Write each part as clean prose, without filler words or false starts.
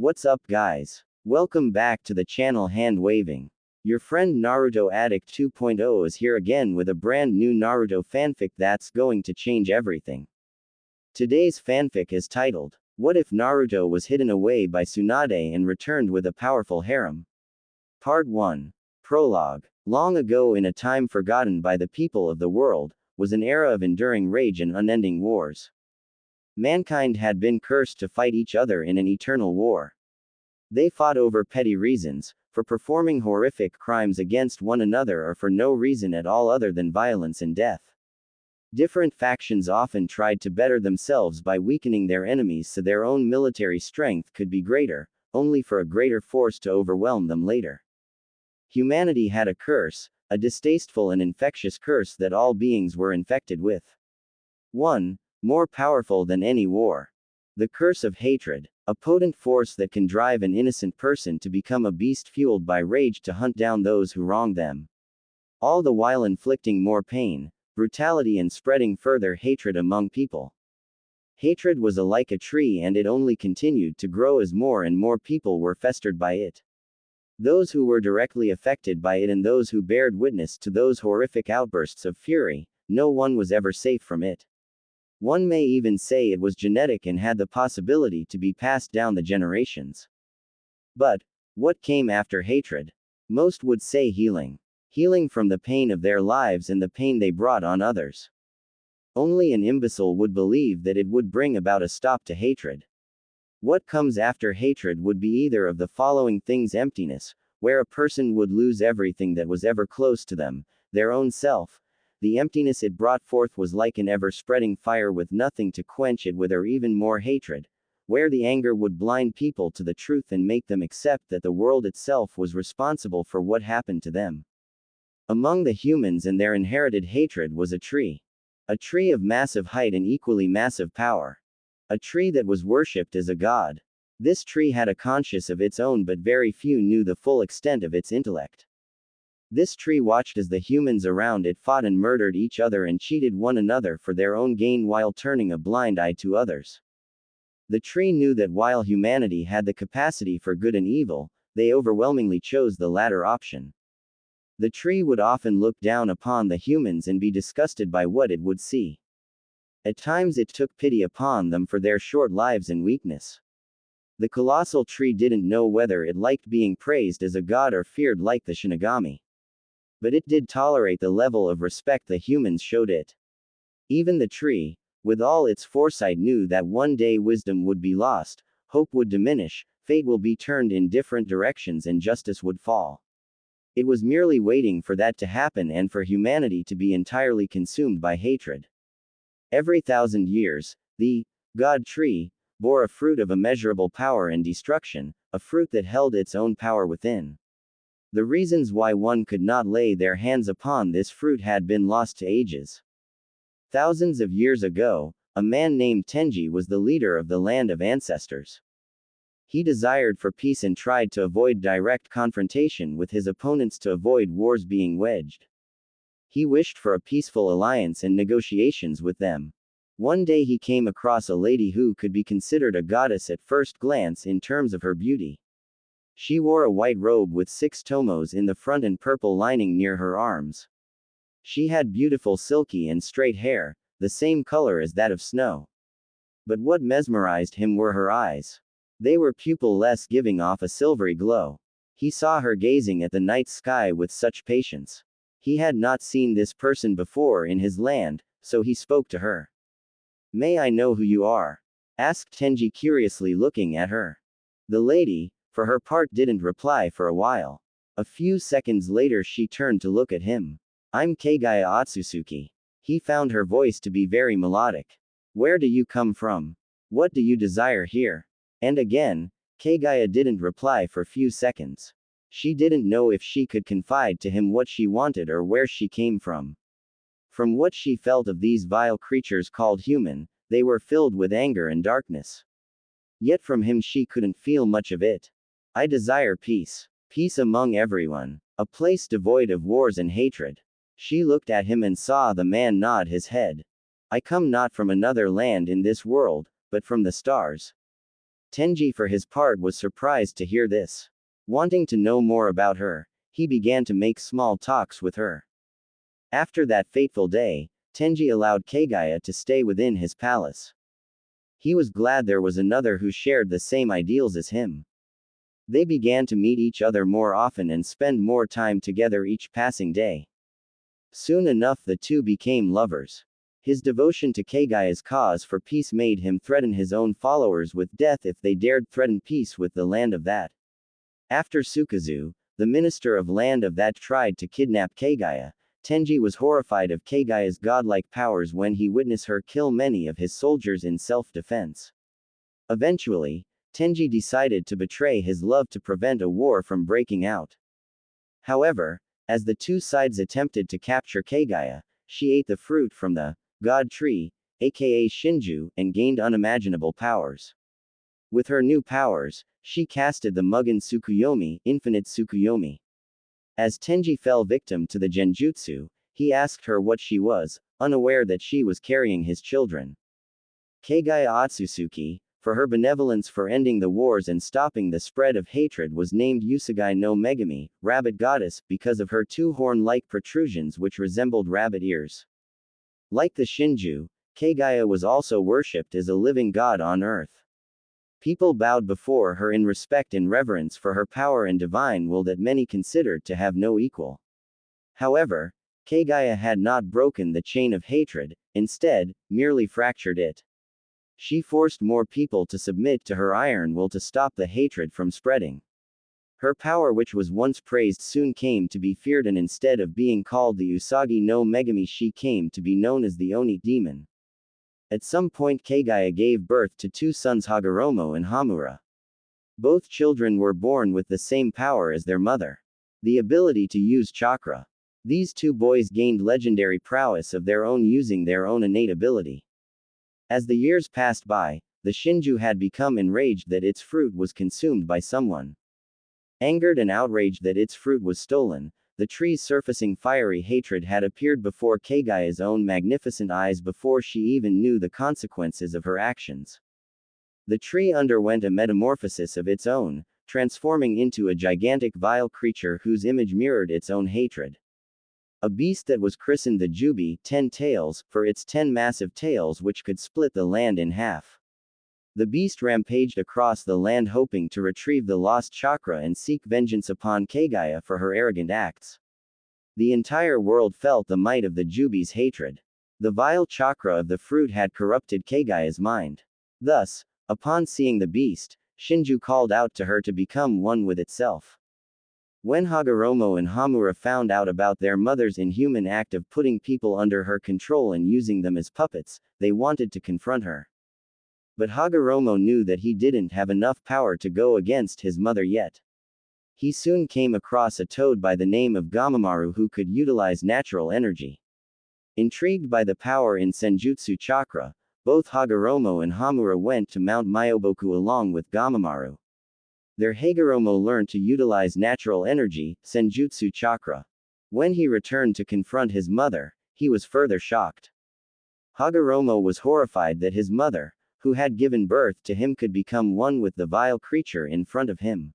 What's up guys? Welcome back to the channel Hand Waving. Your friend Naruto Addict 2.0 is here again with a brand new Naruto fanfic that's going to change everything. Today's fanfic is titled, What If Naruto Was Hidden Away by Tsunade and Returned with a Powerful Harem? Part 1. Prologue. Long ago in a time forgotten by the people of the world, was an era of enduring rage and unending wars. Mankind had been cursed to fight each other in an eternal war. They fought over petty reasons, for performing horrific crimes against one another or for no reason at all other than violence and death. Different factions often tried to better themselves by weakening their enemies so their own military strength could be greater, only for a greater force to overwhelm them later. Humanity had a curse, a distasteful and infectious curse that all beings were infected with. 1. More powerful than any war. The curse of hatred, a potent force that can drive an innocent person to become a beast fueled by rage to hunt down those who wrong them. All the while inflicting more pain, brutality and spreading further hatred among people. Hatred was like a tree and it only continued to grow as more and more people were festered by it. Those who were directly affected by it and those who bared witness to those horrific outbursts of fury, no one was ever safe from it. One may even say it was genetic and had the possibility to be passed down the generations. But, what came after hatred? Most would say healing. Healing from the pain of their lives and the pain they brought on others. Only an imbecile would believe that it would bring about a stop to hatred. What comes after hatred would be either of the following things: emptiness, where a person would lose everything that was ever close to them, their own self. The emptiness it brought forth was like an ever-spreading fire with nothing to quench it with, or even more hatred, where the anger would blind people to the truth and make them accept that the world itself was responsible for what happened to them. Among the humans and their inherited hatred was a tree. A tree of massive height and equally massive power. A tree that was worshipped as a god. This tree had a conscience of its own, but very few knew the full extent of its intellect. This tree watched as the humans around it fought and murdered each other and cheated one another for their own gain while turning a blind eye to others. The tree knew that while humanity had the capacity for good and evil, they overwhelmingly chose the latter option. The tree would often look down upon the humans and be disgusted by what it would see. At times it took pity upon them for their short lives and weakness. The colossal tree didn't know whether it liked being praised as a god or feared like the Shinigami. But it did tolerate the level of respect the humans showed it. Even the tree, with all its foresight, knew that one day wisdom would be lost, hope would diminish, fate will be turned in different directions and justice would fall. It was merely waiting for that to happen and for humanity to be entirely consumed by hatred. Every 1,000 years, the God tree bore a fruit of immeasurable power and destruction, a fruit that held its own power within. The reasons why one could not lay their hands upon this fruit had been lost to ages. Thousands of years ago, a man named Tenji was the leader of the land of ancestors. He desired for peace and tried to avoid direct confrontation with his opponents to avoid wars being waged. He wished for a peaceful alliance and negotiations with them. One day he came across a lady who could be considered a goddess at first glance in terms of her beauty. She wore a white robe with 6 tomos in the front and purple lining near her arms. She had beautiful silky and straight hair, the same color as that of snow. But what mesmerized him were her eyes. They were pupil-less, giving off a silvery glow. He saw her gazing at the night sky with such patience. He had not seen this person before in his land, so he spoke to her. "May I know who you are?" asked Tenji curiously, looking at her. The lady, for her part, didn't reply for a while. A few seconds later she turned to look at him. "I'm Kagaya Otsutsuki." He found her voice to be very melodic. "Where do you come from? What do you desire here?" And again, Kagaya didn't reply for few seconds. She didn't know if she could confide to him what she wanted or where she came from. From what she felt of these vile creatures called human, they were filled with anger and darkness. Yet from him she couldn't feel much of it. "I desire peace. Peace among everyone. A place devoid of wars and hatred." She looked at him and saw the man nod his head. "I come not from another land in this world, but from the stars." Tenji for his part was surprised to hear this. Wanting to know more about her, he began to make small talks with her. After that fateful day, Tenji allowed Kagaya to stay within his palace. He was glad there was another who shared the same ideals as him. They began to meet each other more often and spend more time together each passing day. Soon enough the two became lovers. His devotion to Kagaya's cause for peace made him threaten his own followers with death if they dared threaten peace with the land of that. After Sukazu, the minister of land of that tried to kidnap Kagaya, Tenji was horrified of Kagaya's godlike powers when he witnessed her kill many of his soldiers in self-defense. Eventually, Tenji decided to betray his love to prevent a war from breaking out. However, as the two sides attempted to capture Kagaya, she ate the fruit from the God Tree, aka Shinju, and gained unimaginable powers. With her new powers, she casted the Mugen Tsukuyomi, Infinite Tsukuyomi. As Tenji fell victim to the genjutsu, he asked her what she was, unaware that she was carrying his children. Kagaya Otsutsuki, for her benevolence for ending the wars and stopping the spread of hatred, was named Usugai no Megami, Rabbit Goddess, because of her two horn-like protrusions which resembled rabbit ears. Like the Shinju, Kagaya was also worshipped as a living god on earth. People bowed before her in respect and reverence for her power and divine will that many considered to have no equal. However, Kagaya had not broken the chain of hatred, instead, merely fractured it. She forced more people to submit to her iron will to stop the hatred from spreading. Her power, which was once praised, soon came to be feared, and instead of being called the Usagi no Megami, she came to be known as the Oni demon. At some point Kagaya gave birth to two sons, Hagoromo and Hamura. Both children were born with the same power as their mother. The ability to use chakra. These two boys gained legendary prowess of their own using their own innate ability. As the years passed by, the Shinju had become enraged that its fruit was consumed by someone. Angered and outraged that its fruit was stolen, the tree's surfacing fiery hatred had appeared before Kagaya's own magnificent eyes before she even knew the consequences of her actions. The tree underwent a metamorphosis of its own, transforming into a gigantic vile creature whose image mirrored its own hatred. A beast that was christened the Jubi, 10 tails, for its 10 massive tails which could split the land in half. The beast rampaged across the land hoping to retrieve the lost chakra and seek vengeance upon Kagaya for her arrogant acts. The entire world felt the might of the Jubi's hatred. The vile chakra of the fruit had corrupted Kagaya's mind. Thus, upon seeing the beast, Shinju called out to her to become one with itself. When Hagoromo and Hamura found out about their mother's inhuman act of putting people under her control and using them as puppets, they wanted to confront her. But Hagoromo knew that he didn't have enough power to go against his mother yet. He soon came across a toad by the name of Gamamaru who could utilize natural energy. Intrigued by the power in Senjutsu chakra, both Hagoromo and Hamura went to Mount Myoboku along with Gamamaru. There Hagoromo learned to utilize natural energy, Senjutsu chakra. When he returned to confront his mother, he was further shocked. Hagoromo was horrified that his mother, who had given birth to him, could become one with the vile creature in front of him.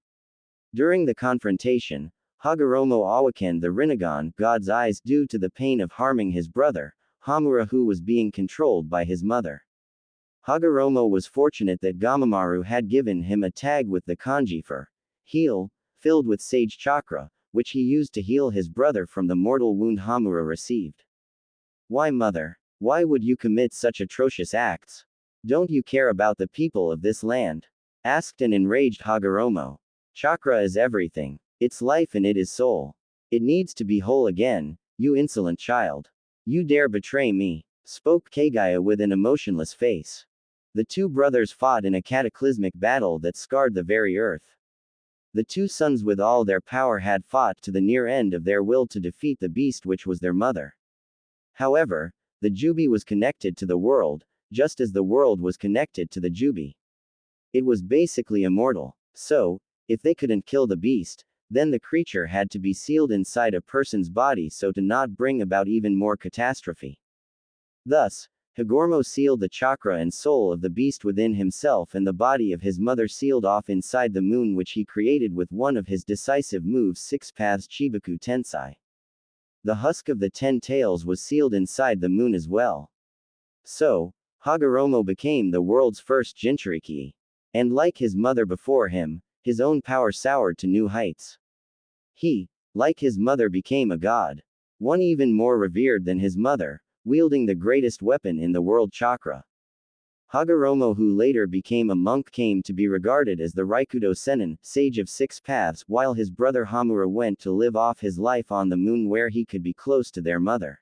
During the confrontation, Hagoromo awakened the Rinnegan, God's eyes, due to the pain of harming his brother, Hamura, who was being controlled by his mother. Hagoromo was fortunate that Gamamaru had given him a tag with the kanji for heal, filled with sage chakra, which he used to heal his brother from the mortal wound Hamura received. Why, mother? Why would you commit such atrocious acts? Don't you care about the people of this land? Asked an enraged Hagoromo. Chakra is everything. It's life and it is soul. It needs to be whole again, you insolent child. You dare betray me, spoke Kagaya with an emotionless face. The two brothers fought in a cataclysmic battle that scarred the very earth. The two sons with all their power had fought to the near end of their will to defeat the beast which was their mother. However, the Jubi was connected to the world, just as the world was connected to the Jubi. It was basically immortal. So, if they couldn't kill the beast, then the creature had to be sealed inside a person's body so to not bring about even more catastrophe. Thus, Hagormo sealed the chakra and soul of the beast within himself and the body of his mother sealed off inside the moon, which he created with one of his decisive moves, Six Paths Chibaku Tensai. The husk of the 10 tails was sealed inside the moon as well. So, Hagoromo became the world's first Jinchuriki. And like his mother before him, his own power soared to new heights. He, like his mother, became a god. One even more revered than his mother, wielding the greatest weapon in the world, chakra. Hagoromo, who later became a monk, came to be regarded as the Raikudo Sennin, sage of 6 paths, while his brother Hamura went to live off his life on the moon where he could be close to their mother.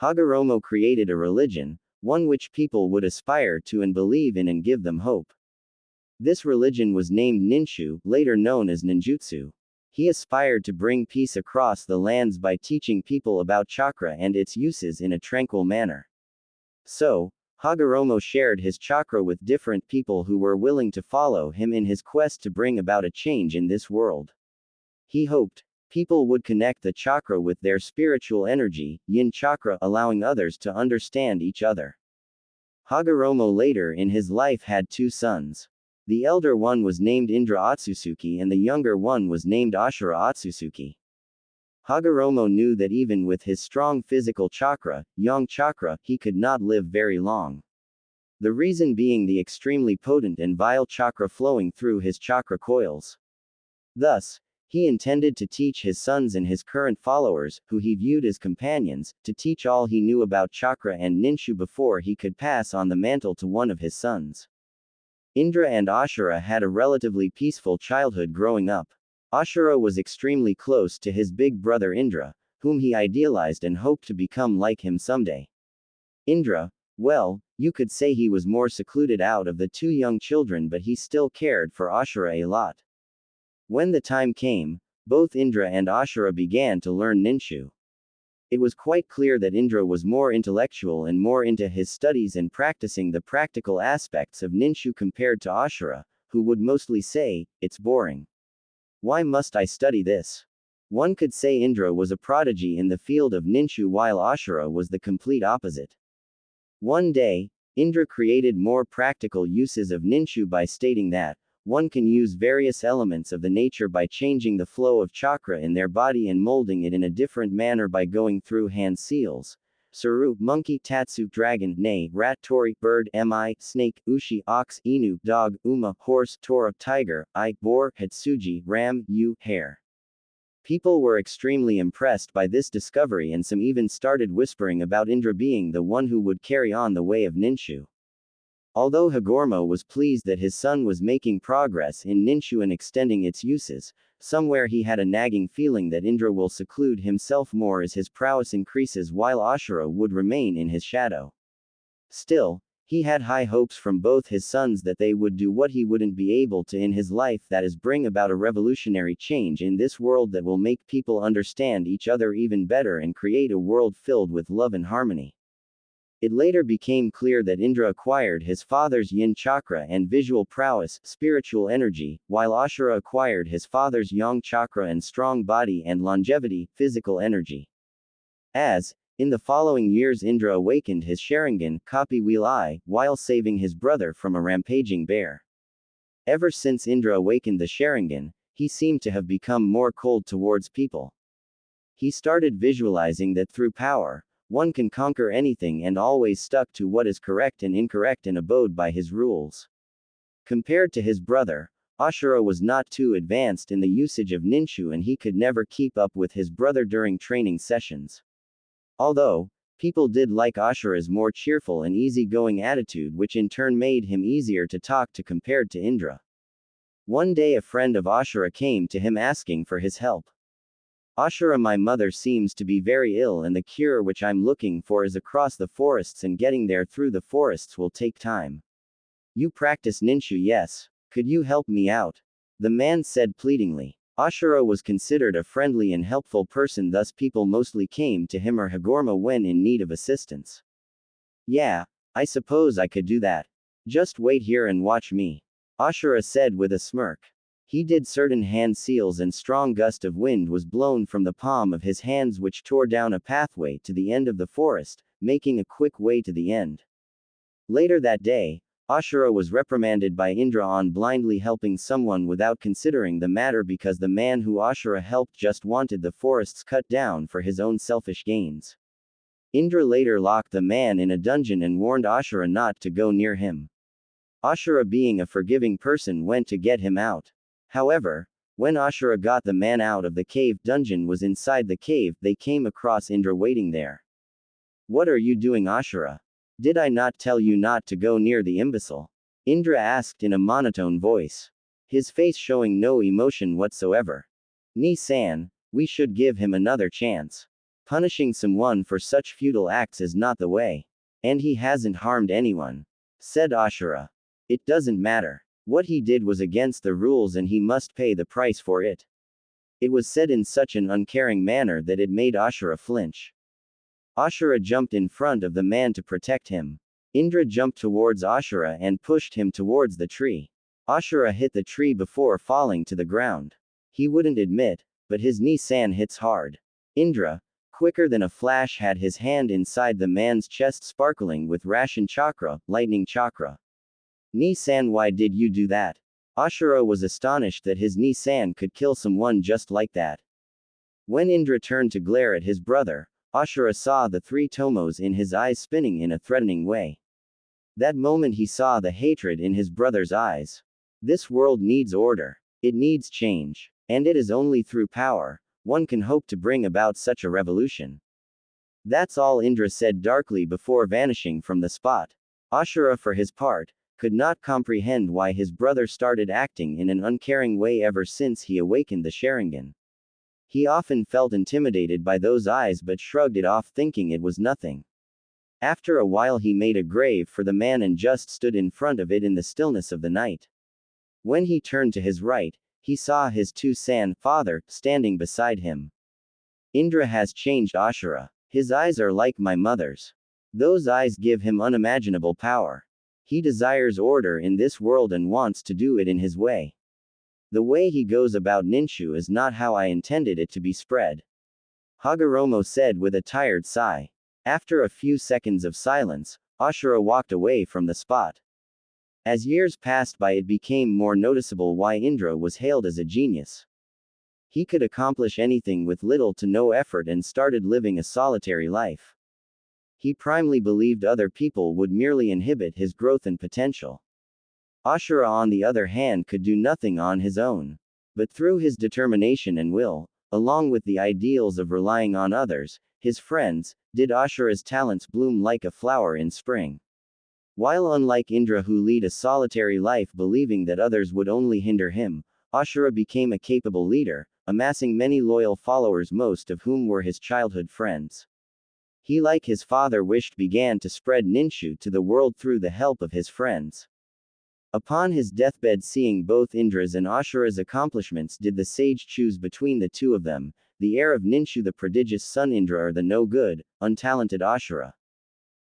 Hagoromo created a religion, one which people would aspire to and believe in and give them hope. This religion was named Ninshu, later known as ninjutsu. He aspired to bring peace across the lands by teaching people about chakra and its uses in a tranquil manner. So, Hagoromo shared his chakra with different people who were willing to follow him in his quest to bring about a change in this world. He hoped people would connect the chakra with their spiritual energy, yin chakra, allowing others to understand each other. Hagoromo later in his life had 2 sons. The elder one was named Indra Otsutsuki and the younger one was named Ashura Otsutsuki. Hagoromo knew that even with his strong physical chakra, yang chakra, he could not live very long. The reason being the extremely potent and vile chakra flowing through his chakra coils. Thus, he intended to teach his sons and his current followers, who he viewed as companions, to teach all he knew about chakra and ninshu before he could pass on the mantle to one of his sons. Indra and Ashura had a relatively peaceful childhood growing up. Ashura was extremely close to his big brother Indra, whom he idealized and hoped to become like him someday. Indra, well, you could say he was more secluded out of the 2 young children, but he still cared for Ashura a lot. When the time came, both Indra and Ashura began to learn ninshu. It was quite clear that Indra was more intellectual and more into his studies and practicing the practical aspects of ninshu compared to Ashura, who would mostly say, "It's boring. Why must I study this?" One could say Indra was a prodigy in the field of ninshu while Ashura was the complete opposite. One day, Indra created more practical uses of ninshu by stating that one can use various elements of the nature by changing the flow of chakra in their body and molding it in a different manner by going through hand seals. Saru, monkey, tatsu, dragon, nay, rat, tori, bird, mi, snake, ushi, ox, inu, dog, uma, horse, tora, tiger, I, boar, hitsuji, ram, yu, hare. People were extremely impressed by this discovery and some even started whispering about Indra being the one who would carry on the way of ninshu. Although Hagoromo was pleased that his son was making progress in ninshu and extending its uses, somewhere he had a nagging feeling that Indra will seclude himself more as his prowess increases while Ashura would remain in his shadow. Still, he had high hopes from both his sons that they would do what he wouldn't be able to in his life, that is, bring about a revolutionary change in this world that will make people understand each other even better and create a world filled with love and harmony. It later became clear that Indra acquired his father's yin chakra and visual prowess, spiritual energy, while Ashura acquired his father's yang chakra and strong body and longevity, physical energy. As, in the following years, Indra awakened his Sharingan, Copy Wheel Eye, while saving his brother from a rampaging bear. Ever since Indra awakened the Sharingan, he seemed to have become more cold towards people. He started visualizing that through power, one can conquer anything and always stuck to what is correct and incorrect and abode by his rules. Compared to his brother, Ashura was not too advanced in the usage of ninshu and he could never keep up with his brother during training sessions. Although, people did like Ashura's more cheerful and easygoing attitude, which in turn made him easier to talk to compared to Indra. One day a friend of Ashura came to him asking for his help. Ashura, my mother seems to be very ill and the cure which I'm looking for is across the forests and getting there through the forests will take time. You practice ninshu, yes? Could you help me out? The man said pleadingly. Ashura was considered a friendly and helpful person, thus people mostly came to him or Hagoromo when in need of assistance. Yeah, I suppose I could do that. Just wait here and watch me. Ashura said with a smirk. He did certain hand seals, and strong gust of wind was blown from the palm of his hands, which tore down a pathway to the end of the forest, making a quick way to the end. Later that day, Ashura was reprimanded by Indra on blindly helping someone without considering the matter, because the man who Ashura helped just wanted the forests cut down for his own selfish gains. Indra later locked the man in a dungeon and warned Ashura not to go near him. Ashura, being a forgiving person, went to get him out. However, when Ashura got the man out of the cave dungeon was inside the cave, they came across Indra waiting there. "What are you doing, Ashura? Did I not tell you not to go near the imbecile?" Indra asked in a monotone voice, his face showing no emotion whatsoever. "Ni-san, we should give him another chance. Punishing someone for such futile acts is not the way. And he hasn't harmed anyone," said Ashura. "It doesn't matter. What he did was against the rules and he must pay the price for it." It was said in such an uncaring manner that it made Ashura flinch. Ashura jumped in front of the man to protect him. Indra jumped towards Ashura and pushed him towards the tree. Ashura hit the tree before falling to the ground. He wouldn't admit, but his Ni-san hits hard. Indra, quicker than a flash, had his hand inside the man's chest, sparkling with ration chakra, lightning chakra. "Ni-san, why did you do that?" Ashura was astonished that his Ni-san could kill someone just like that. When Indra turned to glare at his brother, Ashura saw the three tomos in his eyes spinning in a threatening way. That moment he saw the hatred in his brother's eyes. This world needs order. It needs change. And it is only through power one can hope to bring about such a revolution. That's all, Indra said darkly before vanishing from the spot. Ashura, for his part, could not comprehend why his brother started acting in an uncaring way ever since he awakened the Sharingan. He often felt intimidated by those eyes but shrugged it off, thinking it was nothing. After a while he made a grave for the man and just stood in front of it in the stillness of the night. When he turned to his right, he saw his two-san father standing beside him. "Indra has changed, Ashura. His eyes are like my mother's. Those eyes give him unimaginable power. He desires order in this world and wants to do it in his way. The way he goes about Ninshu is not how I intended it to be spread," Hagoromo said with a tired sigh. After a few seconds of silence, Ashura walked away from the spot. As years passed by, it became more noticeable why Indra was hailed as a genius. He could accomplish anything with little to no effort and started living a solitary life. He primarily believed other people would merely inhibit his growth and potential. Ashura, on the other hand, could do nothing on his own. But through his determination and will, along with the ideals of relying on others, his friends, did Ashura's talents bloom like a flower in spring. While unlike Indra, who led a solitary life believing that others would only hinder him, Ashura became a capable leader, amassing many loyal followers, most of whom were his childhood friends. He, like his father wished, began to spread Ninshu to the world through the help of his friends. Upon his deathbed, seeing both Indra's and Ashura's accomplishments, did the sage choose between the two of them, the heir of Ninshu, the prodigious son Indra, or the no-good, untalented Ashura.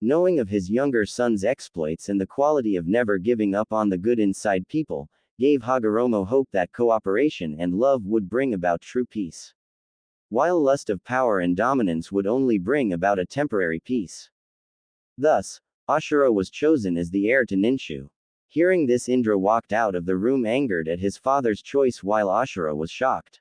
Knowing of his younger son's exploits and the quality of never giving up on the good inside people, gave Hagoromo hope that cooperation and love would bring about true peace. While lust of power and dominance would only bring about a temporary peace. Thus, Ashura was chosen as the heir to Ninshu. Hearing this, Indra walked out of the room, angered at his father's choice, while Ashura was shocked.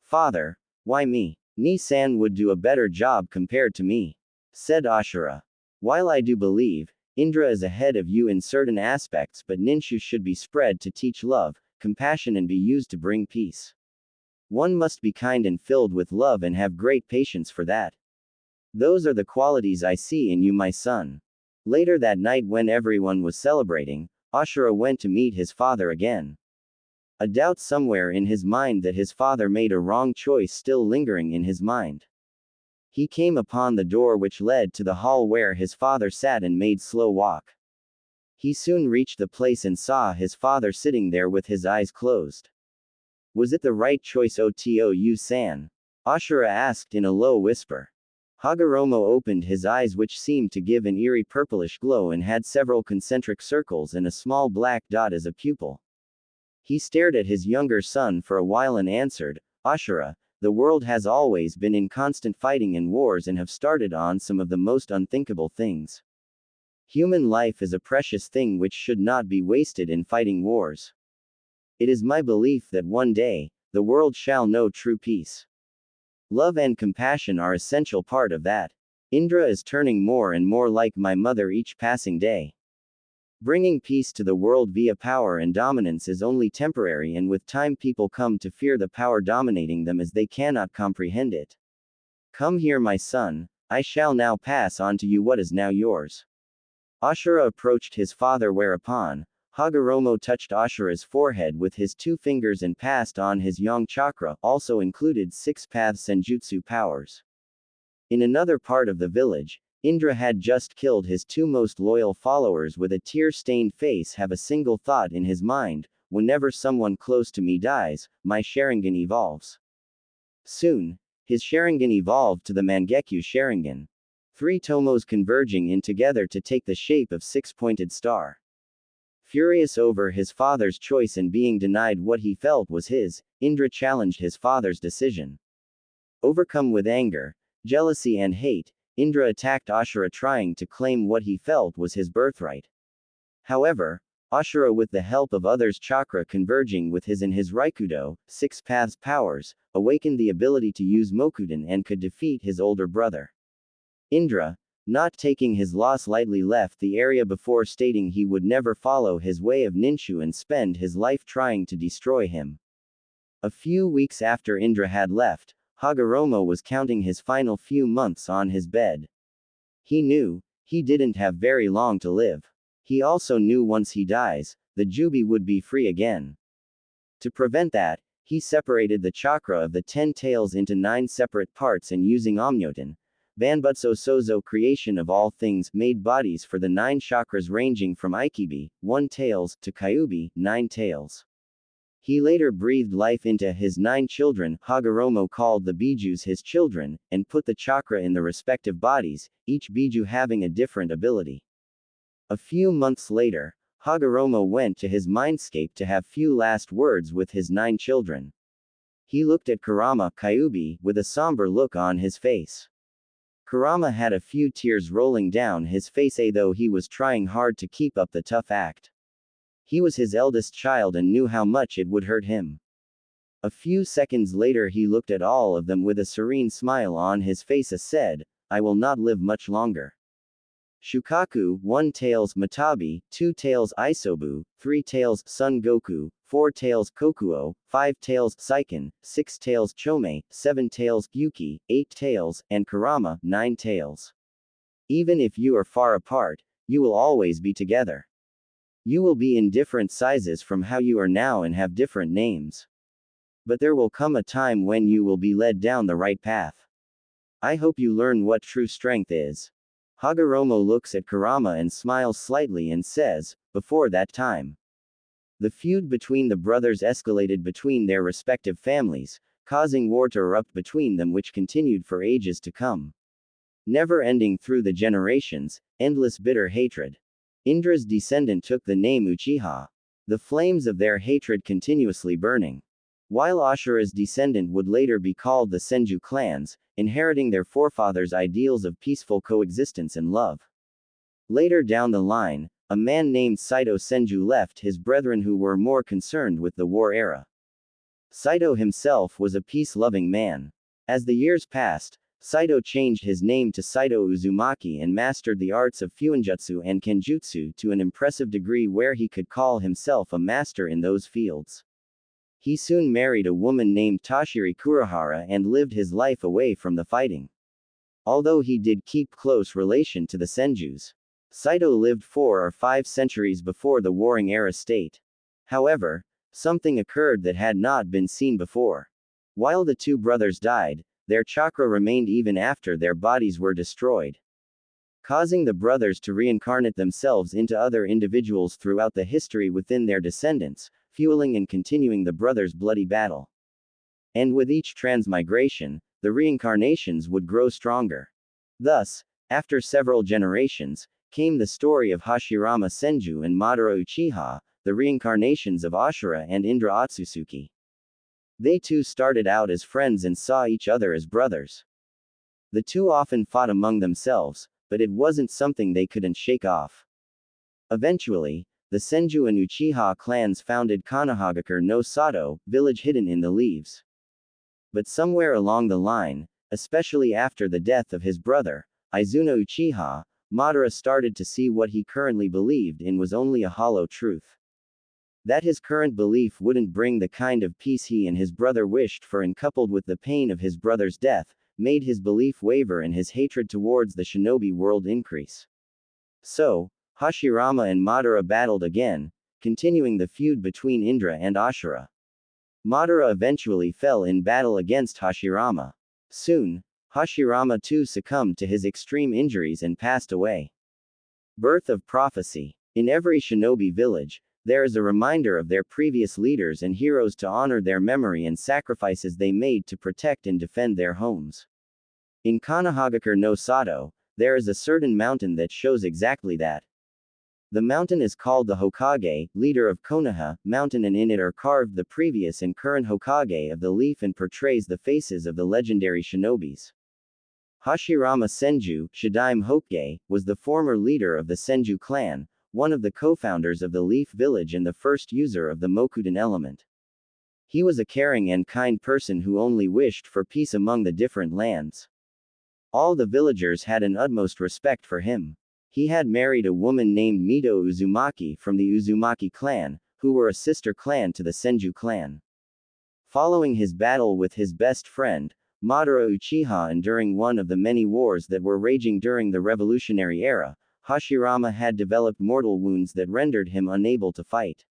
"Father, why me? Ni-san would do a better job compared to me," said Ashura. "While I do believe Indra is ahead of you in certain aspects, but Ninshu should be spread to teach love, compassion, and be used to bring peace. One must be kind and filled with love and have great patience for that. Those are the qualities I see in you, my son." Later that night, when everyone was celebrating, Ashura went to meet his father again. A doubt somewhere in his mind that his father made a wrong choice still lingering in his mind. He came upon the door which led to the hall where his father sat and made slow walk. He soon reached the place and saw his father sitting there with his eyes closed. "Was it the right choice, Otou-san?" Ashura asked in a low whisper. Hagoromo opened his eyes, which seemed to give an eerie purplish glow and had several concentric circles and a small black dot as a pupil. He stared at his younger son for a while and answered, Ashura, the world has always been in constant fighting and wars and have started on some of the most unthinkable things. Human life is a precious thing which should not be wasted in fighting wars. It is my belief that one day, the world shall know true peace. Love and compassion are essential part of that. Indra is turning more and more like my mother each passing day. Bringing peace to the world via power and dominance is only temporary, and with time people come to fear the power dominating them as they cannot comprehend it. Come here, my son, I shall now pass on to you what is now yours. Ashura approached his father, whereupon Hagoromo touched Ashura's forehead with his 2 fingers and passed on his yang chakra, also included 6-path senjutsu powers. In another part of the village, Indra had just killed his 2 most loyal followers with a tear-stained face. Have a single thought in his mind, whenever someone close to me dies, my Sharingan evolves. Soon, his Sharingan evolved to the Mangekyo Sharingan. 3 tomos converging in together to take the shape of 6-pointed star. Furious over his father's choice and being denied what he felt was his, Indra challenged his father's decision. Overcome with anger, jealousy and hate, Indra attacked Ashura, trying to claim what he felt was his birthright. However, Ashura, with the help of others' chakra converging with his and his Raikudo, 6 paths powers, awakened the ability to use Mokuden and could defeat his older brother. Indra, not taking his loss lightly, left the area before stating he would never follow his way of Ninshu and spend his life trying to destroy him. A few weeks after Indra had left, Hagoromo was counting his final few months on his bed. He knew he didn't have very long to live. He also knew once he dies, the Jubi would be free again. To prevent that, he separated the chakra of the 10 tails into 9 separate parts, and using Omnyoten, Banbutsu Sozo creation of all things, made bodies for the 9 chakras ranging from Ikibi, 1 tails, to Kyubi, 9 tails. He later breathed life into his 9 children, Hagoromo called the bijus his children, and put the chakra in the respective bodies, each biju having a different ability. A few months later, Hagoromo went to his mindscape to have few last words with his 9 children. He looked at Kurama, Kyubi, with a somber look on his face. Kurama had a few tears rolling down his face, though he was trying hard to keep up the tough act. He was his eldest child and knew how much it would hurt him. A few seconds later he looked at all of them with a serene smile on his face and said, I will not live much longer. Shukaku, 1 tails Matabi, 2 tails Isobu, 3 tails Son Goku, 4 tails Kokuo, 5 tails Seiken, 6 tails Chome, 7 tails Yuki, 8 tails, and Kurama, 9 tails. Even if you are far apart, you will always be together. You will be in different sizes from how you are now and have different names. But there will come a time when you will be led down the right path. I hope you learn what true strength is. Hagoromo looks at Kurama and smiles slightly and says, before that time. The feud between the brothers escalated between their respective families, causing war to erupt between them, which continued for ages to come. Never ending through the generations, endless bitter hatred. Indra's descendant took the name Uchiha. The flames of their hatred continuously burning. While Ashura's descendant would later be called the Senju clans, inheriting their forefathers' ideals of peaceful coexistence and love. Later down the line, a man named Saito Senju left his brethren who were more concerned with the war era. Saito himself was a peace-loving man. As the years passed, Saito changed his name to Saito Uzumaki and mastered the arts of Fuinjutsu and Kenjutsu to an impressive degree where he could call himself a master in those fields. He soon married a woman named Toshiri Kurihara and lived his life away from the fighting. Although he did keep close relation to the Senjus, Saito lived 4 or 5 centuries before the warring era state. However, something occurred that had not been seen before. While the 2 brothers died, their chakra remained even after their bodies were destroyed, causing the brothers to reincarnate themselves into other individuals throughout the history within their descendants, fueling and continuing the brothers' bloody battle. And with each transmigration, the reincarnations would grow stronger. Thus, after several generations, came the story of Hashirama Senju and Madara Uchiha, the the reincarnations of Ashura and Indra Otsutsuki. They two started out as friends and saw each other as brothers. The two often fought among themselves, but it wasn't something they couldn't shake off. Eventually, the Senju and Uchiha clans founded Konohagakure no Sato, village hidden in the leaves. But somewhere along the line, especially after the death of his brother, Izuna Uchiha, Madara started to see what he currently believed in was only a hollow truth. That his current belief wouldn't bring the kind of peace he and his brother wished for, and coupled with the pain of his brother's death, made his belief waver and his hatred towards the shinobi world increase. So, Hashirama and Madara battled again, continuing the feud between Indra and Ashura. Madara eventually fell in battle against Hashirama. Soon, Hashirama too succumbed to his extreme injuries and passed away. Birth of prophecy. In every shinobi village, there is a reminder of their previous leaders and heroes to honor their memory and sacrifices they made to protect and defend their homes. In Konohagakure no Sato, there is a certain mountain that shows exactly that. The mountain is called the Hokage, leader of Konoha mountain, and in it are carved the previous and current Hokage of the leaf and portrays the faces of the legendary shinobis. Hashirama Senju, Shidaime Hokage, was the former leader of the Senju clan, one of the co-founders of the Leaf Village and the first user of the Mokuden element. He was a caring and kind person who only wished for peace among the different lands. All the villagers had an utmost respect for him. He had married a woman named Mito Uzumaki from the Uzumaki clan, who were a sister clan to the Senju clan. Following his battle with his best friend, Madara Uchiha, and during one of the many wars that were raging during the revolutionary era, Hashirama had developed mortal wounds that rendered him unable to fight.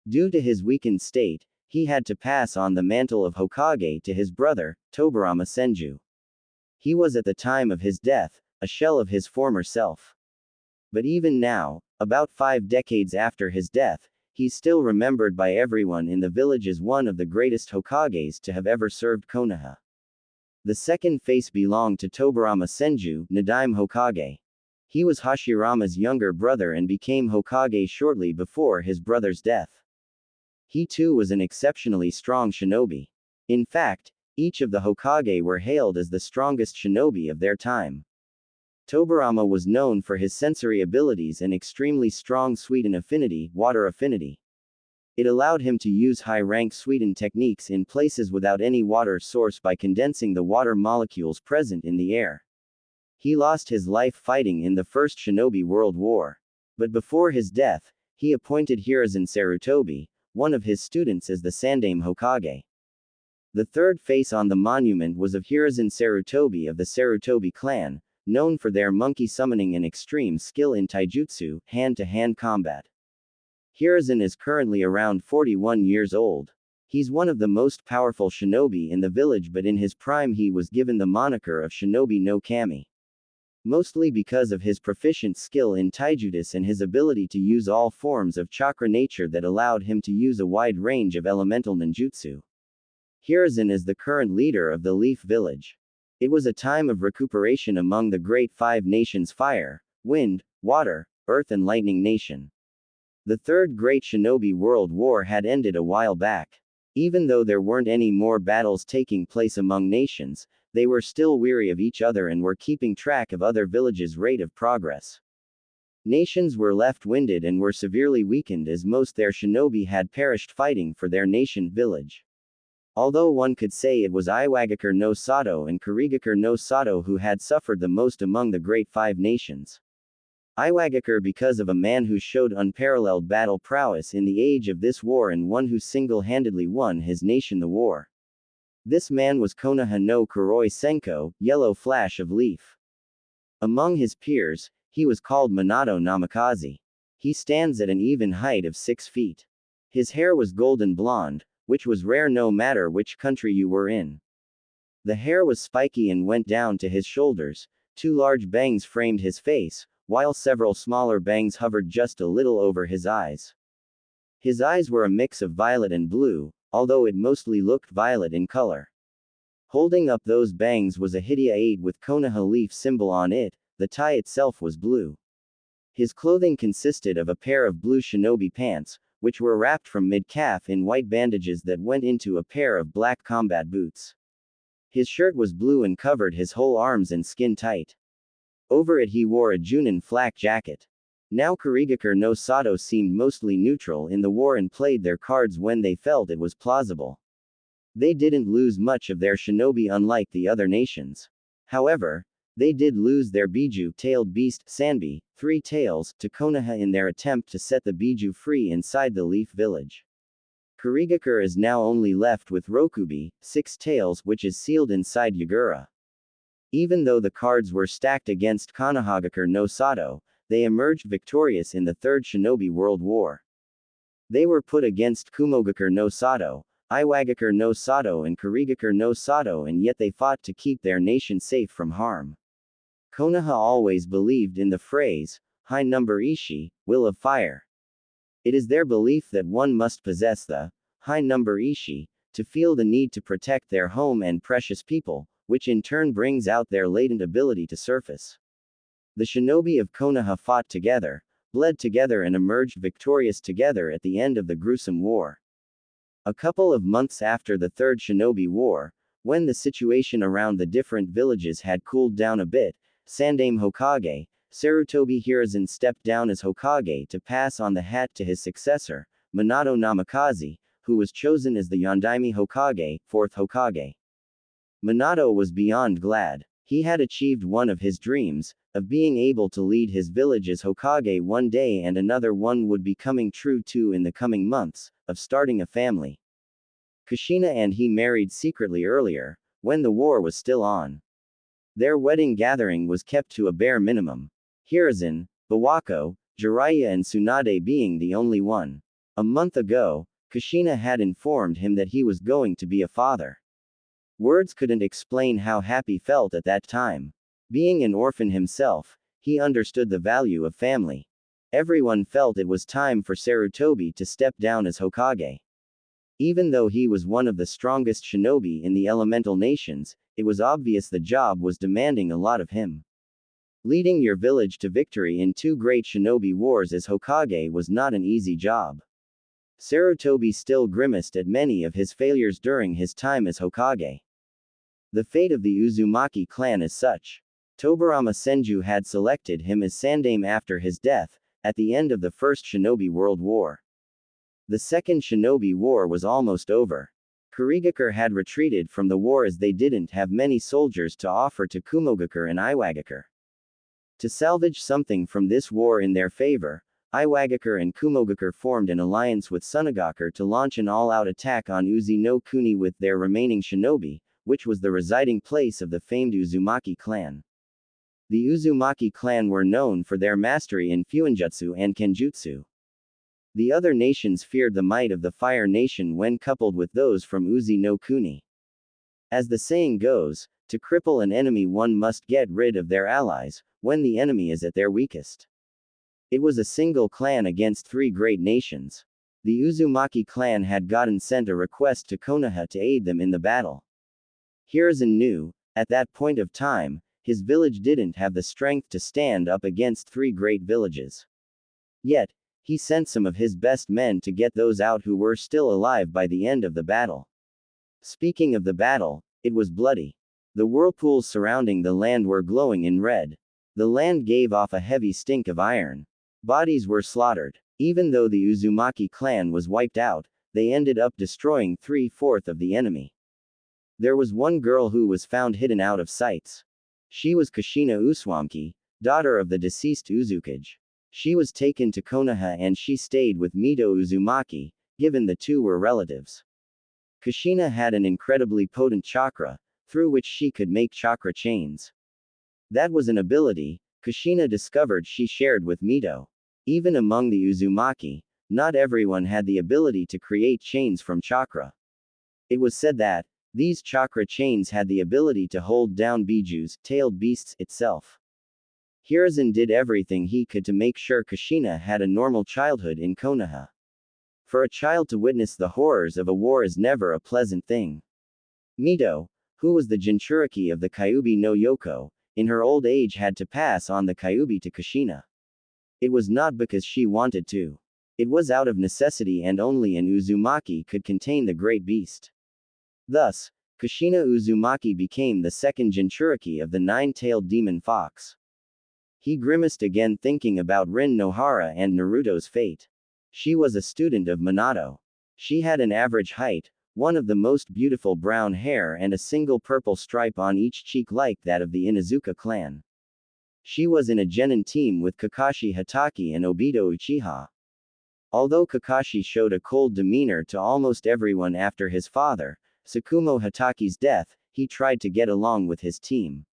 Due to his weakened state, he had to pass on the mantle of Hokage to his brother, Tobarama Senju. He was at the time of his death, a shell of his former self. But even now, about 5 decades after his death, he's still remembered by everyone in the village as one of the greatest Hokages to have ever served Konoha. The second face belonged to Tobarama Senju, Nidaime Hokage. He was Hashirama's younger brother and became Hokage shortly before his brother's death. He too was an exceptionally strong shinobi. In fact, each of the Hokage were hailed as the strongest shinobi of their time. Tobarama was known for his sensory abilities and extremely strong Suiten affinity, water affinity. It allowed him to use high-rank Suiten techniques in places without any water source by condensing the water molecules present in the air. He lost his life fighting in the First Shinobi World War. But before his death, he appointed Hiruzen Sarutobi, one of his students, as the Sandaime Hokage. The third face on the monument was of Hiruzen Sarutobi of the Sarutobi clan, known for their monkey summoning and extreme skill in taijutsu, hand-to-hand combat. Hiruzen is currently around 41 years old. He's one of the most powerful shinobi in the village, but in his prime he was given the moniker of Shinobi no Kami. Mostly because of his proficient skill in taijutsu and his ability to use all forms of chakra nature that allowed him to use a wide range of elemental ninjutsu. Hiruzen is the current leader of the Leaf Village. It was a time of recuperation among the Great Five Nations: Fire, Wind, Water, Earth and Lightning Nation. The Third Great Shinobi World War had ended a while back. Even though there weren't any more battles taking place among nations, they were still weary of each other and were keeping track of other villages' rate of progress. Nations were left winded and were severely weakened as most their shinobi had perished fighting for their nation village. Although one could say it was Iwagakure no Sato and Kurigakure no Sato who had suffered the most among the Great Five Nations. Iwagakure because of a man who showed unparalleled battle prowess in the age of this war and one who single-handedly won his nation the war. This man was Konoha no Kuroi Senko, Yellow Flash of Leaf. Among his peers, he was called Minato Namikaze. He stands at an even height of 6 feet. His hair was golden blonde, which was rare no matter which country you were in. The hair was spiky and went down to his shoulders, 2 large bangs framed his face, while several smaller bangs hovered just a little over his eyes. His eyes were a mix of violet and blue, although it mostly looked violet in color. Holding up those bangs was a Hidia 8 with Konoha leaf symbol on it, the tie itself was blue. His clothing consisted of a pair of blue shinobi pants, which were wrapped from mid-calf in white bandages that went into a pair of black combat boots. His shirt was blue and covered his whole arms and skin tight. Over it he wore a Junin flak jacket. Now Kurigakure no Sato seemed mostly neutral in the war and played their cards when they felt it was plausible. They didn't lose much of their shinobi unlike the other nations. However, they did lose their Biju-tailed beast, Sanbi, 3 tails, to Konoha in their attempt to set the Biju free inside the Leaf Village. Kurigakure is now only left with Rokubi, 6 tails, which is sealed inside Yagura. Even though the cards were stacked against Konohagakure no Sato, they emerged victorious in the Third Shinobi World War. They were put against Kumogakure no Sato, Iwagakure no Sato and Kurigakure no Sato, and yet they fought to keep their nation safe from harm. Konoha always believed in the phrase, high number Ishi, will of fire. It is their belief that one must possess the high number Ishi to feel the need to protect their home and precious people, which in turn brings out their latent ability to surface. The shinobi of Konoha fought together, bled together and emerged victorious together at the end of the gruesome war. A couple of months after the Third Shinobi War, when the situation around the different villages had cooled down a bit, Sandaime Hokage, Sarutobi Hiruzen stepped down as Hokage to pass on the hat to his successor, Minato Namikaze, who was chosen as the Yondaime Hokage, 4th Hokage. Minato was beyond glad. He had achieved one of his dreams, of being able to lead his village as Hokage one day, and another one would be coming true too in the coming months, of starting a family. Kushina and he married secretly earlier, when the war was still on. Their wedding gathering was kept to a bare minimum. Hiruzen, Bawako, Jiraiya and Tsunade being the only one. A month ago, Kushina had informed him that he was going to be a father. Words couldn't explain how happy felt at that time. Being an orphan himself, he understood the value of family. Everyone felt it was time for Sarutobi to step down as Hokage. Even though he was one of the strongest shinobi in the elemental nations, it was obvious the job was demanding a lot of him. Leading your village to victory in 2 great shinobi wars as Hokage was not an easy job. Sarutobi still grimaced at many of his failures during his time as Hokage. The fate of the Uzumaki clan is such. Tobirama Senju had selected him as Sandaime after his death, at the end of the First Shinobi World War. The Second Shinobi War was almost over. Kurigakure had retreated from the war as they didn't have many soldiers to offer to Kumogakure and Iwagakure. To salvage something from this war in their favor, Iwagakure and Kumogakure formed an alliance with Tsunagakure to launch an all-out attack on Uzi no Kuni with their remaining shinobi, which was the residing place of the famed Uzumaki clan. The Uzumaki clan were known for their mastery in Fuinjutsu and Kenjutsu. The other nations feared the might of the Fire Nation when coupled with those from Uzi no Kuni. As the saying goes, to cripple an enemy one must get rid of their allies, when the enemy is at their weakest. It was a single clan against 3 great nations. The Uzumaki clan had gotten sent a request to Konoha to aid them in the battle. Hiruzen knew, at that point of time, his village didn't have the strength to stand up against 3 great villages. Yet, he sent some of his best men to get those out who were still alive by the end of the battle. Speaking of the battle, it was bloody. The whirlpools surrounding the land were glowing in red. The land gave off a heavy stink of iron. Bodies were slaughtered. Even though the Uzumaki clan was wiped out, they ended up destroying 3/4 of the enemy. There was one girl who was found hidden out of sights. She was Kushina Uswamki, daughter of the deceased Uzukage. She was taken to Konoha and she stayed with Mito Uzumaki, given the 2 were relatives. Kushina had an incredibly potent chakra, through which she could make chakra chains. That was an ability Kushina discovered she shared with Mito. Even among the Uzumaki, not everyone had the ability to create chains from chakra. It was said that these chakra chains had the ability to hold down Bijus, tailed beasts, itself. Hiruzen did everything he could to make sure Kushina had a normal childhood in Konoha. For a child to witness the horrors of a war is never a pleasant thing. Mito, who was the Jinchuriki of the Kyuubi no Yoko, in her old age had to pass on the Kyuubi to Kushina. It was not because she wanted to. It was out of necessity and only an Uzumaki could contain the great beast. Thus, Kushina Uzumaki became the second Jinchuriki of the nine-tailed demon fox. He grimaced again thinking about Rin Nohara and Naruto's fate. She was a student of Minato. She had an average height, one of the most beautiful brown hair and a single purple stripe on each cheek like that of the Inuzuka clan. She was in a genin team with Kakashi Hatake and Obito Uchiha. Although Kakashi showed a cold demeanor to almost everyone after his father, Tsukumo Hatake's death, he tried to get along with his team.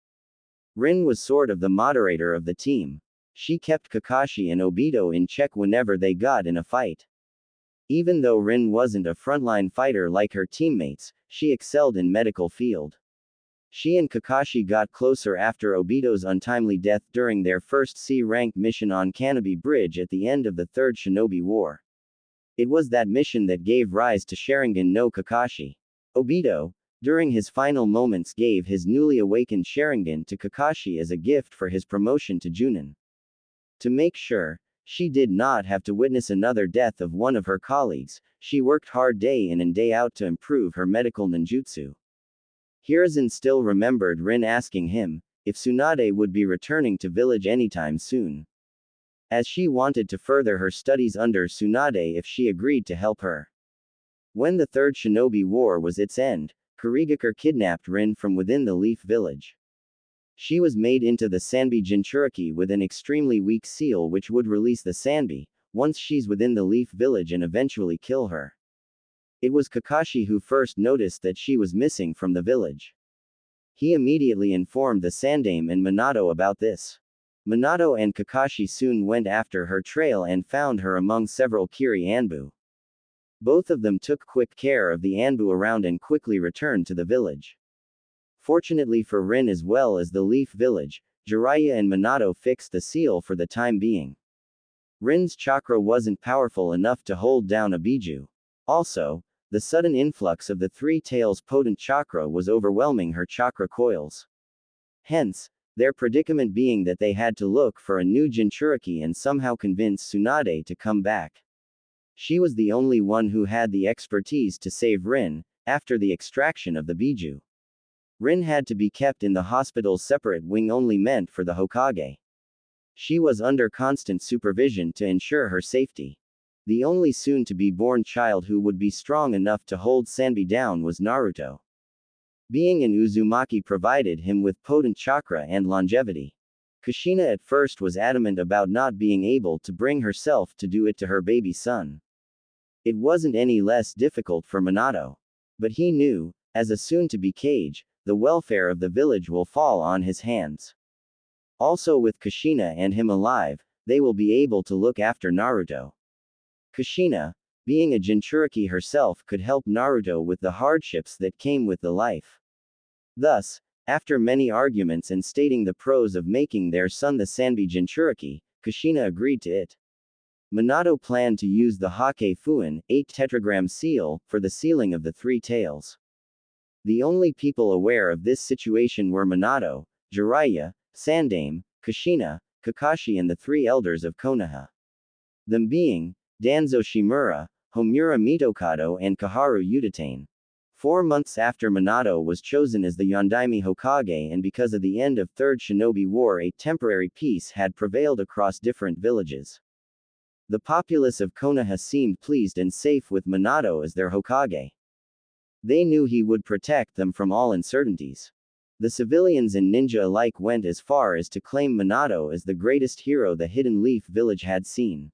Rin was sort of the moderator of the team. She kept Kakashi and Obito in check whenever they got in a fight. Even though Rin wasn't a frontline fighter like her teammates, she excelled in medical field. She and Kakashi got closer after Obito's untimely death during their first C-rank mission on Kanobi Bridge at the end of the Third Shinobi War. It was that mission that gave rise to Sharingan no Kakashi. Obito, during his final moments, gave his newly awakened Sharingan to Kakashi as a gift for his promotion to Junin. To make sure she did not have to witness another death of one of her colleagues, she worked hard day in and day out to improve her medical ninjutsu. Hiruzen still remembered Rin asking him if Tsunade would be returning to village anytime soon, as she wanted to further her studies under Tsunade if she agreed to help her. When the Third Shinobi War was its end, Kurigakure kidnapped Rin from within the Leaf Village. She was made into the Sanbi Jinchuriki with an extremely weak seal which would release the Sanbi once she's within the Leaf Village and eventually kill her. It was Kakashi who first noticed that she was missing from the village. He immediately informed the Sandaime and Minato about this. Minato and Kakashi soon went after her trail and found her among several Kiri Anbu. Both of them took quick care of the Anbu around and quickly returned to the village. Fortunately for Rin as well as the Leaf Village, Jiraiya and Minato fixed the seal for the time being. Rin's chakra wasn't powerful enough to hold down a Biju. Also, the sudden influx of the Three Tails' potent chakra was overwhelming her chakra coils. Hence, their predicament being that they had to look for a new Jinchuriki and somehow convince Tsunade to come back. She was the only one who had the expertise to save Rin, after the extraction of the Biju. Rin had to be kept in the hospital's separate wing only meant for the Hokage. She was under constant supervision to ensure her safety. The only soon-to-be-born child who would be strong enough to hold Sanbi down was Naruto. Being an Uzumaki provided him with potent chakra and longevity. Kushina at first was adamant about not being able to bring herself to do it to her baby son. It wasn't any less difficult for Minato. But he knew, as a soon-to-be Kage, the welfare of the village will fall on his hands. Also with Kushina and him alive, they will be able to look after Naruto. Kushina, being a Jinchuriki herself, could help Naruto with the hardships that came with the life. Thus, after many arguments and stating the pros of making their son the Sanbi Jinchuriki, Kushina agreed to it. Minato planned to use the Hake Fuin, 8 tetragram seal, for the sealing of the Three Tails. The only people aware of this situation were Minato, Jiraiya, Sandaime, Kushina, Kakashi and the 3 elders of Konoha. Them being Danzo Shimura, Homura Mitokado and Kaharu Udatane. 4 months after Minato was chosen as the Yondaime Hokage and because of the end of Third Shinobi War, a temporary peace had prevailed across different villages. The populace of Konoha seemed pleased and safe with Minato as their Hokage. They knew he would protect them from all uncertainties. The civilians and ninja alike went as far as to claim Minato as the greatest hero the Hidden Leaf Village had seen.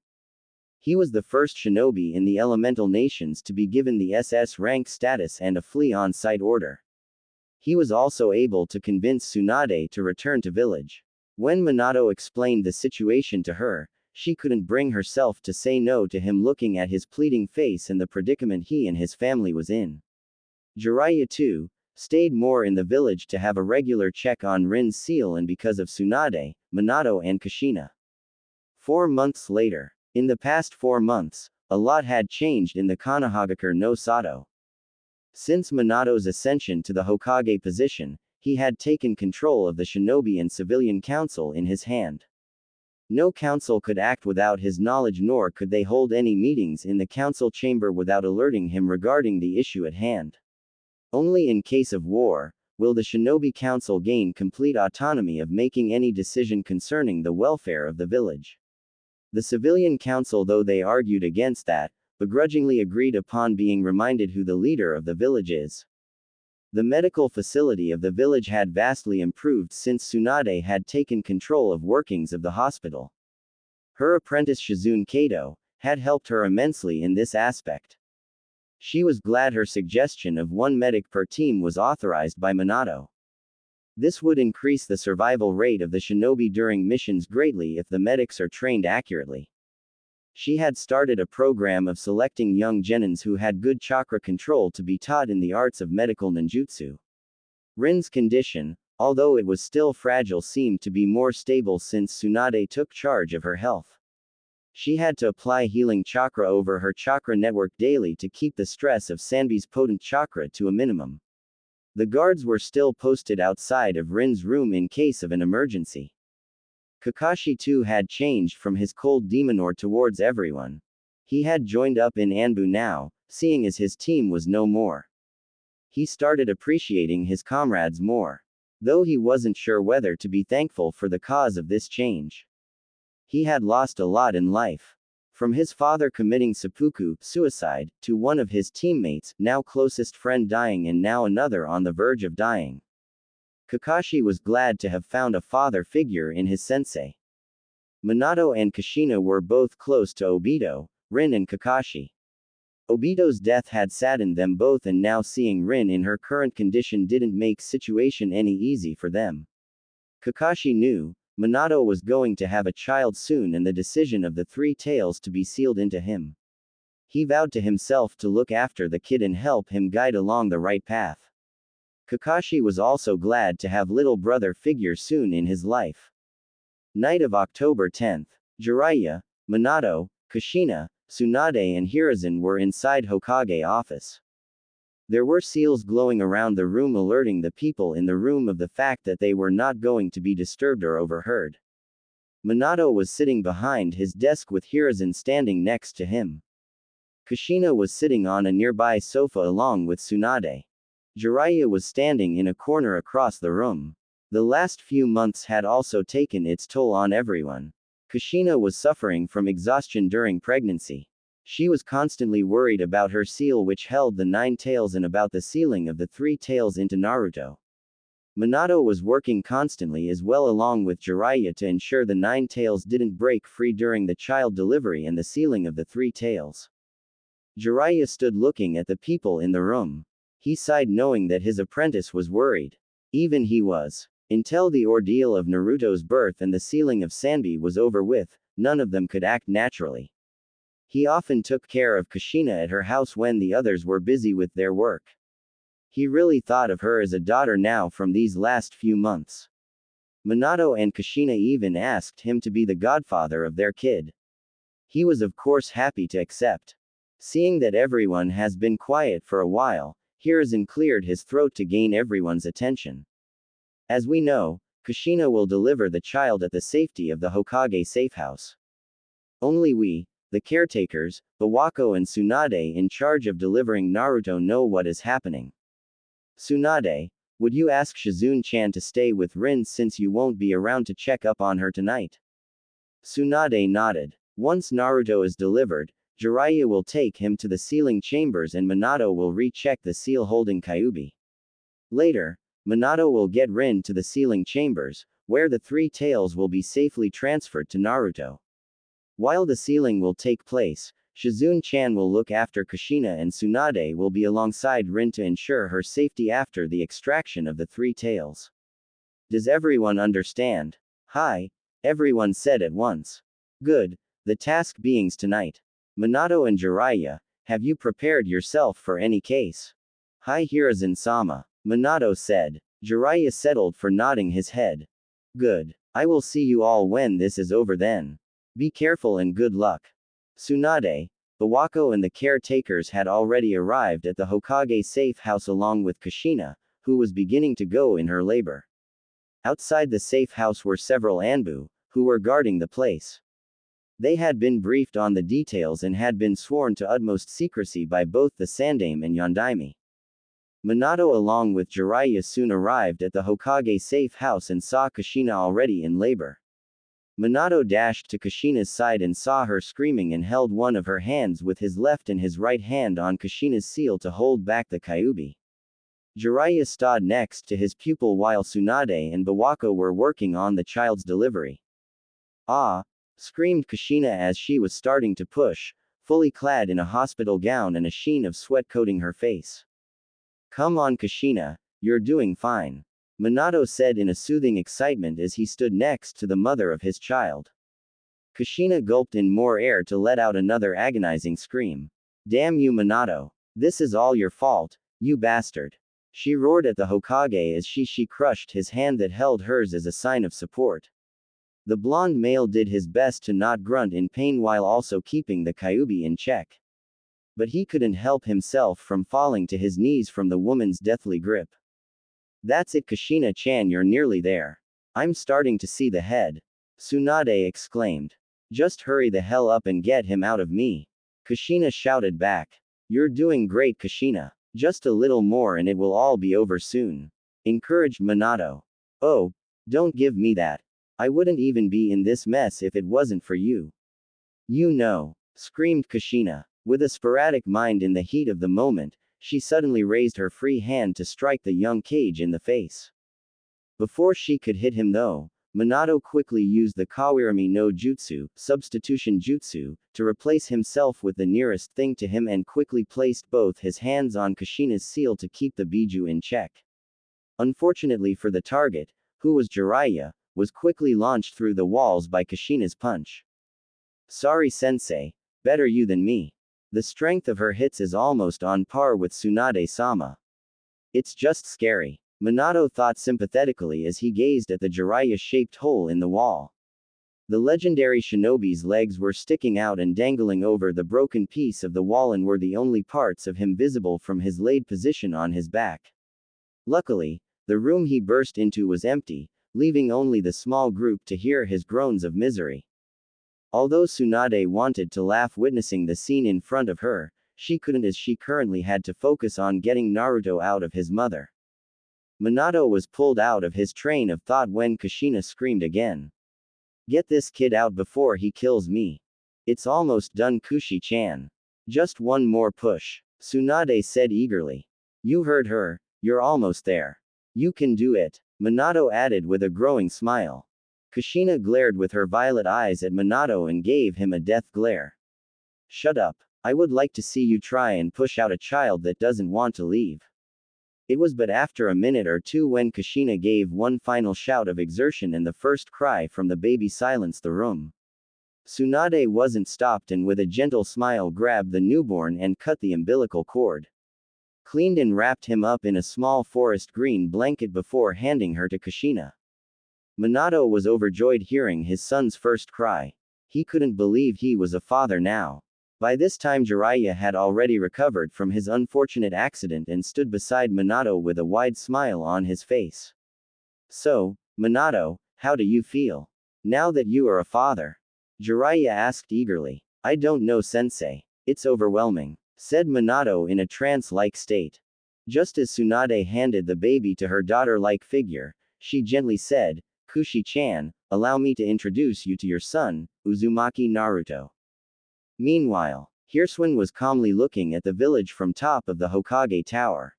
He was the first shinobi in the elemental nations to be given the SS rank status and a flea on-site order. He was also able to convince Tsunade to return to village. When Minato explained the situation to her, she couldn't bring herself to say no to him, looking at his pleading face and the predicament he and his family was in. Jiraiya too stayed more in the village to have a regular check on Rin's seal, and because of Tsunade, Minato and Kushina. 4 months later. In the past 4 months, a lot had changed in the Konohagakure no Sato. Since Minato's ascension to the Hokage position, he had taken control of the shinobi and civilian council in his hand. No council could act without his knowledge, nor could they hold any meetings in the council chamber without alerting him regarding the issue at hand. Only in case of war will the Shinobi Council gain complete autonomy of making any decision concerning the welfare of the village. The civilian council, though they argued against that, begrudgingly agreed upon being reminded who the leader of the village is. The medical facility of the village had vastly improved since Tsunade had taken control of workings of the hospital. Her apprentice Shizune Kato had helped her immensely in this aspect. She was glad her suggestion of one medic per team was authorized by Minato. This would increase the survival rate of the shinobi during missions greatly if the medics are trained accurately. She had started a program of selecting young genins who had good chakra control to be taught in the arts of medical ninjutsu. Rin's condition, although it was still fragile, seemed to be more stable since Tsunade took charge of her health. She had to apply healing chakra over her chakra network daily to keep the stress of Sanbi's potent chakra to a minimum. The guards were still posted outside of Rin's room in case of an emergency. Kakashi too had changed from his cold demonor towards everyone. He had joined up in Anbu now, seeing as his team was no more. He started appreciating his comrades more. Though he wasn't sure whether to be thankful for the cause of this change. He had lost a lot in life. From his father committing seppuku, suicide, to one of his teammates, now closest friend, dying, and now another on the verge of dying. Kakashi was glad to have found a father figure in his sensei. Minato and Kushina were both close to Obito, Rin and Kakashi. Obito's death had saddened them both, and now seeing Rin in her current condition didn't make situation any easy for them. Kakashi knew Minato was going to have a child soon, and the decision of the three tails to be sealed into him. He vowed to himself to look after the kid and help him guide along the right path. Kakashi was also glad to have little brother figure soon in his life. Night of October 10th. Jiraiya, Minato, Kushina, Tsunade and Hiruzen were inside Hokage office. There were seals glowing around the room, alerting the people in the room of the fact that they were not going to be disturbed or overheard. Minato was sitting behind his desk with Hiruzen standing next to him. Kushina was sitting on a nearby sofa along with Tsunade. Jiraiya was standing in a corner across the room. The last few months had also taken its toll on everyone. Kushina was suffering from exhaustion during pregnancy. She was constantly worried about her seal, which held the 9 tails, and about the sealing of the 3 tails into Naruto. Minato was working constantly as well along with Jiraiya to ensure the 9 tails didn't break free during the child delivery and the sealing of the 3 tails. Jiraiya stood looking at the people in the room. He sighed knowing that his apprentice was worried. Even he was. Until the ordeal of Naruto's birth and the sealing of Sanbi was over with, none of them could act naturally. He often took care of Kushina at her house when the others were busy with their work. He really thought of her as a daughter now from these last few months. Minato and Kushina even asked him to be the godfather of their kid. He was of course happy to accept. Seeing that everyone has been quiet for a while, Hiruzen cleared his throat to gain everyone's attention. As we know, Kushina will deliver the child at the safety of the Hokage safehouse. Only we, the caretakers, Bawako and Tsunade in charge of delivering Naruto, know what is happening. Tsunade, would you ask Shizune-chan to stay with Rin since you won't be around to check up on her tonight? Tsunade nodded. Once Naruto is delivered, Jiraiya will take him to the sealing chambers and Minato will recheck the seal holding Kyuubi. Later, Minato will get Rin to the sealing chambers, where the 3 tails will be safely transferred to Naruto. While the sealing will take place, Shizune-chan will look after Kushina and Tsunade will be alongside Rin to ensure her safety after the extraction of the 3 tails. Does everyone understand? Hi, everyone said at once. Good. The task beings tonight. Minato and Jiraiya, have you prepared yourself for any case? Hi Hiruzen-sama. Minato said. Jiraiya settled for nodding his head. Good. I will see you all when this is over then. Be careful and good luck. Tsunade, Bawako and the caretakers had already arrived at the Hokage safe house along with Kushina, who was beginning to go in her labor. Outside the safe house were several Anbu, who were guarding the place. They had been briefed on the details and had been sworn to utmost secrecy by both the Sandaime and Yondaime. Minato along with Jiraiya soon arrived at the Hokage safe house and saw Kushina already in labor. Minato dashed to Kushina's side and saw her screaming and held one of her hands with his left and his right hand on Kushina's seal to hold back the Kyuubi. Jiraiya stood next to his pupil while Tsunade and Bawako were working on the child's delivery. "Ah!" screamed Kushina as she was starting to push, fully clad in a hospital gown and a sheen of sweat coating her face. "Come on Kushina, you're doing fine," Minato said in a soothing excitement as he stood next to the mother of his child. Kushina gulped in more air to let out another agonizing scream. "Damn you Minato. This is all your fault, you bastard," she roared at the Hokage as she crushed his hand that held hers as a sign of support. The blonde male did his best to not grunt in pain while also keeping the Kyuubi in check. But he couldn't help himself from falling to his knees from the woman's deathly grip. "That's it Kushina-chan, you're nearly there. I'm starting to see the head," Tsunade exclaimed. "Just hurry the hell up and get him out of me," Kushina shouted back. "You're doing great Kushina. Just a little more and it will all be over soon," encouraged Minato. "Oh, don't give me that. I wouldn't even be in this mess if it wasn't for you. You know," screamed Kushina. With a sporadic mind in the heat of the moment, she suddenly raised her free hand to strike the young Kage in the face. Before she could hit him though, Minato quickly used the Kawirami no Jutsu, substitution jutsu, to replace himself with the nearest thing to him and quickly placed both his hands on Kushina's seal to keep the Biju in check. Unfortunately for the target, who was Jiraiya, was quickly launched through the walls by Kushina's punch. "Sorry sensei, better you than me. The strength of her hits is almost on par with Tsunade-sama. It's just scary," Minato thought sympathetically as he gazed at the Jiraiya-shaped hole in the wall. The legendary shinobi's legs were sticking out and dangling over the broken piece of the wall and were the only parts of him visible from his laid position on his back. Luckily, the room he burst into was empty, leaving only the small group to hear his groans of misery. Although Tsunade wanted to laugh witnessing the scene in front of her, she couldn't as she currently had to focus on getting Naruto out of his mother. Minato was pulled out of his train of thought when Kushina screamed again. "Get this kid out before he kills me. It's almost done Kushi-chan. Just one more push," Tsunade said eagerly. "You heard her, you're almost there. You can do it," Minato added with a growing smile. Kushina glared with her violet eyes at Minato and gave him a death glare. "Shut up. I would like to see you try and push out a child that doesn't want to leave." It was but after a minute or two when Kushina gave one final shout of exertion and the first cry from the baby silenced the room. Tsunade wasn't stopped and with a gentle smile grabbed the newborn and cut the umbilical cord. Cleaned and wrapped him up in a small forest green blanket before handing her to Kushina. Minato was overjoyed hearing his son's first cry. He couldn't believe he was a father now. By this time Jiraiya had already recovered from his unfortunate accident and stood beside Minato with a wide smile on his face. "So, Minato, how do you feel? Now that you are a father?" Jiraiya asked eagerly. "I don't know sensei. It's overwhelming," said Minato in a trance-like state. Just as Tsunade handed the baby to her daughter-like figure, she gently said, "Kushi-chan, allow me to introduce you to your son, Uzumaki Naruto." Meanwhile, Hirsuin was calmly looking at the village from top of the Hokage tower.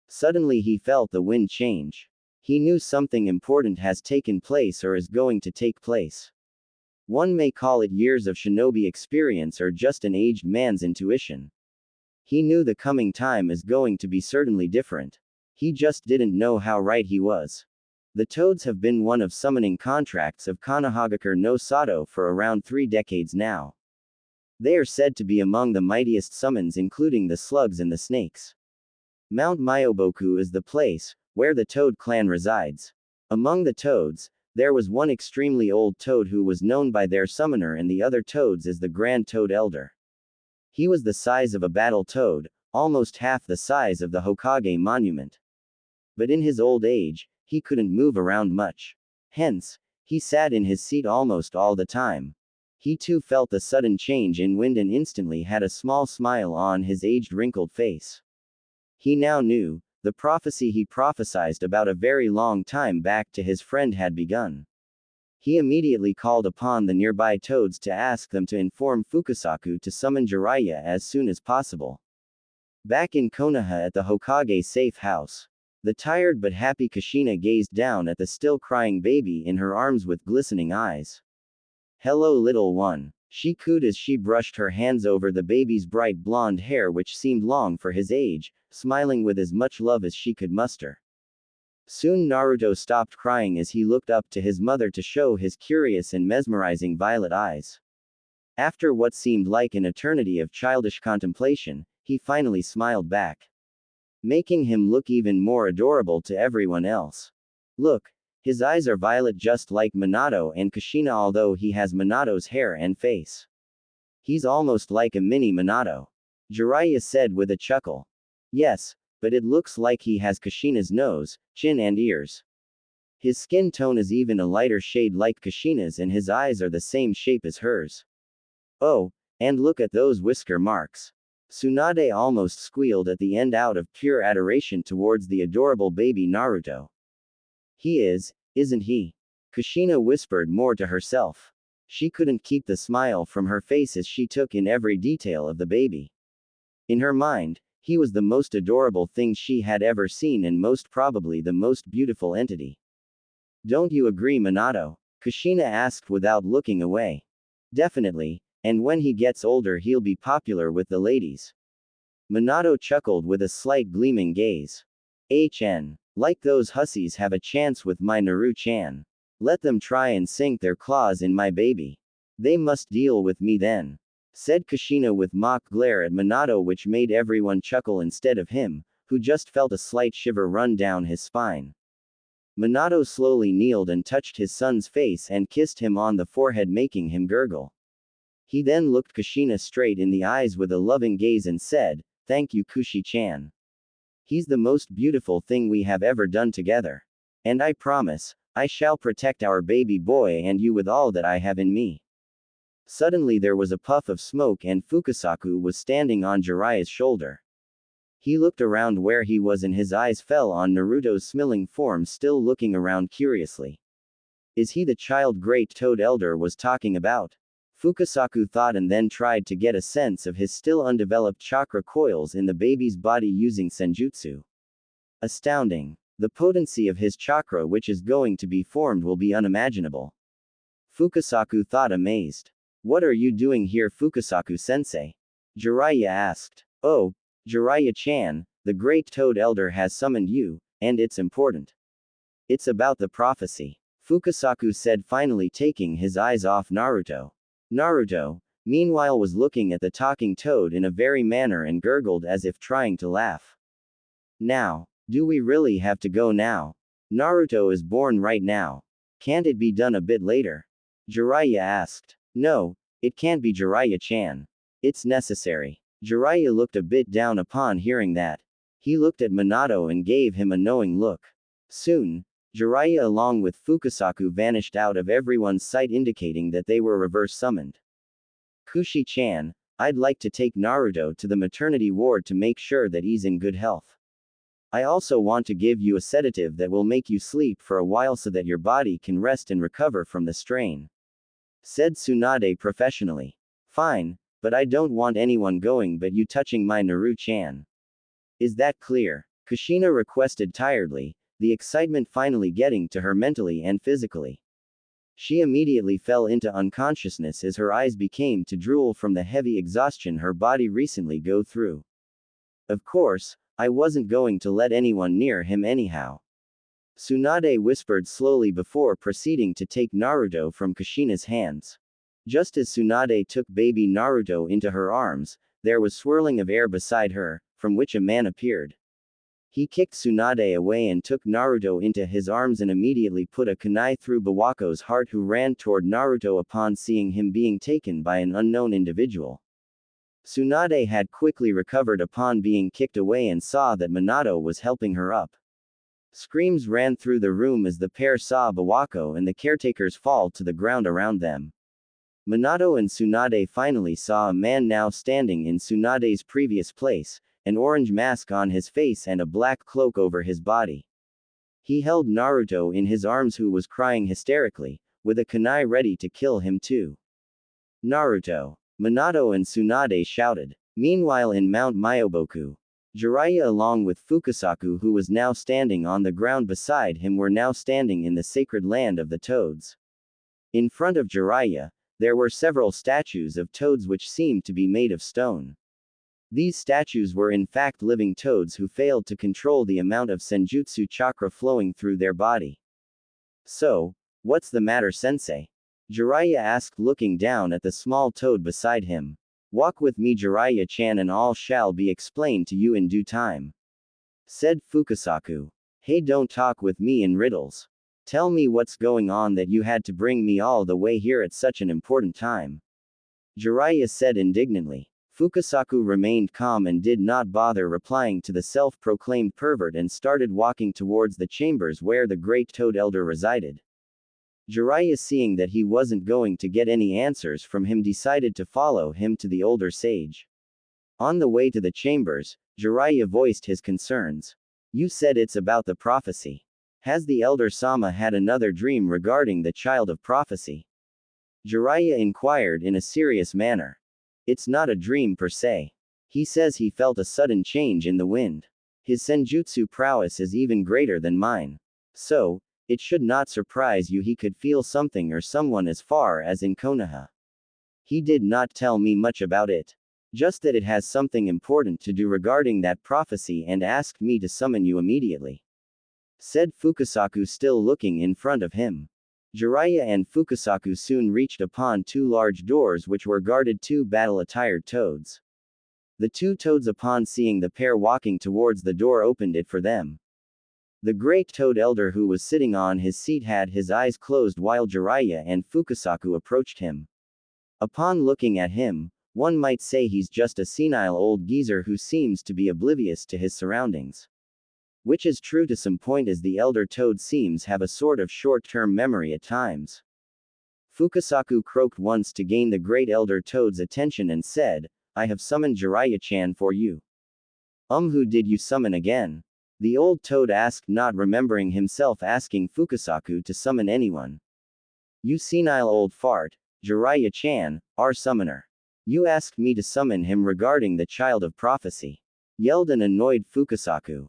Suddenly he felt the wind change. He knew something important has taken place or is going to take place. One may call it years of shinobi experience or just an aged man's intuition. He knew the coming time is going to be certainly different. He just didn't know how right he was. The Toads have been one of summoning contracts of Konohagakure no Sato for around 3 decades now. They are said to be among the mightiest summons including the slugs and the snakes. Mount Myoboku is the place where the Toad clan resides. Among the Toads, there was one extremely old Toad who was known by their summoner and the other Toads as the Grand Toad Elder. He was the size of a battle toad, almost half the size of the Hokage monument. But in his old age, he couldn't move around much. Hence, He sat in his seat almost all the time. He too felt the sudden change in wind and instantly had a small smile on his aged wrinkled face. He now knew, the prophecy he prophesied about a very long time back to his friend had begun. He immediately called upon the nearby toads to ask them to inform Fukasaku to summon Jiraiya as soon as possible. Back in Konoha at the Hokage safe house, the tired but happy Kushina gazed down at the still crying baby in her arms with glistening eyes. "Hello little one," she cooed as she brushed her hands over the baby's bright blonde hair which seemed long for his age, smiling with as much love as she could muster. Soon Naruto stopped crying as he looked up to his mother to show his curious and mesmerizing violet eyes. After what seemed like an eternity of childish contemplation, he finally smiled back, making him look even more adorable to everyone else. "Look, his eyes are violet just like Minato and Kushina, although he has Minato's hair and face. He's almost like a mini Minato," Jiraiya said with a chuckle. "Yes, but it looks like he has Kushina's nose, chin and ears. His skin tone is even a lighter shade like Kushina's and his eyes are the same shape as hers. Oh, and look at those whisker marks." Tsunade almost squealed at the end out of pure adoration towards the adorable baby Naruto. "He isn't he?" Kushina whispered more to herself. She couldn't keep the smile from her face as she took in every detail of the baby. In her mind, he was the most adorable thing she had ever seen and most probably the most beautiful entity. "Don't you agree, Minato?" Kushina asked without looking away. "Definitely, and when he gets older he'll be popular with the ladies." Minato chuckled with a slight gleaming gaze. Like those hussies have a chance with my Naru-chan. Let them try and sink their claws in my baby. They must deal with me then," said Kushina with mock glare at Minato, which made everyone chuckle instead of him, who just felt a slight shiver run down his spine. Minato slowly kneeled and touched his son's face and kissed him on the forehead, making him gurgle. He then looked Kushina straight in the eyes with a loving gaze and said, "Thank you, Kushi-chan. He's the most beautiful thing we have ever done together. And I promise, I shall protect our baby boy and you with all that I have in me." Suddenly there was a puff of smoke and Fukasaku was standing on Jiraiya's shoulder. He looked around where he was and his eyes fell on Naruto's smiling form still looking around curiously. Is he the child Great Toad Elder was talking about? Fukasaku thought and then tried to get a sense of his still undeveloped chakra coils in the baby's body using senjutsu. Astounding. The potency of his chakra which is going to be formed will be unimaginable. Fukasaku thought amazed. "What are you doing here, Fukasaku-sensei?" Jiraiya asked. "Oh, Jiraiya-chan, the Great Toad Elder has summoned you, and it's important. It's about the prophecy," Fukasaku said, finally taking his eyes off Naruto. Naruto, meanwhile, was looking at the talking toad in a very manner and gurgled as if trying to laugh. "Now, do we really have to go now? Naruto is born right now. Can't it be done a bit later?" Jiraiya asked. "No, it can't be, Jiraiya-chan. It's necessary." Jiraiya looked a bit down upon hearing that. He looked at Minato and gave him a knowing look. Soon, Jiraiya along with Fukasaku vanished out of everyone's sight, indicating that they were reverse summoned. "Kushi-chan, I'd like to take Naruto to the maternity ward to make sure that he's in good health. I also want to give you a sedative that will make you sleep for a while so that your body can rest and recover from the strain," said Tsunade professionally. "Fine, but I don't want anyone going but you touching my Naru-chan. Is that clear?" Kushina requested tiredly, the excitement finally getting to her mentally and physically. She immediately fell into unconsciousness as her eyes became to drool from the heavy exhaustion her body recently go through. "Of course, I wasn't going to let anyone near him anyhow," Tsunade whispered slowly before proceeding to take Naruto from Kushina's hands. Just as Tsunade took baby Naruto into her arms, there was swirling of air beside her, from which a man appeared. He kicked Tsunade away and took Naruto into his arms and immediately put a kunai through Bawako's heart, who ran toward Naruto upon seeing him being taken by an unknown individual. Tsunade had quickly recovered upon being kicked away and saw that Minato was helping her up. Screams ran through the room as the pair saw Bawako and the caretakers fall to the ground around them. Minato and Tsunade finally saw a man now standing in Tsunade's previous place, an orange mask on his face and a black cloak over his body. He held Naruto in his arms, who was crying hysterically, with a kunai ready to kill him too. Naruto! Minato and Tsunade shouted. Meanwhile in Mount Myoboku, Jiraiya along with Fukasaku, who was now standing on the ground beside him, were now standing in the sacred land of the toads. In front of Jiraiya, there were several statues of toads which seemed to be made of stone. These statues were in fact living toads who failed to control the amount of senjutsu chakra flowing through their body. So, what's the matter, sensei? Jiraiya asked, looking down at the small toad beside him. Walk with me, Jiraiya-chan, and all shall be explained to you in due time, said Fukasaku. Hey, don't talk with me in riddles. Tell me what's going on that you had to bring me all the way here at such an important time, Jiraiya said indignantly. Fukasaku remained calm and did not bother replying to the self-proclaimed pervert and started walking towards the chambers where the great toad elder resided. Jiraiya, seeing that he wasn't going to get any answers from him, decided to follow him to the older sage. On the way to the chambers, Jiraiya voiced his concerns. You said it's about the prophecy. Has the elder Sama had another dream regarding the child of prophecy? Jiraiya inquired in a serious manner. It's not a dream per se. He says he felt a sudden change in the wind. His senjutsu prowess is even greater than mine. So, it should not surprise you he could feel something or someone as far as in Konoha. He did not tell me much about it. Just that it has something important to do regarding that prophecy and asked me to summon you immediately, said Fukasaku, still looking in front of him. Jiraiya and Fukasaku soon reached upon two large doors which were guarded two battle-attired toads. The two toads, upon seeing the pair walking towards the door, opened it for them. The great toad elder, who was sitting on his seat, had his eyes closed while Jiraiya and Fukasaku approached him. Upon looking at him, one might say he's just a senile old geezer who seems to be oblivious to his surroundings. Which is true to some point, as the elder toad seems have a sort of short-term memory at times. Fukasaku croaked once to gain the great elder toad's attention and said, I have summoned Jiraiya-chan for you. Who did you summon again? The old toad asked, not remembering himself asking Fukasaku to summon anyone. You senile old fart, Jiraiya-chan, our summoner. You asked me to summon him regarding the child of prophecy, yelled an annoyed Fukasaku.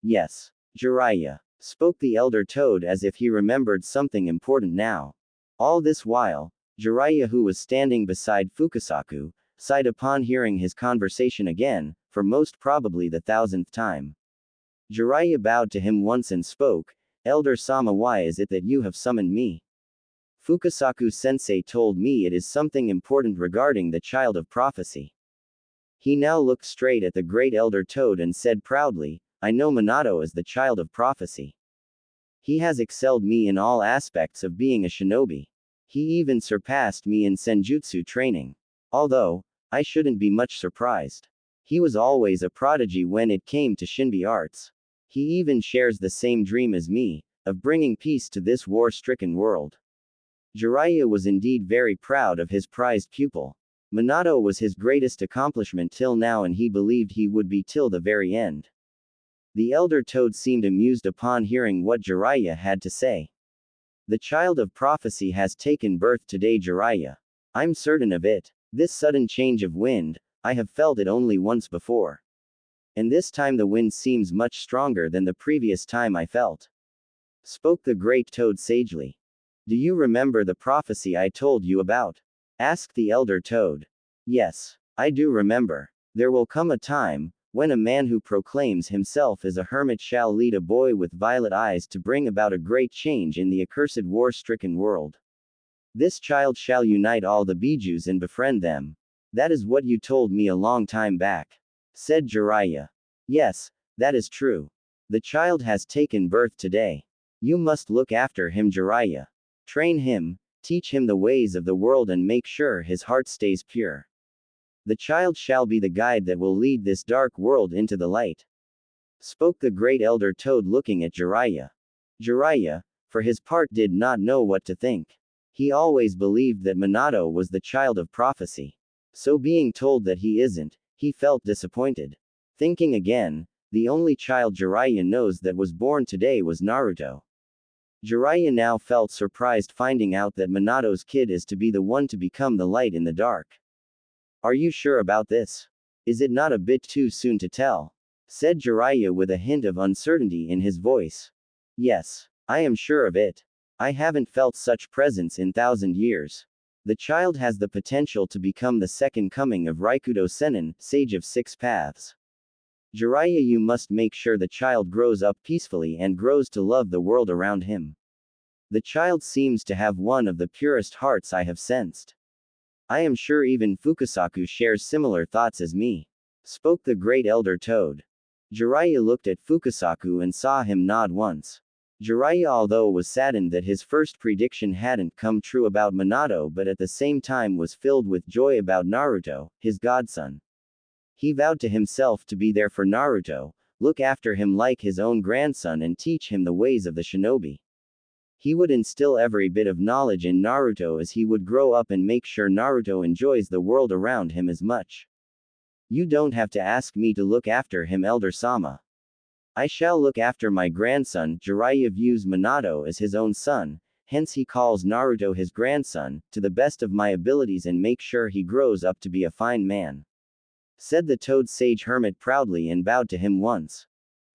Yes, Jiraiya, spoke the elder toad as if he remembered something important now. All this while, Jiraiya, who was standing beside Fukasaku, sighed upon hearing his conversation again, for most probably the 1000th time. Jiraiya bowed to him once and spoke, Elder Sama, why is it that you have summoned me? Fukasaku-sensei told me it is something important regarding the child of prophecy. He now looked straight at the great elder toad and said proudly, I know Minato as the child of prophecy. He has excelled me in all aspects of being a shinobi. He even surpassed me in senjutsu training. Although, I shouldn't be much surprised. He was always a prodigy when it came to shinbi arts. He even shares the same dream as me, of bringing peace to this war-stricken world. Jiraiya was indeed very proud of his prized pupil. Minato was his greatest accomplishment till now, and he believed he would be till the very end. The elder toad seemed amused upon hearing what Jiraiya had to say. The child of prophecy has taken birth today, Jiraiya. I'm certain of it. This sudden change of wind, I have felt it only once before. And this time the wind seems much stronger than the previous time I felt. Spoke the great toad sagely. Do you remember the prophecy I told you about? Asked the elder toad. Yes, I do remember. There will come a time, when a man who proclaims himself as a hermit shall lead a boy with violet eyes to bring about a great change in the accursed war-stricken world. This child shall unite all the Bijus and befriend them. That is what you told me a long time back, said Jiraiya. Yes, that is true. The child has taken birth today. You must look after him, Jiraiya. Train him, teach him the ways of the world, and make sure his heart stays pure. The child shall be the guide that will lead this dark world into the light. spoke the great elder toad looking at Jiraiya. Jiraiya, for his part, did not know what to think. He always believed that Minato was the child of prophecy. So being told that he isn't, he felt disappointed. Thinking again, the only child Jiraiya knows that was born today was Naruto. Jiraiya now felt surprised finding out that Minato's kid is to be the one to become the light in the dark. Are you sure about this? Is it not a bit too soon to tell? Said Jiraiya with a hint of uncertainty in his voice. Yes, I am sure of it. I haven't felt such presence in 1,000 years. The child has the potential to become the second coming of Raikudo Sennin, Sage of Six Paths. Jiraiya, you must make sure the child grows up peacefully and grows to love the world around him. The child seems to have one of the purest hearts I have sensed. I am sure even Fukasaku shares similar thoughts as me. Spoke the great elder toad. Jiraiya looked at Fukasaku and saw him nod once. Jiraiya, although was saddened that his first prediction hadn't come true about Minato, but at the same time was filled with joy about Naruto, his godson. He vowed to himself to be there for Naruto, look after him like his own grandson and teach him the ways of the shinobi. He would instill every bit of knowledge in Naruto as he would grow up and make sure Naruto enjoys the world around him as much. You don't have to ask me to look after him, Elder Sama. I shall look after my grandson. Jiraiya views Minato as his own son, hence he calls Naruto his grandson, to the best of my abilities and make sure he grows up to be a fine man. Said the Toad Sage Hermit proudly and bowed to him once.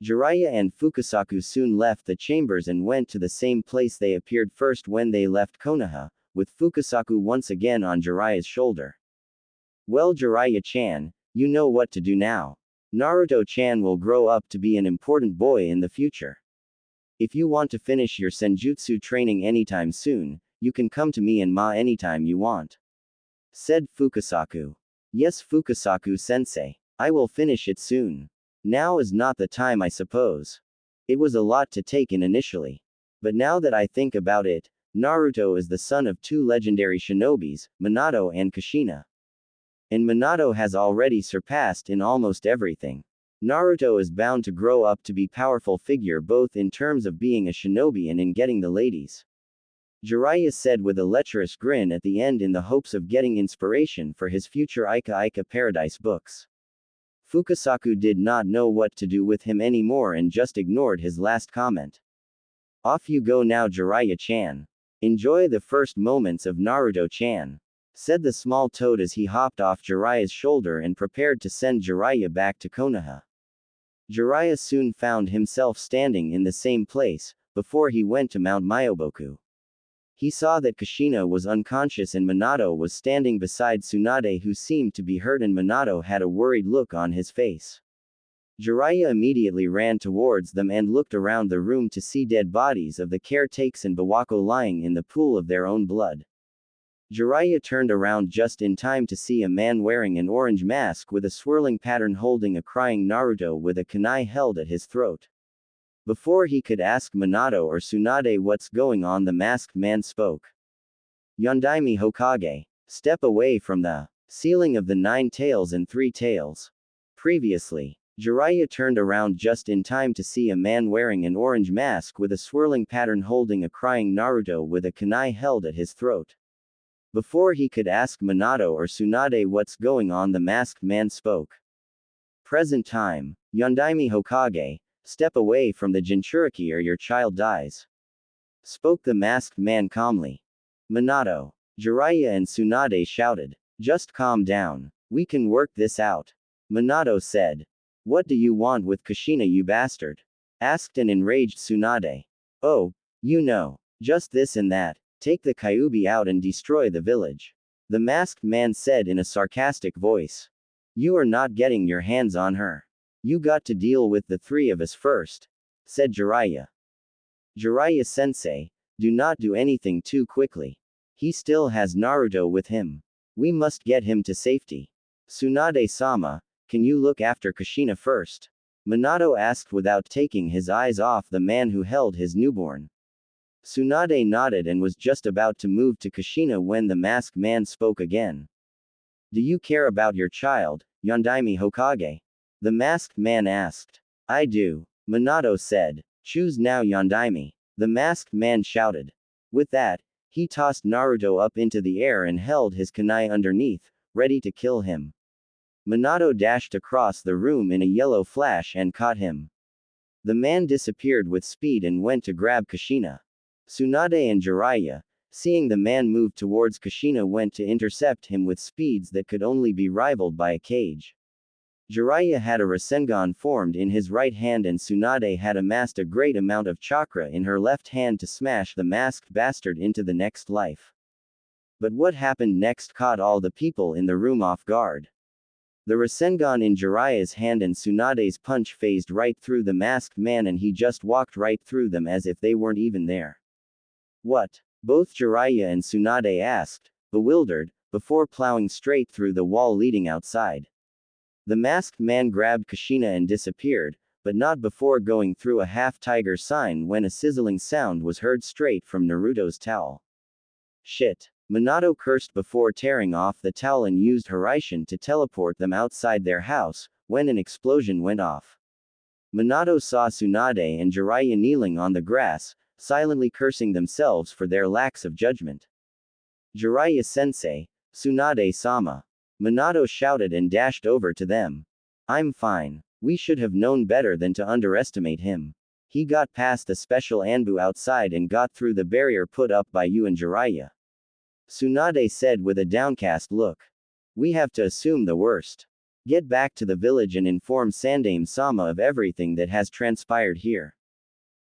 Jiraiya and Fukasaku soon left the chambers and went to the same place they appeared first when they left Konoha, with Fukasaku once again on Jiraiya's shoulder. Well, Jiraiya-chan, you know what to do now. Naruto-chan will grow up to be an important boy in the future. If you want to finish your senjutsu training anytime soon, you can come to me and Ma anytime you want. Said Fukasaku. Yes, Fukasaku-sensei. I will finish it soon. Now is not the time, I suppose. It was a lot to take in initially. But now that I think about it, Naruto is the son of two legendary shinobis, Minato and Kushina. And Minato has already surpassed in almost everything. Naruto is bound to grow up to be powerful figure both in terms of being a shinobi and in getting the ladies. Jiraiya said with a lecherous grin at the end in the hopes of getting inspiration for his future Ika Ika Paradise books. Fukasaku did not know what to do with him anymore and just ignored his last comment. Off you go now, Jiraiya-chan. Enjoy the first moments of Naruto-chan. Said the small toad as he hopped off Jiraiya's shoulder and prepared to send Jiraiya back to Konoha. Jiraiya soon found himself standing in the same place, before he went to Mount Myoboku. He saw that Kushina was unconscious and Minato was standing beside Tsunade, who seemed to be hurt, and Minato had a worried look on his face. Jiraiya immediately ran towards them and looked around the room to see dead bodies of the caretakers and Bawako lying in the pool of their own blood. Jiraiya turned around just in time to see a man wearing an orange mask with a swirling pattern holding a crying Naruto with a kunai held at his throat. Before he could ask Minato or Tsunade what's going on, the masked man spoke. Yondaime Hokage. Step away from the ceiling of the 9 tails and 3 tails. Previously, Jiraiya turned around just in time to see a man wearing an orange mask with a swirling pattern holding a crying Naruto with a kunai held at his throat. Before he could ask Minato or Tsunade what's going on, the masked man spoke. Present time, Yondaime Hokage, step away from the Jinchuriki or your child dies. Spoke the masked man calmly. Minato, Jiraiya and Tsunade shouted. Just calm down. We can work this out. Minato said. What do you want with Kushina, you bastard? Asked an enraged Tsunade. Oh, you know. Just this and that. Take the Kyuubi out and destroy the village. The masked man said in a sarcastic voice. You are not getting your hands on her. You got to deal with the 3 of us first. Said Jiraiya. Jiraiya-sensei, do not do anything too quickly. He still has Naruto with him. We must get him to safety. Tsunade-sama, can you look after Kushina first? Minato asked without taking his eyes off the man who held his newborn. Tsunade nodded and was just about to move to Kushina when the masked man spoke again. Do you care about your child, Yondaime Hokage? The masked man asked. I do. Minato said. Choose now, Yondaime. The masked man shouted. With that, he tossed Naruto up into the air and held his kunai underneath, ready to kill him. Minato dashed across the room in a yellow flash and caught him. The man disappeared with speed and went to grab Kushina. Tsunade and Jiraiya, seeing the man move towards Kushina, went to intercept him with speeds that could only be rivaled by a cage. Jiraiya had a Rasengan formed in his right hand and Tsunade had amassed a great amount of chakra in her left hand to smash the masked bastard into the next life. But what happened next caught all the people in the room off guard. The Rasengan in Jiraiya's hand and Tsunade's punch phased right through the masked man and he just walked right through them as if they weren't even there. What? Both Jiraiya and Tsunade asked, bewildered, before plowing straight through the wall leading outside. The masked man grabbed Kushina and disappeared, but not before going through a half-tiger sign when a sizzling sound was heard straight from Naruto's towel. Shit. Minato cursed before tearing off the towel and used Hiraishin to teleport them outside their house, when an explosion went off. Minato saw Tsunade and Jiraiya kneeling on the grass, silently cursing themselves for their lacks of judgment. Jiraiya-sensei, Tsunade-sama. Minato shouted and dashed over to them. I'm fine. We should have known better than to underestimate him. He got past the special Anbu outside and got through the barrier put up by you and Jiraiya. Tsunade said with a downcast look. We have to assume the worst. Get back to the village and inform Sandaime-sama of everything that has transpired here.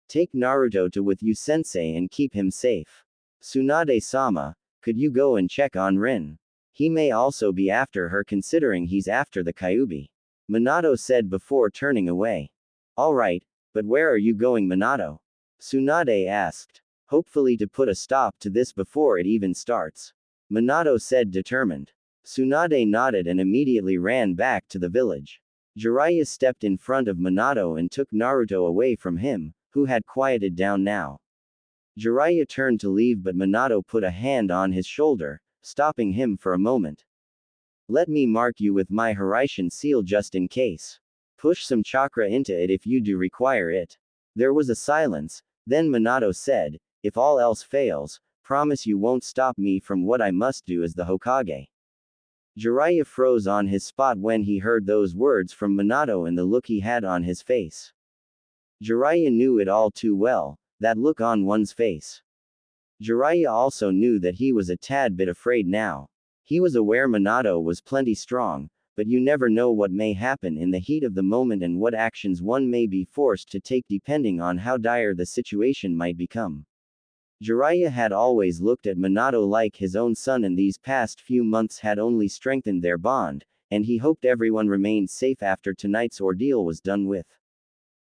Take Naruto to with you sensei and keep him safe. Tsunade-sama, could you go and check on Rin? He may also be after her considering he's after the Kyuubi. Minato said before turning away. Alright, but where are you going, Minato? Tsunade asked. Hopefully to put a stop to this before it even starts. Minato said determined. Tsunade nodded and immediately ran back to the village. Jiraiya stepped in front of Minato and took Naruto away from him, who had quieted down now. Jiraiya turned to leave but Minato put a hand on his shoulder, stopping him for a moment. Let me mark you with my Hiraishin seal just in case. Push some chakra into it if you do require it. There was a silence, then Minato said, if all else fails, promise you won't stop me from what I must do as the Hokage. Jiraiya froze on his spot when he heard those words from Minato and the look he had on his face. Jiraiya knew it all too well, that look on one's face. Jiraiya also knew that he was a tad bit afraid now. He was aware Minato was plenty strong, but you never know what may happen in the heat of the moment and what actions one may be forced to take depending on how dire the situation might become. Jiraiya had always looked at Minato like his own son and these past few months had only strengthened their bond, and he hoped everyone remained safe after tonight's ordeal was done with.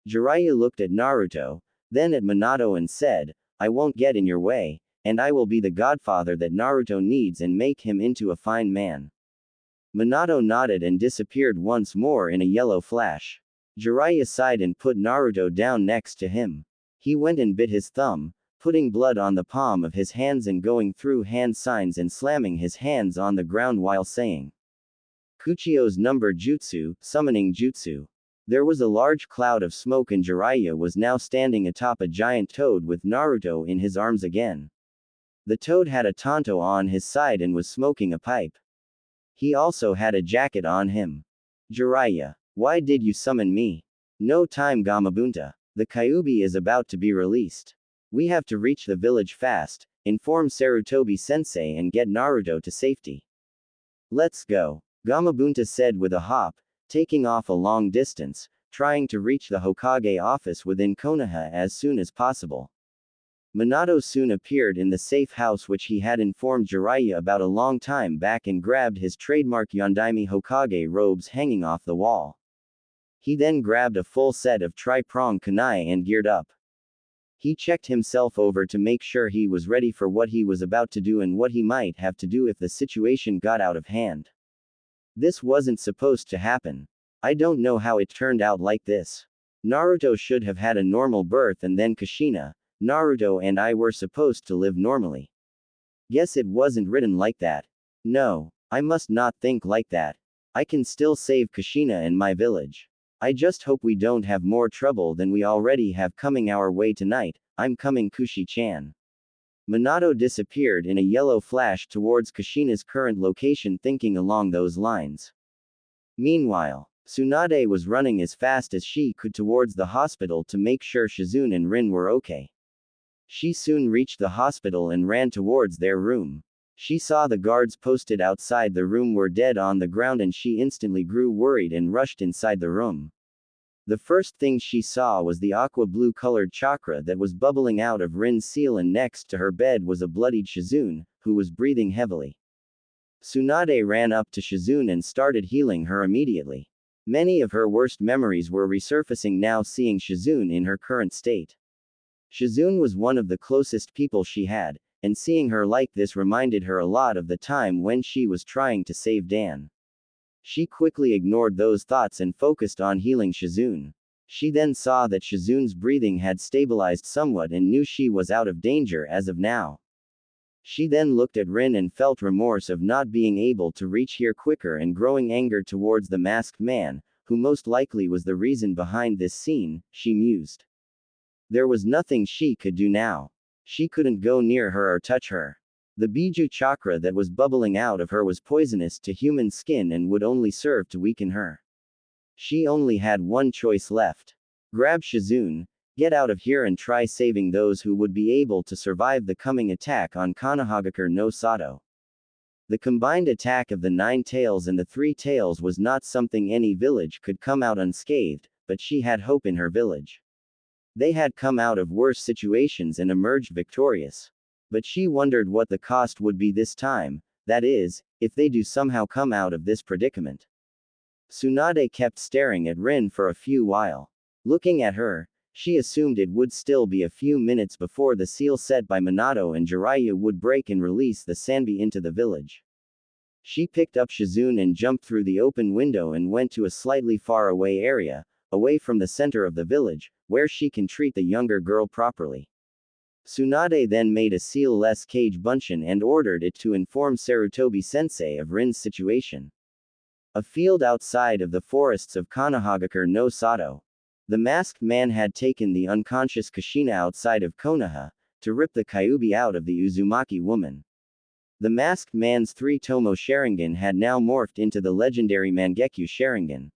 Jiraiya looked at Naruto, then at Minato and said, I won't get in your way, and I will be the godfather that Naruto needs and make him into a fine man. Minato nodded and disappeared once more in a yellow flash. Jiraiya sighed and put Naruto down next to him. He went and bit his thumb, putting blood on the palm of his hands and going through hand signs and slamming his hands on the ground while saying Kuchio's number jutsu, summoning jutsu. There was a large cloud of smoke and Jiraiya was now standing atop a giant toad with Naruto in his arms again. The toad had a tanto on his side and was smoking a pipe. He also had a jacket on him. Jiraiya, why did you summon me? No time, Gamabunta. The Kyuubi is about to be released. We have to reach the village fast, inform Sarutobi-sensei and get Naruto to safety. Let's go. Gamabunta said with a hop, taking off a long distance, trying to reach the Hokage office within Konoha as soon as possible. Minato soon appeared in the safe house which he had informed Jiraiya about a long time back and grabbed his trademark Yondaime Hokage robes hanging off the wall. He then grabbed a full set of tri-prong kunai and geared up. He checked himself over to make sure he was ready for what he was about to do and what he might have to do if the situation got out of hand. This wasn't supposed to happen. I don't know how it turned out like this. Naruto should have had a normal birth and then Kushina, Naruto and I were supposed to live normally. Guess it wasn't written like that. No, I must not think like that. I can still save Kushina and my village. I just hope we don't have more trouble than we already have coming our way tonight. I'm coming, Kushi-chan. Minato disappeared in a yellow flash towards Kushina's current location, thinking along those lines. Meanwhile, Tsunade was running as fast as she could towards the hospital to make sure Shizune and Rin were okay. She soon reached the hospital and ran towards their room. She saw the guards posted outside the room were dead on the ground, and she instantly grew worried and rushed inside the room. The first thing she saw was the aqua blue colored chakra that was bubbling out of Rin's seal, and next to her bed was a bloodied Shizune, who was breathing heavily. Tsunade ran up to Shizune and started healing her immediately. Many of her worst memories were resurfacing now, seeing Shizune in her current state. Shizune was one of the closest people she had, and seeing her like this reminded her a lot of the time when she was trying to save Dan. She quickly ignored those thoughts and focused on healing Shizune. She then saw that Shizune's breathing had stabilized somewhat and knew she was out of danger as of now. She then looked at Rin and felt remorse of not being able to reach here quicker and growing anger towards the masked man, who most likely was the reason behind this scene, she mused. There was nothing she could do now. She couldn't go near her or touch her. The Biju chakra that was bubbling out of her was poisonous to human skin and would only serve to weaken her. She only had one choice left. Grab Shizune, get out of here and try saving those who would be able to survive the coming attack on Konohagakure no Sato. The combined attack of the 9 tails and the 3 tails was not something any village could come out unscathed, but she had hope in her village. They had come out of worse situations and emerged victorious. But she wondered what the cost would be this time, that is, if they do somehow come out of this predicament. Tsunade kept staring at Rin for a few while. Looking at her, she assumed it would still be a few minutes before the seal set by Minato and Jiraiya would break and release the Sanbi into the village. She picked up Shizune and jumped through the open window and went to a slightly far away area, away from the center of the village, where she can treat the younger girl properly. Tsunade then made a seal-less cage bunshin and ordered it to inform Sarutobi-sensei of Rin's situation. A field outside of the forests of Konohagakure no Sato. The masked man had taken the unconscious Kushina outside of Konoha, to rip the Kyuubi out of the Uzumaki woman. The masked man's 3-tomo Sharingan had now morphed into the legendary Mangekyo Sharingan.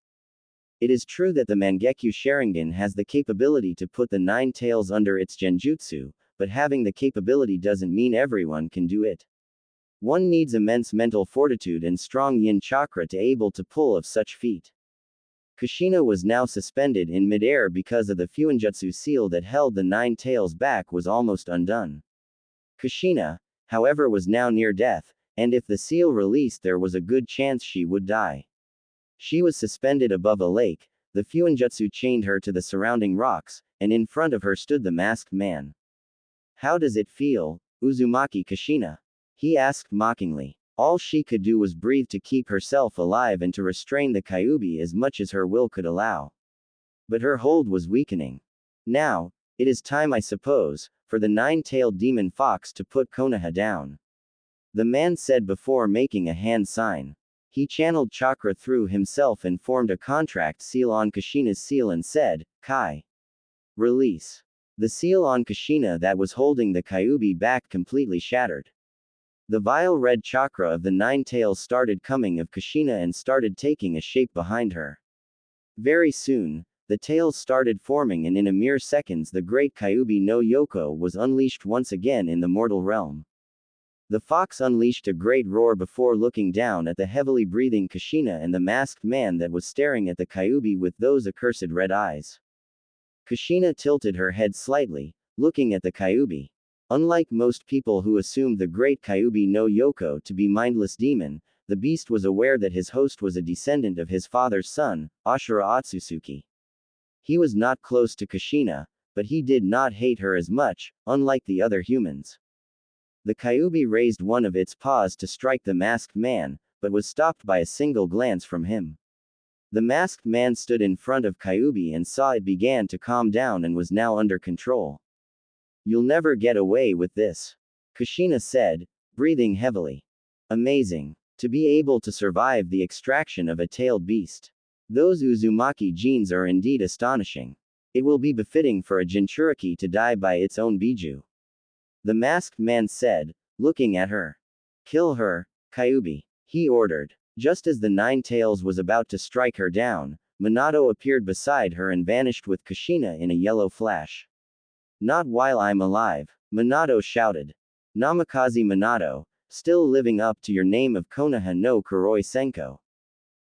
It is true that the Mangekyo Sharingan has the capability to put the 9 tails under its genjutsu, but having the capability doesn't mean everyone can do it. One needs immense mental fortitude and strong yin chakra to able to pull off such feat. Kushina was now suspended in midair because of the Fuinjutsu seal that held the 9 tails back was almost undone. Kushina, however, was now near death, and if the seal released there was a good chance she would die. She was suspended above a lake, the Fuinjutsu chained her to the surrounding rocks, and in front of her stood the masked man. How does it feel, Uzumaki Kushina? He asked mockingly. All she could do was breathe to keep herself alive and to restrain the Kyuubi as much as her will could allow. But her hold was weakening. Now, it is time, I suppose, for the 9-tailed demon fox to put Konoha down. The man said before making a hand sign. He channeled chakra through himself and formed a contract seal on Kushina's seal and said, Kai. Release. The seal on Kushina that was holding the Kyuubi back completely shattered. The vile red chakra of the 9 tails started coming of Kushina and started taking a shape behind her. Very soon, the tails started forming and in a mere seconds the great Kyuubi no Yoko was unleashed once again in the mortal realm. The fox unleashed a great roar before looking down at the heavily breathing Kushina and the masked man that was staring at the Kyuubi with those accursed red eyes. Kushina tilted her head slightly, looking at the Kyuubi. Unlike most people who assumed the great Kyuubi no Yoko to be mindless demon, the beast was aware that his host was a descendant of his father's son, Ashura Otsutsuki. He was not close to Kushina, but he did not hate her as much, unlike the other humans. The Kyuubi raised one of its paws to strike the masked man, but was stopped by a single glance from him. The masked man stood in front of Kyuubi and saw it began to calm down and was now under control. You'll never get away with this, Kushina said, breathing heavily. Amazing. To be able to survive the extraction of a tailed beast. Those Uzumaki genes are indeed astonishing. It will be befitting for a Jinchuriki to die by its own biju. The masked man said, looking at her. Kill her, Kyubi, he ordered. Just as the Nine Tails was about to strike her down, Minato appeared beside her and vanished with Kushina in a yellow flash. Not while I'm alive, Minato shouted. Namikaze Minato, still living up to your name of Konoha no Kuroi Senko.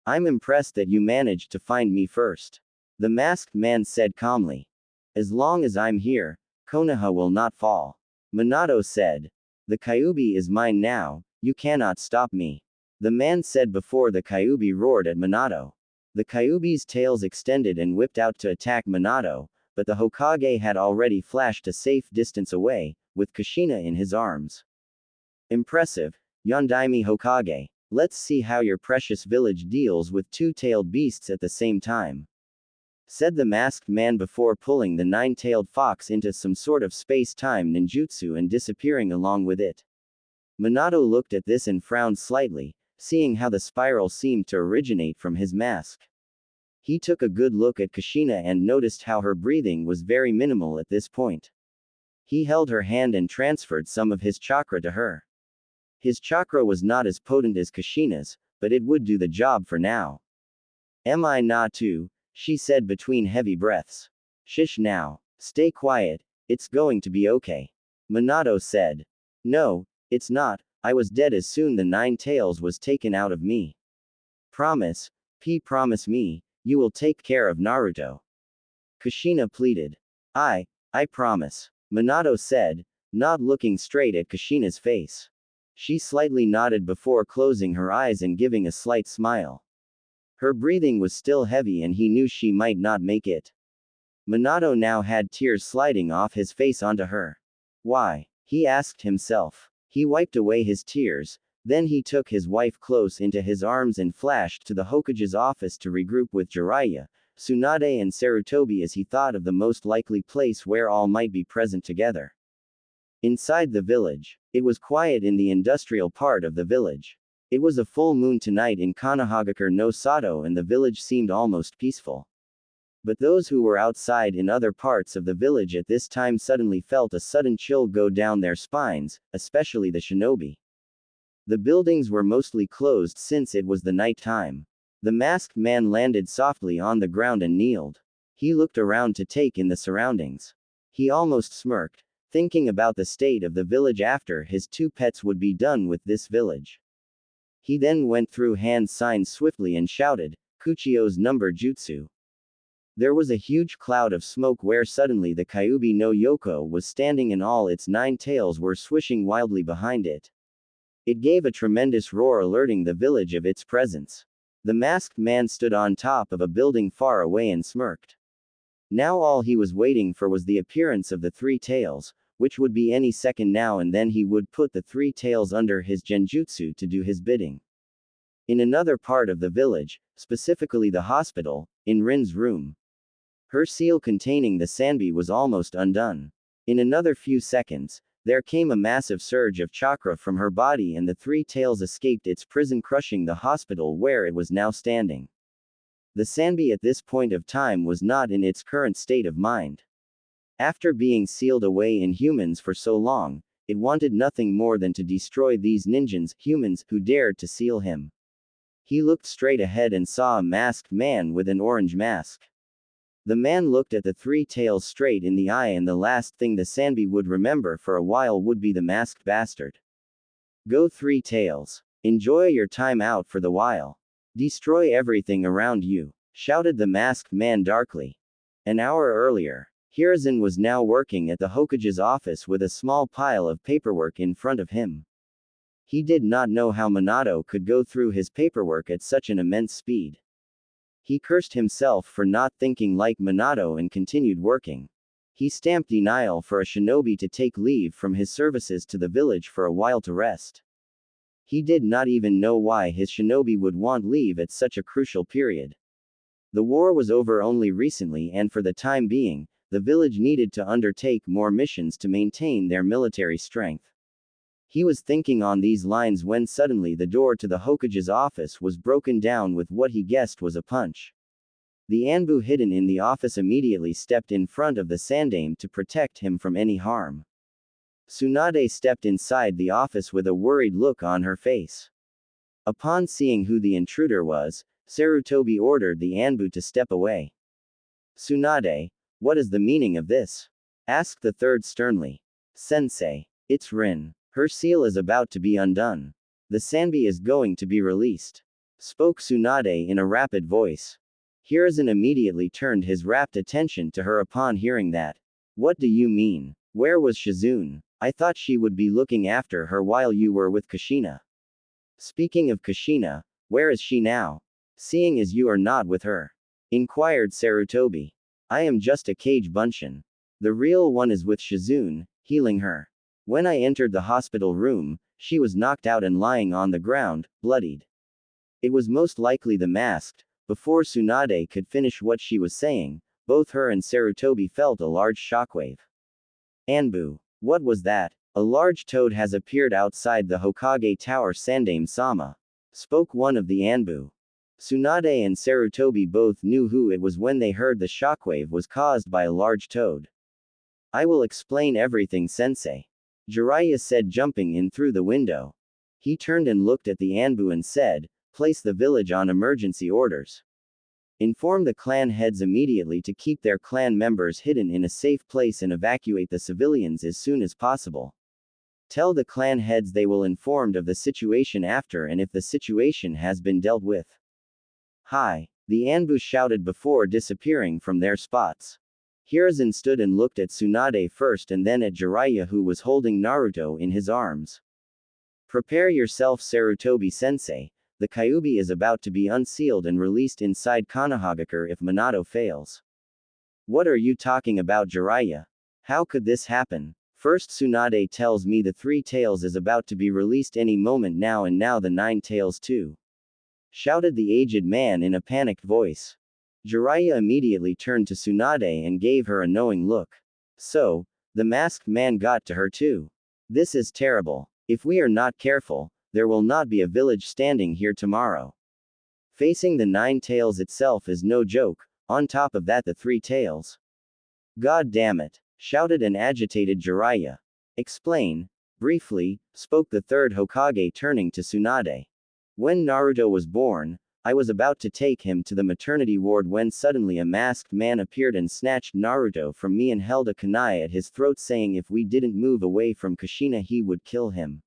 I'm impressed that you managed to find me first. The masked man said calmly. As long as I'm here, Konoha will not fall. Minato said. The Kyubi is mine now, you cannot stop me. The man said before the Kyubi roared at Minato. The Kyubi's tails extended and whipped out to attack Minato, but the Hokage had already flashed a safe distance away, with Kushina in his arms. Impressive, Yondaime Hokage. Let's see how your precious village deals with two-tailed beasts at the same time, said the masked man before pulling the nine-tailed fox into some sort of space-time ninjutsu and disappearing along with it. Minato looked at this and frowned slightly, seeing how the spiral seemed to originate from his mask. He took a good look at Kushina and noticed how her breathing was very minimal at this point. He held her hand and transferred some of his chakra to her. His chakra was not as potent as Kushina's, but it would do the job for now. Am I not too? She said between heavy breaths. Shish now. Stay quiet, it's going to be okay. Minato said. No, it's not, I was dead as soon the Nine Tails was taken out of me. Promise me, you will take care of Naruto. Kushina pleaded. I promise. Minato said, not looking straight at Kushina's face. She slightly nodded before closing her eyes and giving a slight smile. Her breathing was still heavy and he knew she might not make it. Minato now had tears sliding off his face onto her. Why? He asked himself. He wiped away his tears, then he took his wife close into his arms and flashed to the Hokage's office to regroup with Jiraiya, Tsunade and Sarutobi as he thought of the most likely place where all might be present together. Inside the village, it was quiet in the industrial part of the village. It was a full moon tonight in Konohagakure no Sato and the village seemed almost peaceful. But those who were outside in other parts of the village at this time suddenly felt a sudden chill go down their spines, especially the shinobi. The buildings were mostly closed since it was the night time. The masked man landed softly on the ground and kneeled. He looked around to take in the surroundings. He almost smirked, thinking about the state of the village after his two pets would be done with this village. He then went through hand signs swiftly and shouted, Kuchio's number jutsu. There was a huge cloud of smoke where suddenly the Kyubi no Yoko was standing and all its nine tails were swishing wildly behind it. It gave a tremendous roar alerting the village of its presence. The masked man stood on top of a building far away and smirked. Now all he was waiting for was the appearance of the three tails, which would be any second now, and then he would put the three tails under his genjutsu to do his bidding. In another part of the village, specifically the hospital, in Rin's room, her seal containing the Sanbi was almost undone. In another few seconds, there came a massive surge of chakra from her body and the three tails escaped its prison, crushing the hospital where it was now standing. The Sanbi at this point of time was not in its current state of mind. After being sealed away in humans for so long, it wanted nothing more than to destroy these ninjas, humans, who dared to seal him. He looked straight ahead and saw a masked man with an orange mask. The man looked at the three tails straight in the eye, and the last thing the Sanbi would remember for a while would be the masked bastard. Go three tails. Enjoy your time out for the while. Destroy everything around you, shouted the masked man darkly. An hour earlier, Hiruzen was now working at the Hokage's office with a small pile of paperwork in front of him. He did not know how Minato could go through his paperwork at such an immense speed. He cursed himself for not thinking like Minato and continued working. He stamped denial for a shinobi to take leave from his services to the village for a while to rest. He did not even know why his shinobi would want leave at such a crucial period. The war was over only recently, and for the time being, the village needed to undertake more missions to maintain their military strength. He was thinking on these lines when suddenly the door to the Hokage's office was broken down with what he guessed was a punch. The Anbu hidden in the office immediately stepped in front of the Sandaime to protect him from any harm. Tsunade stepped inside the office with a worried look on her face. Upon seeing who the intruder was, Sarutobi ordered the Anbu to step away. Tsunade, what is the meaning of this? Asked the third sternly. Sensei, it's Rin. Her seal is about to be undone. The Sanbi is going to be released. Spoke Tsunade in a rapid voice. Hiruzen immediately turned his rapt attention to her upon hearing that. What do you mean? Where was Shizune? I thought she would be looking after her while you were with Kushina. Speaking of Kushina, where is she now? Seeing as you are not with her. Inquired Sarutobi. I am just a cage bunshin. The real one is with Shizune, healing her. When I entered the hospital room, she was knocked out and lying on the ground, bloodied. It was most likely the masked. Before Tsunade could finish what she was saying, both her and Sarutobi felt a large shockwave. Anbu. What was that? A large toad has appeared outside the Hokage Tower Sandaime-sama. Spoke one of the Anbu. Tsunade and Sarutobi both knew who it was when they heard the shockwave was caused by a large toad. I will explain everything, sensei. Jiraiya said, jumping in through the window. He turned and looked at the Anbu and said, place the village on emergency orders. Inform the clan heads immediately to keep their clan members hidden in a safe place and evacuate the civilians as soon as possible. Tell the clan heads they will informed of the situation after and if the situation has been dealt with. Hi, the Anbu shouted before disappearing from their spots. Hiruzen stood and looked at Tsunade first and then at Jiraiya, who was holding Naruto in his arms. Prepare yourself, Sarutobi-sensei. The Kyuubi is about to be unsealed and released inside Konohagakure if Minato fails. What are you talking about, Jiraiya? How could this happen? First Tsunade tells me the Three Tails is about to be released any moment now, and now the Nine Tails too. Shouted the aged man in a panicked voice. Jiraiya immediately turned to Tsunade and gave her a knowing look. So, the masked man got to her too. This is terrible. If we are not careful, there will not be a village standing here tomorrow. Facing the Nine Tails itself is no joke, on top of that the Three Tails. God damn it, shouted an agitated Jiraiya. Explain. Briefly, spoke the third Hokage turning to Tsunade. When Naruto was born, I was about to take him to the maternity ward when suddenly a masked man appeared and snatched Naruto from me and held a kunai at his throat, saying if we didn't move away from Kushina he would kill him.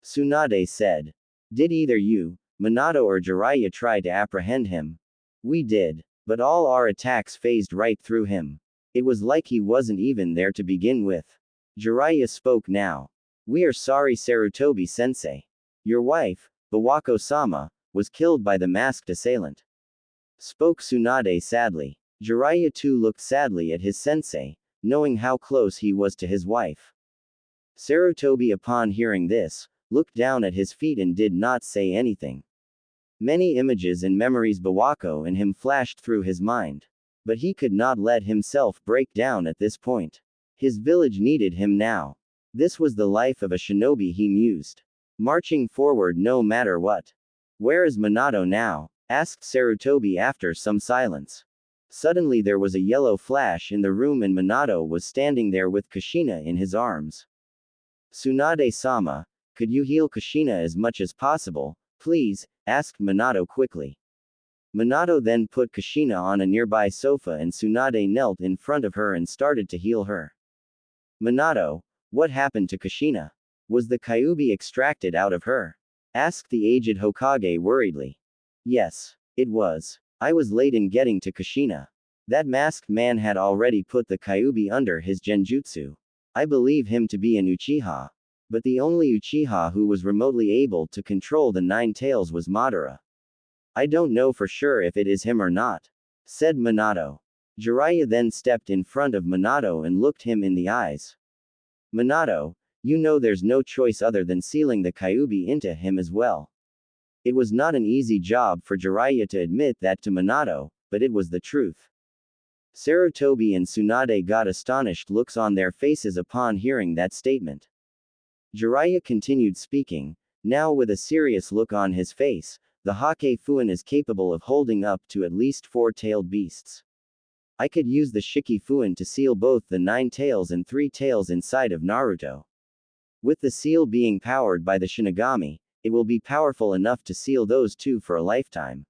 Tsunade said. Did either you, Minato or Jiraiya try to apprehend him? We did, but all our attacks phased right through him. It was like he wasn't even there to begin with. Jiraiya spoke now. We are sorry, Sarutobi-sensei. Your wife, Bawako-sama, was killed by the masked assailant. Spoke Tsunade sadly. Jiraiya too looked sadly at his sensei, knowing how close he was to his wife. Sarutobi, upon hearing this, looked down at his feet and did not say anything. Many images and memories Bawako and him flashed through his mind. But he could not let himself break down at this point. His village needed him now. This was the life of a shinobi, he mused. Marching forward no matter what. Where is Minato now? Asked Sarutobi after some silence. Suddenly there was a yellow flash in the room and Minato was standing there with Kushina in his arms. Tsunade-sama, could you heal Kushina as much as possible, please? Asked Minato quickly. Minato then put Kushina on a nearby sofa and Tsunade knelt in front of her and started to heal her. Minato, what happened to Kushina? Was the Kyuubi extracted out of her? Asked the aged Hokage worriedly. Yes, it was. I was late in getting to Kushina. That masked man had already put the Kyuubi under his genjutsu. I believe him to be an Uchiha. But the only Uchiha who was remotely able to control the Nine Tails was Madara. I don't know for sure if it is him or not, said Minato. Jiraiya then stepped in front of Minato and looked him in the eyes. Minato, you know there's no choice other than sealing the Kyuubi into him as well. It was not an easy job for Jiraiya to admit that to Minato, but it was the truth. Sarutobi and Tsunade got astonished looks on their faces upon hearing that statement. Jiraiya continued speaking, now with a serious look on his face. the Hake Fuin is capable of holding up to at least 4-tailed beasts. I could use the Shiki Fuin to seal both the 9 tails and 3 tails inside of Naruto. With the seal being powered by the Shinigami, it will be powerful enough to seal those two for a lifetime.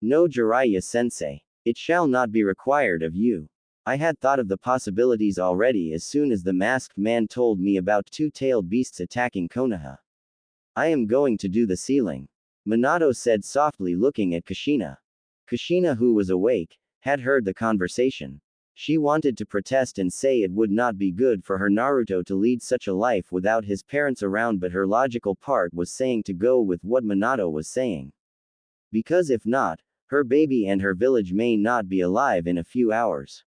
No, Jiraiya-sensei. It shall not be required of you. I had thought of the possibilities already as soon as the masked man told me about 2-tailed beasts attacking Konoha. I am going to do the sealing. Minato said softly, looking at Kushina. Kushina, who was awake, had heard the conversation. She wanted to protest and say it would not be good for her Naruto to lead such a life without his parents around, but her logical part was saying to go with what Minato was saying. Because if not, her baby and her village may not be alive in a few hours.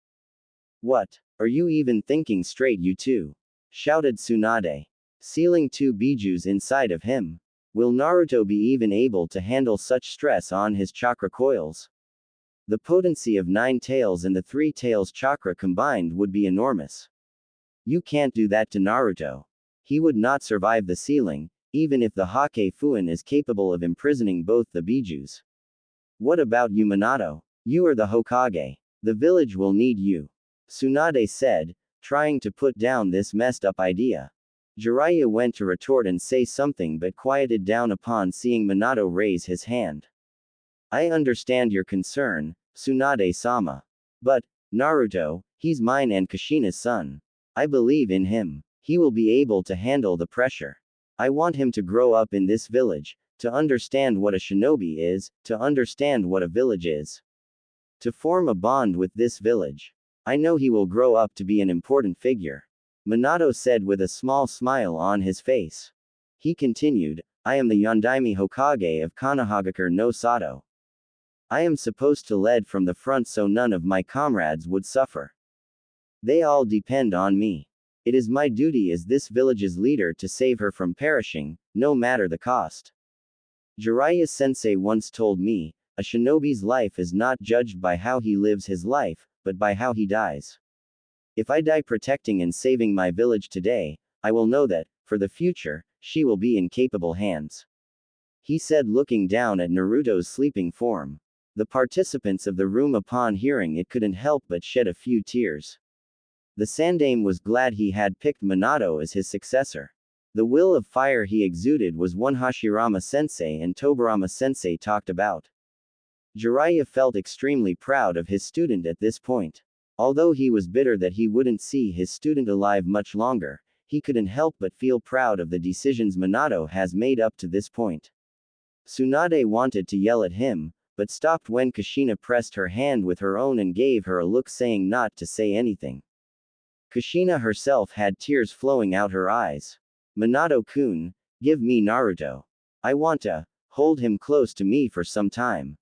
What? Are you even thinking straight, you two? Shouted Tsunade. Sealing 2 bijus inside of him. Will Naruto be even able to handle such stress on his chakra coils? The potency of 9 tails and the 3 tails chakra combined would be enormous. You can't do that to Naruto. He would not survive the sealing, even if the Hake Fuin is capable of imprisoning both the bijus. What about you, Minato? You are the Hokage. The village will need you. Tsunade said, trying to put down this messed up idea. Jiraiya went to retort and say something but quieted down upon seeing Minato raise his hand. I understand your concern, Tsunade-sama. But, Naruto, he's mine and Kushina's son. I believe in him. He will be able to handle the pressure. I want him to grow up in this village, to understand what a shinobi is, to understand what a village is. To form a bond with this village. I know he will grow up to be an important figure. Minato said with a small smile on his face. He continued, I am the Yondaime Hokage of Konohagakure no Sato. I am supposed to lead from the front so none of my comrades would suffer. They all depend on me. It is my duty as this village's leader to save her from perishing, no matter the cost. Jiraiya-sensei once told me, a shinobi's life is not judged by how he lives his life, but by how he dies. If I die protecting and saving my village today, I will know that, for the future, she will be in capable hands. He said, looking down at Naruto's sleeping form. The participants of the room upon hearing it couldn't help but shed a few tears. The Sandaime was glad he had picked Minato as his successor. The will of fire he exuded was one Hashirama-sensei and Tobirama-sensei talked about. Jiraiya felt extremely proud of his student at this point. Although he was bitter that he wouldn't see his student alive much longer, he couldn't help but feel proud of the decisions Minato has made up to this point. Tsunade wanted to yell at him, but stopped when Kushina pressed her hand with her own and gave her a look saying not to say anything. Kushina herself had tears flowing out her eyes. Minato-kun, give me Naruto. I want to hold him close to me for some time.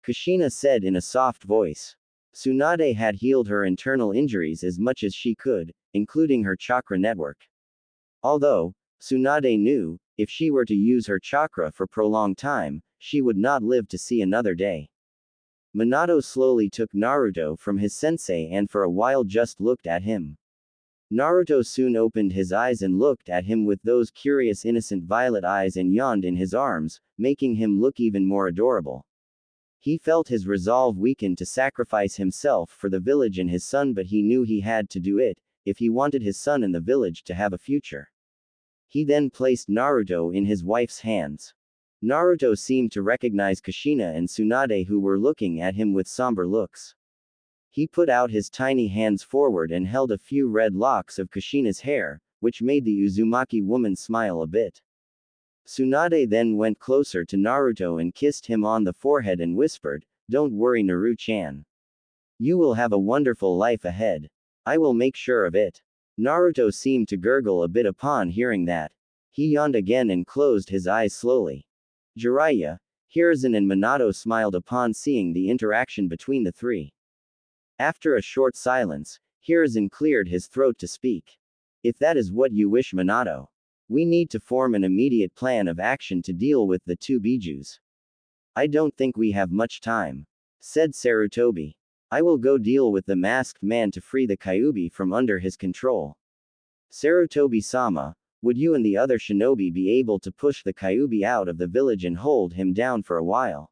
Kushina said in a soft voice. Tsunade had healed her internal injuries as much as she could, including her chakra network. Although, Tsunade knew, if she were to use her chakra for prolonged time, she would not live to see another day. Minato slowly took Naruto from his sensei and for a while just looked at him. Naruto soon opened his eyes and looked at him with those curious innocent violet eyes and yawned in his arms, making him look even more adorable. He felt his resolve weaken to sacrifice himself for the village and his son, but he knew he had to do it, if he wanted his son and the village to have a future. He then placed Naruto in his wife's hands. Naruto seemed to recognize Kushina and Tsunade, who were looking at him with somber looks. He put out his tiny hands forward and held a few red locks of Kushina's hair, which made the Uzumaki woman smile a bit. Tsunade then went closer to Naruto and kissed him on the forehead and whispered, "Don't worry, Naru-chan. You will have a wonderful life ahead. I will make sure of it." Naruto seemed to gurgle a bit upon hearing that. He yawned again and closed his eyes slowly. Jiraiya, Hiruzen and Minato smiled upon seeing the interaction between the three. After a short silence, Hiruzen cleared his throat to speak. "If that is what you wish, Minato. We need to form an immediate plan of action to deal with the two bijus. I don't think we have much time," said Sarutobi. "I will go deal with the masked man to free the Kyuubi from under his control." Sarutobi-sama, Would you and the other shinobi be able to push the Kyuubi out of the village and hold him down for a while?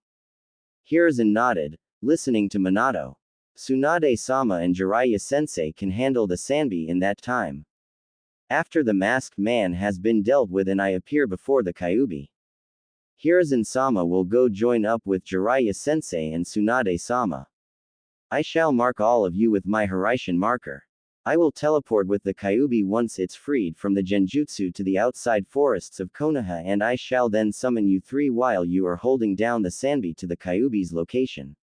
Hiruzen nodded, listening to Minato. Tsunade-sama and Jiraiya-sensei can handle the Sanbi in that time. After the masked man has been dealt with and I appear before the Kyuubi, Hiruzen-sama will go join up with Jiraiya-sensei and Tsunade-sama. I shall mark all of you with my Hiraishin marker. I will teleport with the Kyuubi once it's freed from the Genjutsu to the outside forests of Konoha, and I shall then summon you three while you are holding down the Sanbi to the Kyuubi's location.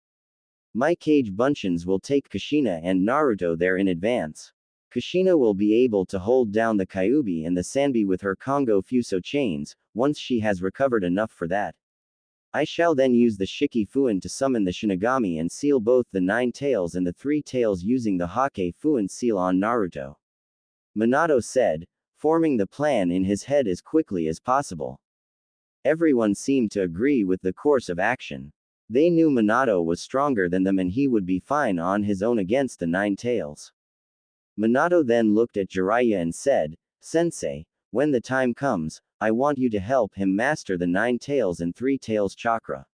My Cage Bunshins will take Kushina and Naruto there in advance. Kushina will be able to hold down the Kyuubi and the Sanbi with her Kongo Fuso chains, once she has recovered enough for that. I shall then use the Shiki Fuin to summon the Shinigami and seal both the 9 tails and the 3 tails using the Hake Fuin seal on Naruto. Minato said, forming the plan in his head as quickly as possible. Everyone seemed to agree with the course of action. They knew Minato was stronger than them and he would be fine on his own against the 9 tails. Minato then looked at Jiraiya and said, Sensei, when the time comes, I want you to help him master the 9 tails and 3 tails chakra.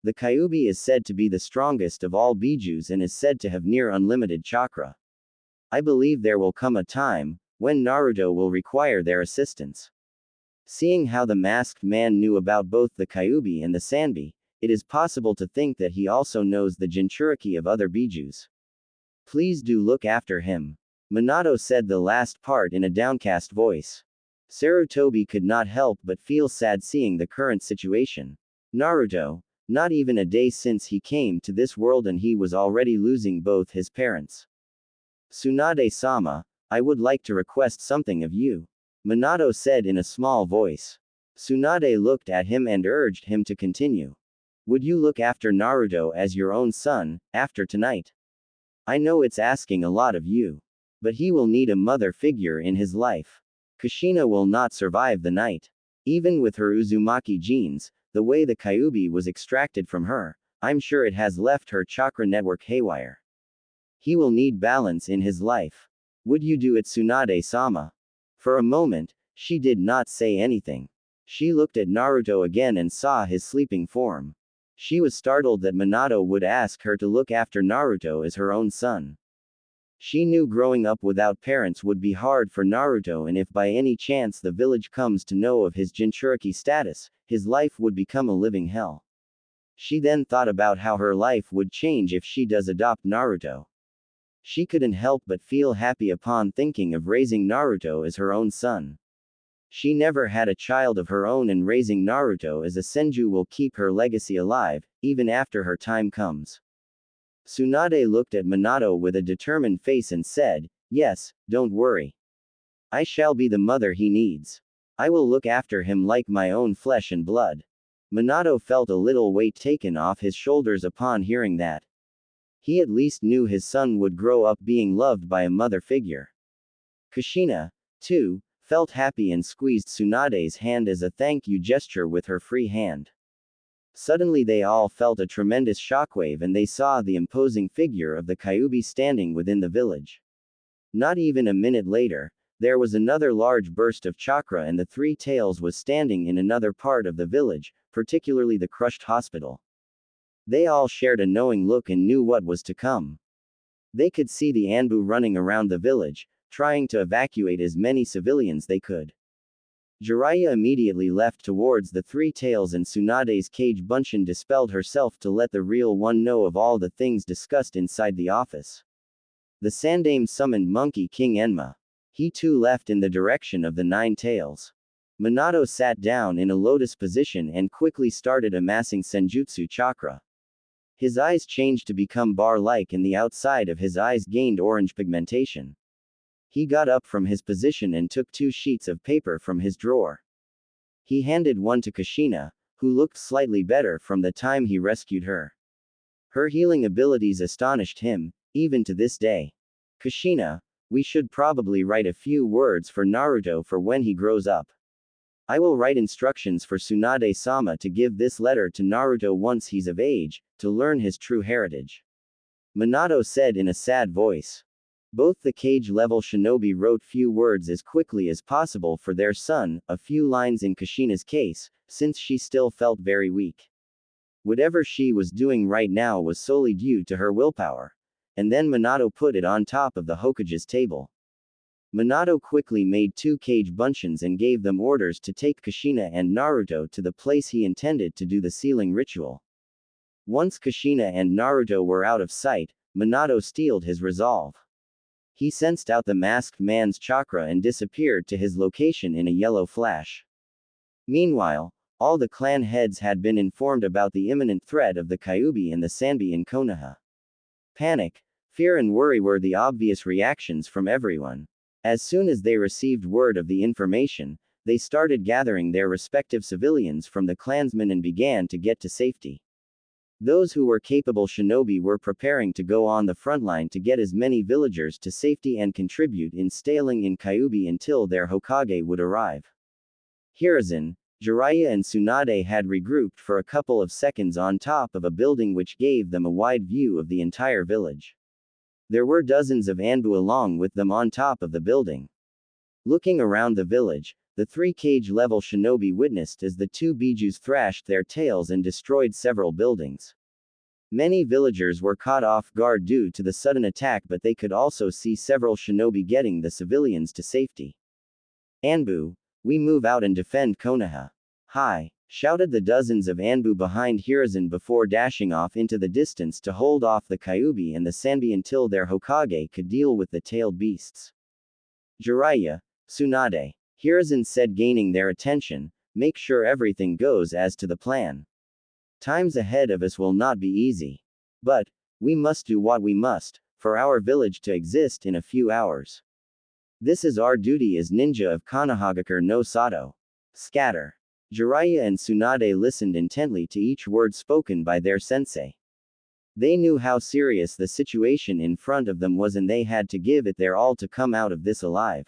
The Kyuubi is said to be the strongest of all bijus and is said to have near unlimited chakra. I believe there will come a time when Naruto will require their assistance. Seeing how the masked man knew about both the Kyuubi and the Sanbi, it is possible to think that he also knows the Jinchuriki of other bijus. Please do look after him. Minato said the last part in a downcast voice. Sarutobi could not help but feel sad seeing the current situation. Naruto, not even a day since he came to this world and he was already losing both his parents. Tsunade-sama, I would like to request something of you. Minato said in a small voice. Tsunade looked at him and urged him to continue. Would you look after Naruto as your own son, after tonight? I know it's asking a lot of you. But he will need a mother figure in his life. Kushina will not survive the night. Even with her Uzumaki genes, the way the Kyuubi was extracted from her, I'm sure it has left her chakra network haywire. He will need balance in his life. Would you do it, Tsunade-sama? For a moment, she did not say anything. She looked at Naruto again and saw his sleeping form. She was startled that Minato would ask her to look after Naruto as her own son. She knew growing up without parents would be hard for Naruto, and if by any chance the village comes to know of his Jinchuriki status, his life would become a living hell. She then thought about how her life would change if she does adopt Naruto. She couldn't help but feel happy upon thinking of raising Naruto as her own son. She never had a child of her own, and raising Naruto as a senju will keep her legacy alive, even after her time comes. Tsunade looked at Minato with a determined face and said, yes, don't worry. I shall be the mother he needs. I will look after him like my own flesh and blood. Minato felt a little weight taken off his shoulders upon hearing that. He at least knew his son would grow up being loved by a mother figure. Kushina, too, felt happy and squeezed Tsunade's hand as a thank you gesture with her free hand. Suddenly they all felt a tremendous shockwave and they saw the imposing figure of the Kyuubi standing within the village. Not even a minute later, there was another large burst of chakra and the 3 tails was standing in another part of the village, particularly the crushed hospital. They all shared a knowing look and knew what was to come. They could see the Anbu running around the village, trying to evacuate as many civilians they could. Jiraiya immediately left towards the 3 tails and Tsunade's cage bunshin dispelled herself to let the real one know of all the things discussed inside the office. The Sandame summoned Monkey King Enma. He too left in the direction of the 9 tails. Minato sat down in a lotus position and quickly started amassing Senjutsu chakra. His eyes changed to become bar-like and the outside of his eyes gained orange pigmentation. He got up from his position and took 2 sheets of paper from his drawer. He handed one to Kushina, who looked slightly better from the time he rescued her. Her healing abilities astonished him, even to this day. Kushina, we should probably write a few words for Naruto for when he grows up. I will write instructions for Tsunade-sama to give this letter to Naruto once he's of age, to learn his true heritage. Minato said in a sad voice. Both the cage-level shinobi wrote few words as quickly as possible for their son, a few lines in Kushina's case, since she still felt very weak. Whatever she was doing right now was solely due to her willpower. And then Minato put it on top of the Hokage's table. Minato quickly made 2 cage buncheons and gave them orders to take Kushina and Naruto to the place he intended to do the sealing ritual. Once Kushina and Naruto were out of sight, Minato steeled his resolve. He sensed out the masked man's chakra and disappeared to his location in a yellow flash. Meanwhile, all the clan heads had been informed about the imminent threat of the Kyuubi and the Sanbi in Konoha. Panic, fear and worry were the obvious reactions from everyone. As soon as they received word of the information, they started gathering their respective civilians from the clansmen and began to get to safety. Those who were capable shinobi were preparing to go on the front line to get as many villagers to safety and contribute in staying in Kyuubi until their Hokage would arrive. Hiruzen, Jiraiya and Tsunade had regrouped for a couple of seconds on top of a building which gave them a wide view of the entire village. There were dozens of Anbu along with them on top of the building. Looking around the village, the 3 cage-level shinobi witnessed as the 2 bijus thrashed their tails and destroyed several buildings. Many villagers were caught off guard due to the sudden attack, but they could also see several shinobi getting the civilians to safety. Anbu, we move out and defend Konoha. Hi! Shouted the dozens of Anbu behind Hiruzen before dashing off into the distance to hold off the Kyuubi and the Sanbi until their Hokage could deal with the tailed beasts. Jiraiya, Tsunade, Hiruzen said, gaining their attention, make sure everything goes as to the plan. Times ahead of us will not be easy. But, we must do what we must, for our village to exist in a few hours. This is our duty as ninja of Konohagakure no Sato. Scatter. Jiraiya and Tsunade listened intently to each word spoken by their sensei. They knew how serious the situation in front of them was and they had to give it their all to come out of this alive.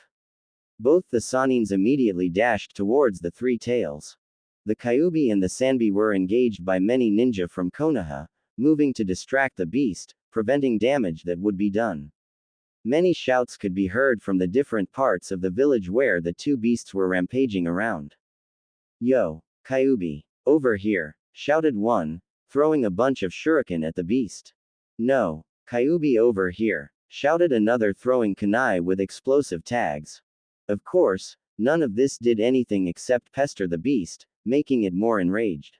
Both the Sanins immediately dashed towards the 3 tails. The Kyuubi and the Sanbi were engaged by many ninja from Konoha, moving to distract the beast, preventing damage that would be done. Many shouts could be heard from the different parts of the village where the 2 beasts were rampaging around. Yo, Kyuubi, over here, shouted one, throwing a bunch of shuriken at the beast. No, Kyuubi over here, shouted another, throwing kunai with explosive tags. Of course, none of this did anything except pester the beast, making it more enraged.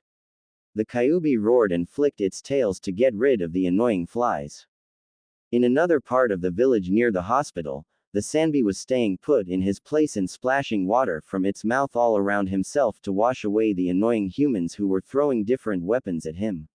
The Kyuubi roared and flicked its tails to get rid of the annoying flies. In another part of the village near the hospital, the Sanbi was staying put in his place and splashing water from its mouth all around himself to wash away the annoying humans who were throwing different weapons at him.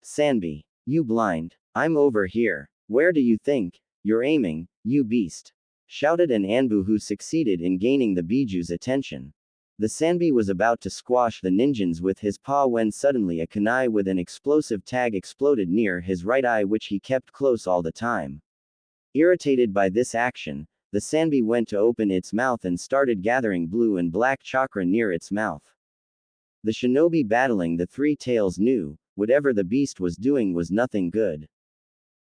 Sanbi, you blind, I'm over here, where do you think you're aiming, you beast? Shouted an Anbu who succeeded in gaining the Biju's attention. The Sanbi was about to squash the ninjans with his paw when suddenly a kunai with an explosive tag exploded near his right eye, which he kept close all the time. Irritated by this action, the Sanbi went to open its mouth and started gathering blue and black chakra near its mouth. The shinobi battling the 3 tails knew, whatever the beast was doing was nothing good.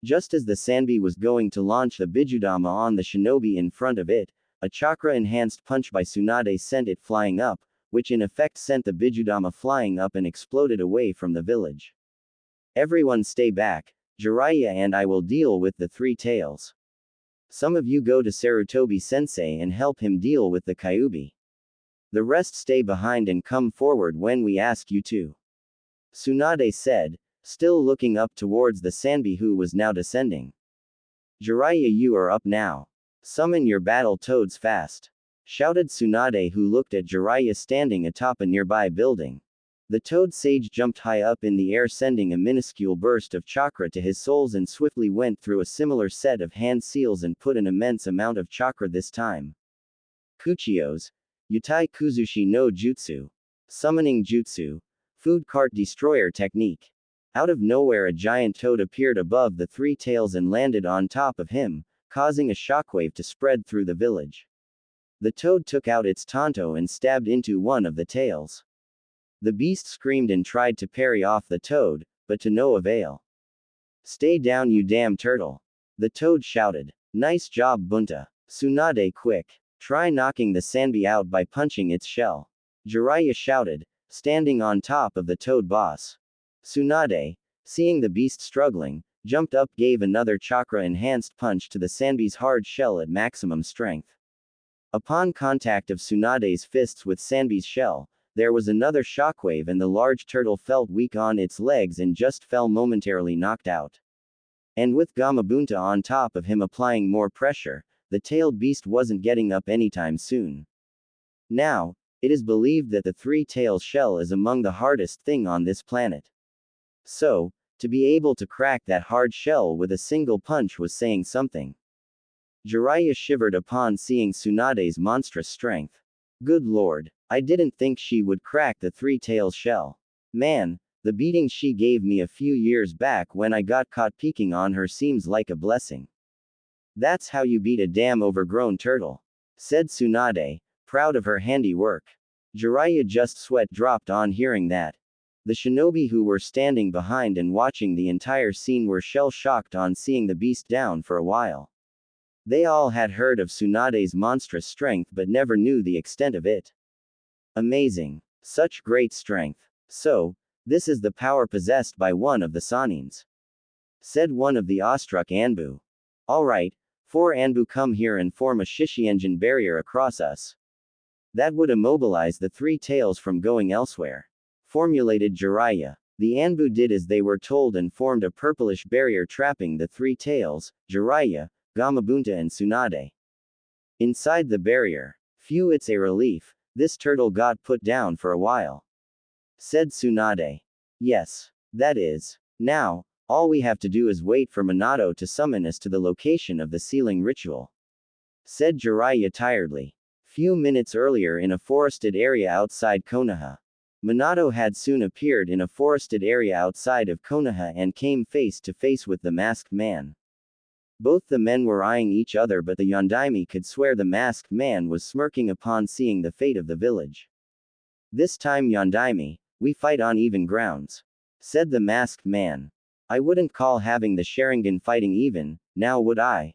Just as the Sanbi was going to launch the Bijudama on the shinobi in front of it, a chakra-enhanced punch by Tsunade sent it flying up, which in effect sent the Bijudama flying up and exploded away from the village. Everyone stay back, Jiraiya and I will deal with the 3 tails. Some of you go to Sarutobi-sensei and help him deal with the Kyuubi. The rest stay behind and come forward when we ask you to. Tsunade said, still looking up towards the Sanbi who was now descending. Jiraiya, you are up now. Summon your battle toads fast. Shouted Tsunade, who looked at Jiraiya standing atop a nearby building. The toad sage jumped high up in the air, sending a minuscule burst of chakra to his soles and swiftly went through a similar set of hand seals and put an immense amount of chakra this time. Kuchios, Yutai Kuzushi no Jutsu. Summoning Jutsu. Food cart destroyer technique. Out of nowhere a giant toad appeared above the 3 tails and landed on top of him, causing a shockwave to spread through the village. The toad took out its tanto and stabbed into one of the tails. The beast screamed and tried to parry off the toad, but to no avail. Stay down, you damn turtle. The toad shouted. Nice job, Bunta. Tsunade, quick. Try knocking the Sanbi out by punching its shell. Jiraiya shouted, standing on top of the toad boss. Tsunade, seeing the beast struggling, jumped up, gave another chakra-enhanced punch to the Sanbi's hard shell at maximum strength. Upon contact of Tsunade's fists with Sanbi's shell, there was another shockwave and the large turtle felt weak on its legs and just fell momentarily knocked out. And with Gamabunta on top of him applying more pressure, the tailed beast wasn't getting up anytime soon. Now, it is believed that the three-tailed shell is among the hardest thing on this planet. So, to be able to crack that hard shell with a single punch was saying something. Jiraiya shivered upon seeing Tsunade's monstrous strength. Good lord, I didn't think she would crack the three-tailed shell. Man, the beating she gave me a few years back when I got caught peeking on her seems like a blessing. That's how you beat a damn overgrown turtle, said Tsunade, proud of her handiwork. Jiraiya just sweat dropped on hearing that. The shinobi who were standing behind and watching the entire scene were shell-shocked on seeing the beast down for a while. They all had heard of Tsunade's monstrous strength but never knew the extent of it. Amazing. Such great strength. So, this is the power possessed by one of the Sanins, said one of the awestruck Anbu. Alright, 4 Anbu, come here and form a Shishienjin barrier across us. That would immobilize the three tails from going elsewhere, formulated Jiraiya. The Anbu did as they were told and formed a purplish barrier trapping the three tails, Jiraiya, Gamabunta and Tsunade. Inside the barrier, phew, it's a relief, this turtle got put down for a while, said Tsunade. Yes, that is. Now, all we have to do is wait for Minato to summon us to the location of the sealing ritual, said Jiraiya tiredly. Few minutes earlier in a forested area outside Konoha, Minato had soon appeared in a forested area outside of Konoha and came face to face with the masked man. Both the men were eyeing each other, but the Yondaime could swear the masked man was smirking upon seeing the fate of the village. This time, Yondaime, we fight on even grounds, said the masked man. I wouldn't call having the Sharingan fighting even, now would I?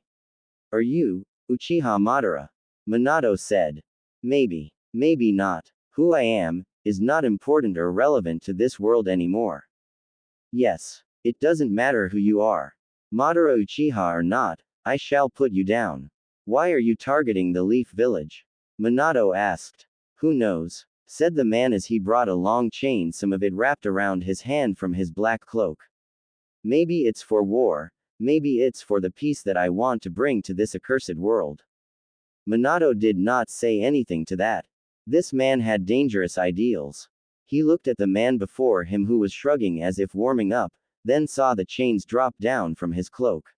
Are you, Uchiha Madara? Minato said. Maybe, maybe not. Who I am, is not important or relevant to this world anymore. Yes, it doesn't matter who you are. Madara Uchiha or not, I shall put you down. Why are you targeting the Leaf Village? Minato asked. Who knows, said the man as he brought a long chain, some of it wrapped around his hand from his black cloak. Maybe it's for war, maybe it's for the peace that I want to bring to this accursed world. Minato did not say anything to that. This man had dangerous ideals. He looked at the man before him who was shrugging as if warming up, then saw the chains drop down from his cloak.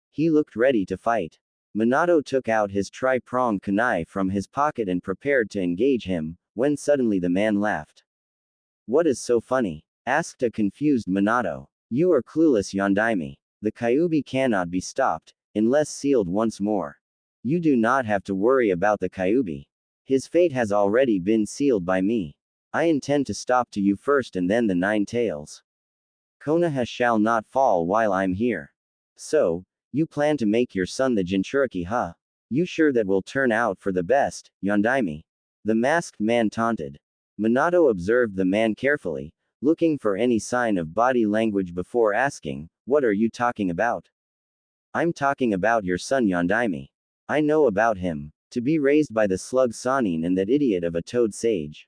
He looked ready to fight. Minato took out his tri-pronged kunai from his pocket and prepared to engage him, when suddenly the man laughed. What is so funny? Asked a confused Minato. You are clueless, Yondaime. The Kyuubi cannot be stopped, unless sealed once more. You do not have to worry about the Kyuubi. His fate has already been sealed by me. I intend to stop to you first and then the Nine Tails. Konoha shall not fall while I'm here. So, you plan to make your son the Jinchuriki, huh? You sure that will turn out for the best, Yondaime? The masked man taunted. Minato observed the man carefully, looking for any sign of body language before asking, what are you talking about? I'm talking about your son Yondaime. I know about him. To be raised by the slug Sanin and that idiot of a toad sage.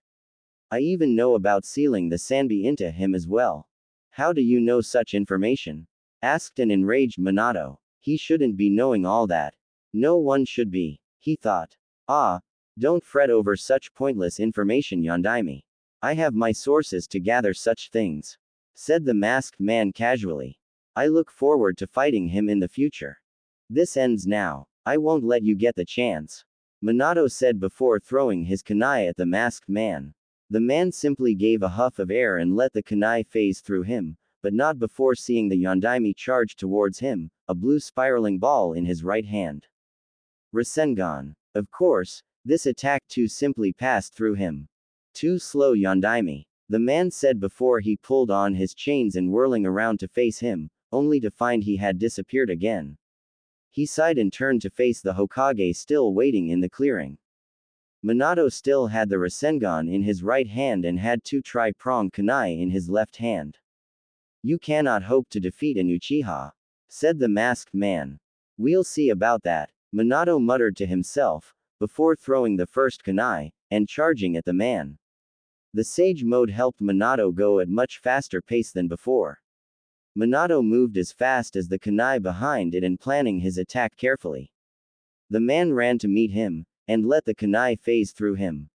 I even know about sealing the Sanbi into him as well. How do you know such information? Asked an enraged Minato. He shouldn't be knowing all that. No one should be, he thought. Ah, don't fret over such pointless information, Yondaime. I have my sources to gather such things, said the masked man casually. I look forward to fighting him in the future. This ends now. I won't let you get the chance, Minato said before throwing his kunai at the masked man. The man simply gave a huff of air and let the kunai phase through him, but not before seeing the Yondaime charge towards him, a blue spiraling ball in his right hand. Rasengan. Of course, this attack too simply passed through him. Too slow, Yondaime, the man said before he pulled on his chains and whirling around to face him, only to find he had disappeared again. He sighed and turned to face the Hokage still waiting in the clearing. Minato still had the Rasengan in his right hand and had two tri-pronged kunai in his left hand. You cannot hope to defeat an Uchiha, said the masked man. We'll see about that, Minato muttered to himself, before throwing the first kunai, and charging at the man. The Sage mode helped Minato go at much faster pace than before. Minato moved as fast as the kunai behind it and planning his attack carefully. The man ran to meet him, and let the kunai phase through him.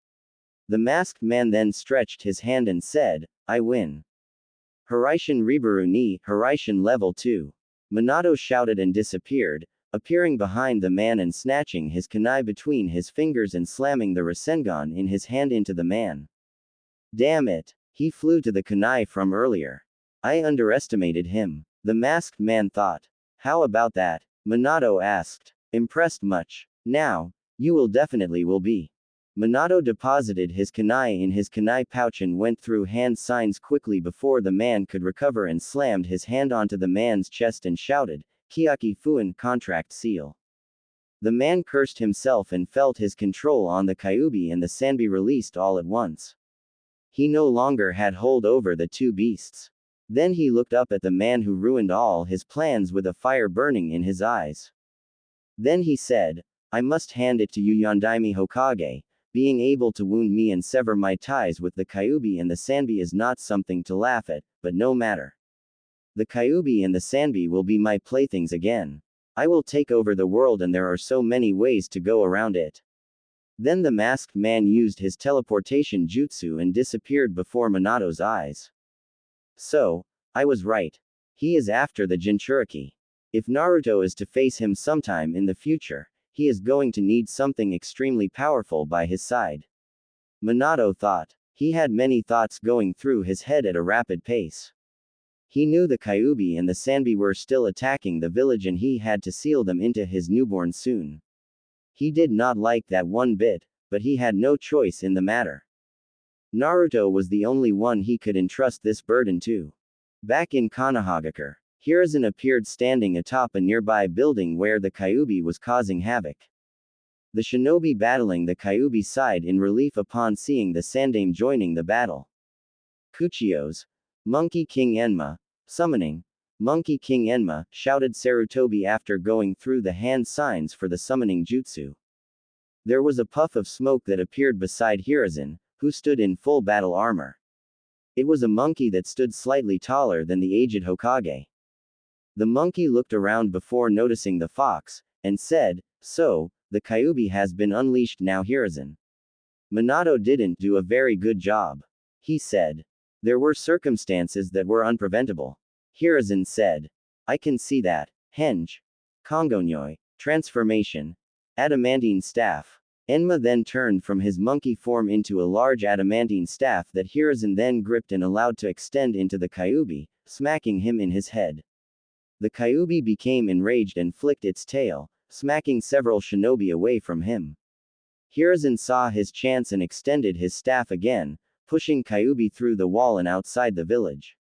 The masked man then stretched his hand and said, I win. Hiraishin Ribaru ni, Hiraishin level 2. Minato shouted and disappeared, appearing behind the man and snatching his kunai between his fingers and slamming the Rasengan in his hand into the man. Damn it, he flew to the kunai from earlier. I underestimated him, the masked man thought. How about that? Minato asked. Impressed much? Now, you will definitely will be. Minato deposited his kunai in his kunai pouch and went through hand signs quickly before the man could recover and slammed his hand onto the man's chest and shouted, Kyaki Fuin contract seal. The man cursed himself and felt his control on the Kyuubi and the Sanbi released all at once. He no longer had hold over the two beasts. Then he looked up at the man who ruined all his plans with a fire burning in his eyes. Then he said, I must hand it to you Yondaime Hokage, being able to wound me and sever my ties with the Kyuubi and the Sanbi is not something to laugh at, but no matter. The Kyuubi and the Sanbi will be my playthings again. I will take over the world and there are so many ways to go around it. Then the masked man used his teleportation jutsu and disappeared before Minato's eyes. So, I was right. He is after the Jinchuriki. If Naruto is to face him sometime in the future, he is going to need something extremely powerful by his side. Minato thought. He had many thoughts going through his head at a rapid pace. He knew the Kyuubi and the Sanbi were still attacking the village and he had to seal them into his newborn soon. He did not like that one bit, but he had no choice in the matter. Naruto was the only one he could entrust this burden to. Back in Konohagakure, Hiruzen appeared standing atop a nearby building where the Kyuubi was causing havoc. The shinobi battling the Kyuubi sighed in relief upon seeing the Sandaime joining the battle. Kuchiyos, Monkey King Enma, summoning, Monkey King Enma, shouted Sarutobi after going through the hand signs for the summoning jutsu. There was a puff of smoke that appeared beside Hiruzen, who stood in full battle armor. It was a monkey that stood slightly taller than the aged Hokage. The monkey looked around before noticing the fox, and said, So, the Kyuubi has been unleashed now Hiruzen. Minato didn't do a very good job. He said. There were circumstances that were unpreventable. Hiruzen said. I can see that. Henge. Kongonyoi. Transformation. Adamantine staff. Enma then turned from his monkey form into a large adamantine staff that Hiruzen then gripped and allowed to extend into the Kyuubi, smacking him in his head. The Kyuubi became enraged and flicked its tail, smacking several shinobi away from him. Hiruzen saw his chance and extended his staff again, pushing Kyuubi through the wall and outside the village.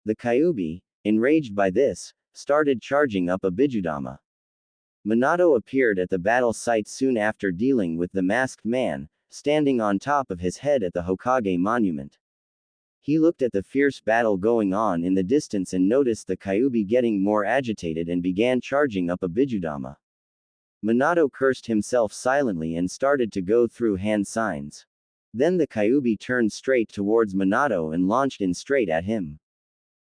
The Kyuubi, enraged by this, started charging up a Bijudama. Minato appeared at the battle site soon after dealing with the masked man, standing on top of his head at the Hokage monument. He looked at the fierce battle going on in the distance and noticed the Kyuubi getting more agitated and began charging up a Bijudama. Minato cursed himself silently and started to go through hand signs. Then the Kyuubi turned straight towards Minato and launched in straight at him.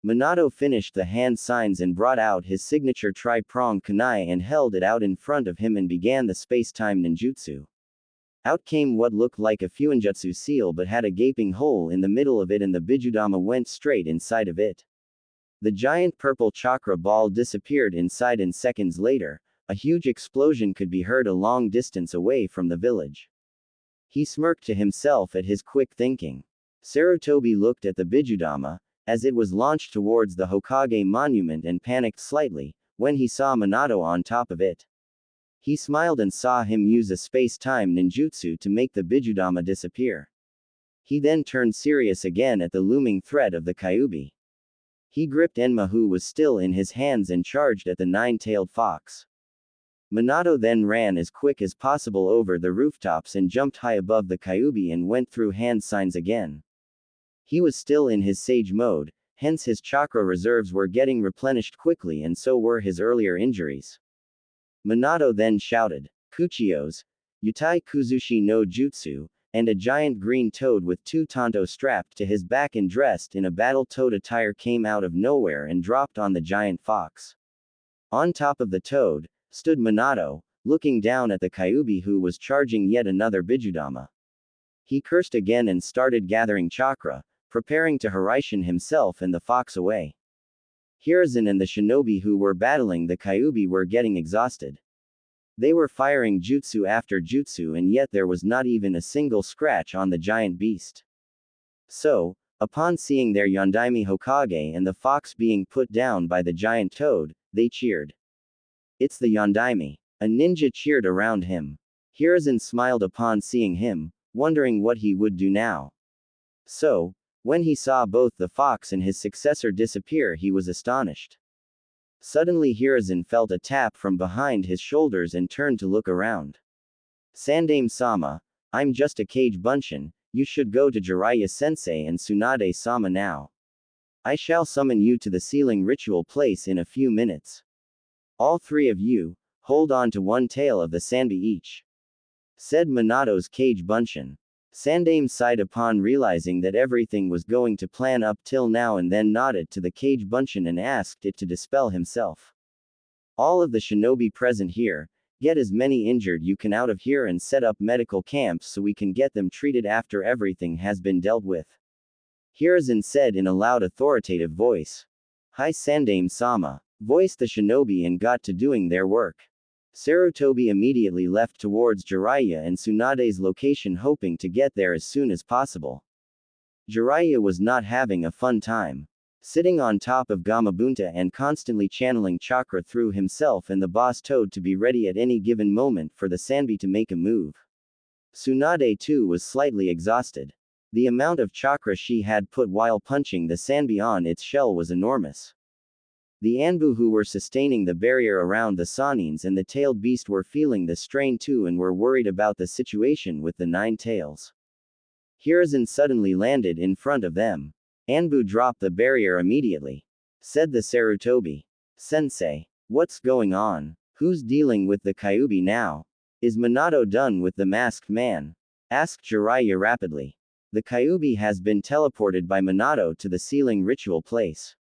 Minato finished the hand signs and brought out his signature tri-pronged kunai and held it out in front of him and began the space-time ninjutsu. Out came what looked like a fuinjutsu seal but had a gaping hole in the middle of it and the Bijudama went straight inside of it. The giant purple chakra ball disappeared inside and seconds later, a huge explosion could be heard a long distance away from the village. He smirked to himself at his quick thinking. Sarutobi looked at the Bijudama, as it was launched towards the Hokage monument and panicked slightly, when he saw Minato on top of it. He smiled and saw him use a space-time ninjutsu to make the Bijudama disappear. He then turned serious again at the looming threat of the Kyuubi. He gripped Enma who was still in his hands and charged at the nine-tailed fox. Minato then ran as quick as possible over the rooftops and jumped high above the Kyuubi and went through hand signs again. He was still in his sage mode, hence his chakra reserves were getting replenished quickly and so were his earlier injuries. Minato then shouted, "Kuchios, Yutai Kuzushi no Jutsu," and a giant green toad with two tanto strapped to his back and dressed in a battle toad attire came out of nowhere and dropped on the giant fox. On top of the toad, stood Minato, looking down at the Kyuubi who was charging yet another Bijudama. He cursed again and started gathering chakra, preparing to Harashin himself and the fox away. Hiruzen and the shinobi who were battling the Kyuubi were getting exhausted. They were firing jutsu after jutsu and yet there was not even a single scratch on the giant beast. So, upon seeing their Yondaime Hokage and the fox being put down by the giant toad, they cheered. "It's the Yondaime." A ninja cheered around him. Hiruzen smiled upon seeing him, wondering what he would do now. So, when he saw both the fox and his successor disappear, he was astonished. Suddenly Hiruzen felt a tap from behind his shoulders and turned to look around. "Sandaime-sama, I'm just a Kage Bunshin, you should go to Jiraiya-sensei and Tsunade-sama now. I shall summon you to the sealing ritual place in a few minutes. All three of you, hold on to one tail of the Sanbi each," said Minato's Kage Bunshin. Sandaime sighed upon realizing that everything was going to plan up till now and then nodded to the Kage Bunshin and asked it to dispel himself. "All of the shinobi present here, get as many injured you can out of here and set up medical camps so we can get them treated after everything has been dealt with," Hiruzen said in a loud authoritative voice. "Hi Sandaime-sama," voiced the shinobi and got to doing their work. Sarutobi immediately left towards Jiraiya and Tsunade's location hoping to get there as soon as possible. Jiraiya was not having a fun time. Sitting on top of Gamabunta and constantly channeling chakra through himself and the boss toad to be ready at any given moment for the Sanbi to make a move. Tsunade too was slightly exhausted. The amount of chakra she had put while punching the Sanbi on its shell was enormous. The Anbu who were sustaining the barrier around the Sanins and the tailed beast were feeling the strain too and were worried about the situation with the 9 tails. Hiruzen suddenly landed in front of them. "Anbu dropped the barrier immediately," said the Sarutobi. "Sensei, what's going on? Who's dealing with the Kyuubi now? Is Minato done with the masked man?" asked Jiraiya rapidly. "The Kyuubi has been teleported by Minato to the sealing ritual place.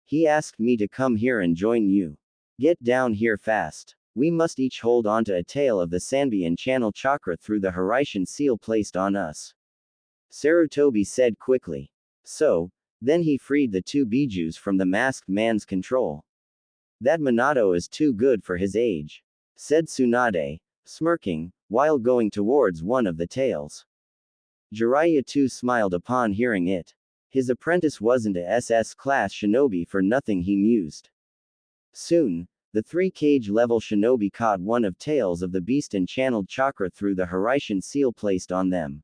He asked me to come here and join you. Get down here fast. We must each hold onto a tail of the Sanbi and channel chakra through the Harashin seal placed on us," Sarutobi said quickly. So, then he freed the 2 bijus from the masked man's control. "That Minato is too good for his age," said Tsunade, smirking, while going towards one of the tails. Jiraiya too smiled upon hearing it. His apprentice wasn't a SS-class shinobi for nothing, he mused. Soon, the 3 Kage-level shinobi caught one of tails of the beast and channeled chakra through the Harashin seal placed on them.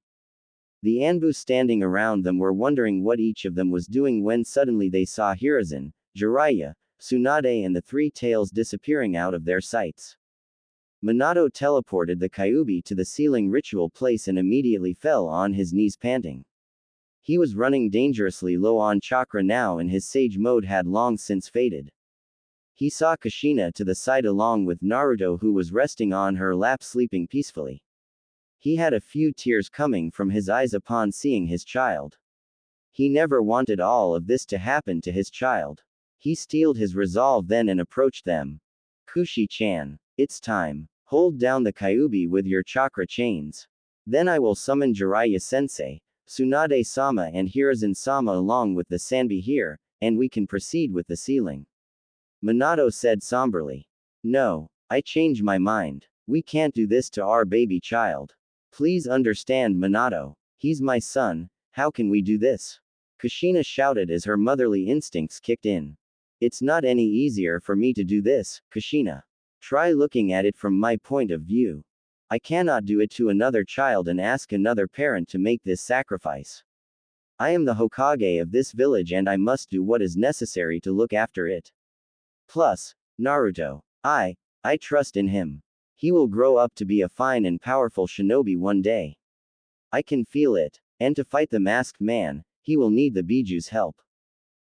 The Anbu standing around them were wondering what each of them was doing when suddenly they saw Hiruzen, Jiraiya, Tsunade and the 3 tails disappearing out of their sights. Minato teleported the Kyuubi to the sealing ritual place and immediately fell on his knees panting. He was running dangerously low on chakra now and his sage mode had long since faded. He saw Kushina to the side along with Naruto who was resting on her lap sleeping peacefully. He had a few tears coming from his eyes upon seeing his child. He never wanted all of this to happen to his child. He steeled his resolve then and approached them. "Kushi-chan, it's time. Hold down the Kyuubi with your chakra chains. Then I will summon Jiraiya-sensei, Tsunade-sama and Hiruzen-sama along with the Sanbi here, and we can proceed with the sealing," Minato said somberly. "No, I change my mind. We can't do this to our baby child. Please understand Minato. He's my son, how can we do this?" Kushina shouted as her motherly instincts kicked in. "It's not any easier for me to do this, Kushina. Try looking at it from my point of view. I cannot do it to another child and ask another parent to make this sacrifice. I am the Hokage of this village and I must do what is necessary to look after it. Plus, Naruto, I trust in him. He will grow up to be a fine and powerful shinobi one day. I can feel it. And to fight the masked man, he will need the Biju's help.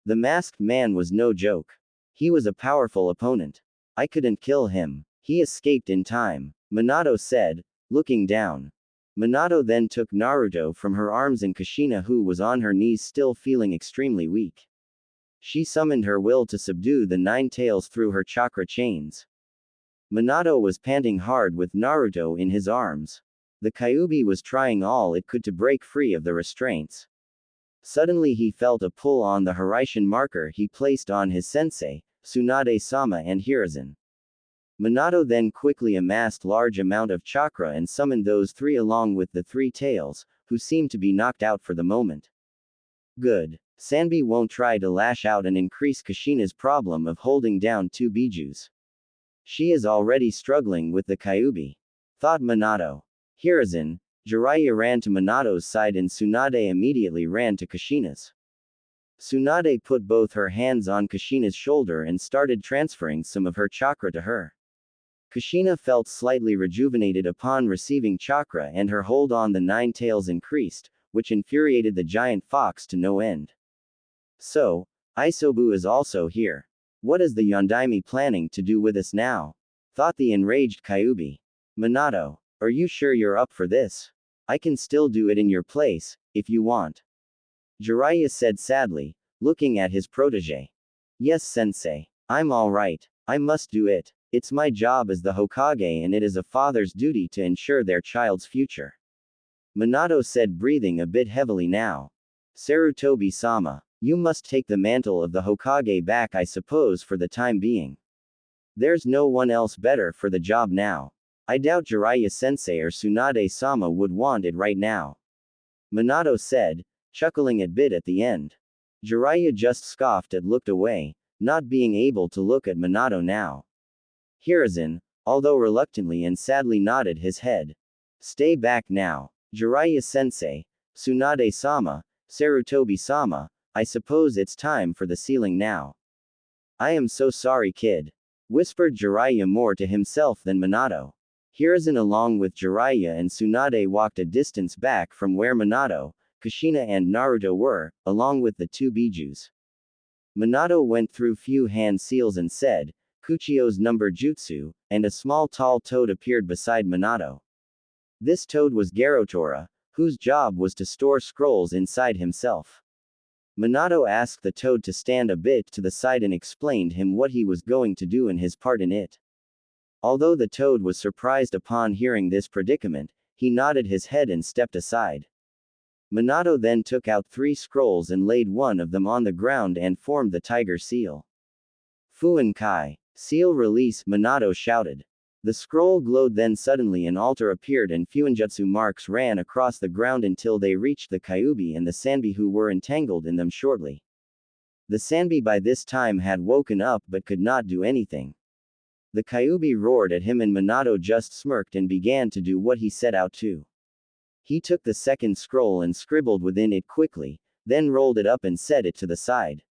The masked man was no joke. He was a powerful opponent. I couldn't kill him. He escaped in time, Minato said, looking down. Minato then took Naruto from her arms and Kushina, who was on her knees still feeling extremely weak. She summoned her will to subdue the nine tails through her chakra chains. Minato was panting hard with Naruto in his arms. The Kyuubi was trying all it could to break free of the restraints. Suddenly he felt a pull on the Hiraishin marker he placed on his sensei, Tsunade-sama and Hiruzen. Minato then quickly amassed large amount of chakra and summoned those three along with the three tails, who seemed to be knocked out for the moment. Good. Sanbi won't try to lash out and increase Kushina's problem of holding down two Bijus. She is already struggling with the Kyuubi, thought Minato. Hiruzen, Jiraiya ran to Minato's side and Tsunade immediately ran to Kushina's. Tsunade put both her hands on Kushina's shoulder and started transferring some of her chakra to her. Kushina felt slightly rejuvenated upon receiving chakra and her hold on the nine tails increased, which infuriated the giant fox to no end. So, Isobu is also here. What is the Yondaime planning to do with us now? Thought the enraged Kyuubi. Minato, are you sure you're up for this? I can still do it in your place, if you want. Jiraiya said sadly, looking at his protege. Yes, sensei. I'm alright. I must do it. It's my job as the Hokage and it is a father's duty to ensure their child's future. Minato said, breathing a bit heavily now. Sarutobi-sama, you must take the mantle of the Hokage back, I suppose, for the time being. There's no one else better for the job now. I doubt Jiraiya-sensei or Tsunade-sama would want it right now. Minato said, chuckling a bit at the end. Jiraiya just scoffed and looked away, not being able to look at Minato now. Hiruzen, although reluctantly and sadly, nodded his head. Stay back now. Jiraiya-sensei, Tsunade-sama, Sarutobi-sama, I suppose it's time for the sealing now. I am so sorry, kid. Whispered Jiraiya more to himself than Minato. Hiruzen along with Jiraiya and Tsunade walked a distance back from where Minato, Kushina and Naruto were, along with the two Bijus. Minato went through few hand seals and said, Kuchio's number jutsu, and a small tall toad appeared beside Minato. This toad was Garotora, whose job was to store scrolls inside himself. Minato asked the toad to stand a bit to the side and explained him what he was going to do and his part in it. Although the toad was surprised upon hearing this predicament, he nodded his head and stepped aside. Minato then took out 3 scrolls and laid one of them on the ground and formed the tiger seal. Fuin Kai. Seal release, Minato shouted. The scroll glowed, then suddenly an altar appeared and Fuinjutsu marks ran across the ground until they reached the Kyuubi and the Sanbi, who were entangled in them shortly. The Sanbi by this time had woken up but could not do anything. The Kyuubi roared at him and Minato just smirked and began to do what he set out to. He took the second scroll and scribbled within it quickly, then rolled it up and set it to the side.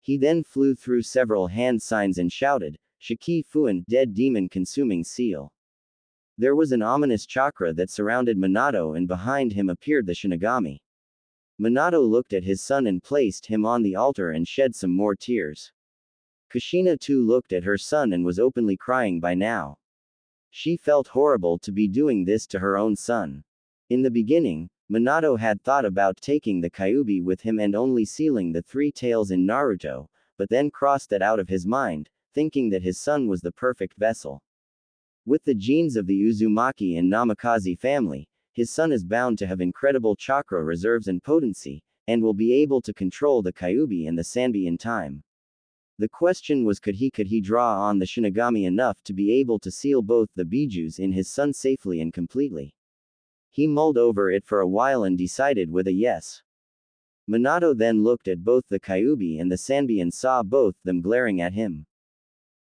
He then flew through several hand signs and shouted, Shiki Fuin, dead demon consuming seal. There was an ominous chakra that surrounded Minato and behind him appeared the Shinigami. Minato looked at his son and placed him on the altar and shed some more tears. Kushina too looked at her son and was openly crying by now. She felt horrible to be doing this to her own son. In the beginning, Minato had thought about taking the Kyuubi with him and only sealing the 3 tails in Naruto, but then crossed that out of his mind, thinking that his son was the perfect vessel. With the genes of the Uzumaki and Namikaze family, his son is bound to have incredible chakra reserves and potency, and will be able to control the Kyuubi and the Sanbi in time. The question was, could he draw on the Shinigami enough to be able to seal both the Bijus in his son safely and completely? He mulled over it for a while and decided with a yes. Minato then looked at both the Kyuubi and the Sanbi and saw both them glaring at him.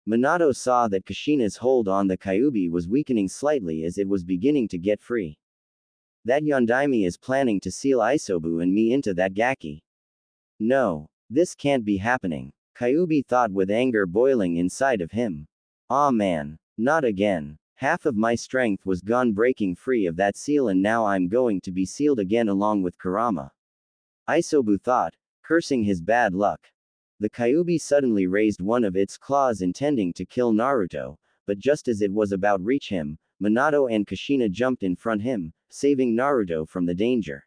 Minato saw that Kushina's hold on the Kyuubi was weakening slightly as it was beginning to get free. That Yondaime is planning to seal Isobu and me into that gaki. No. This can't be happening. Kyuubi thought with anger boiling inside of him. Ah man. Not again. Half of my strength was gone breaking free of that seal, and now I'm going to be sealed again along with Kurama. Isobu thought, cursing his bad luck. The Kyuubi suddenly raised one of its claws intending to kill Naruto, but just as it was about reach him, Minato and Kushina jumped in front him, saving Naruto from the danger.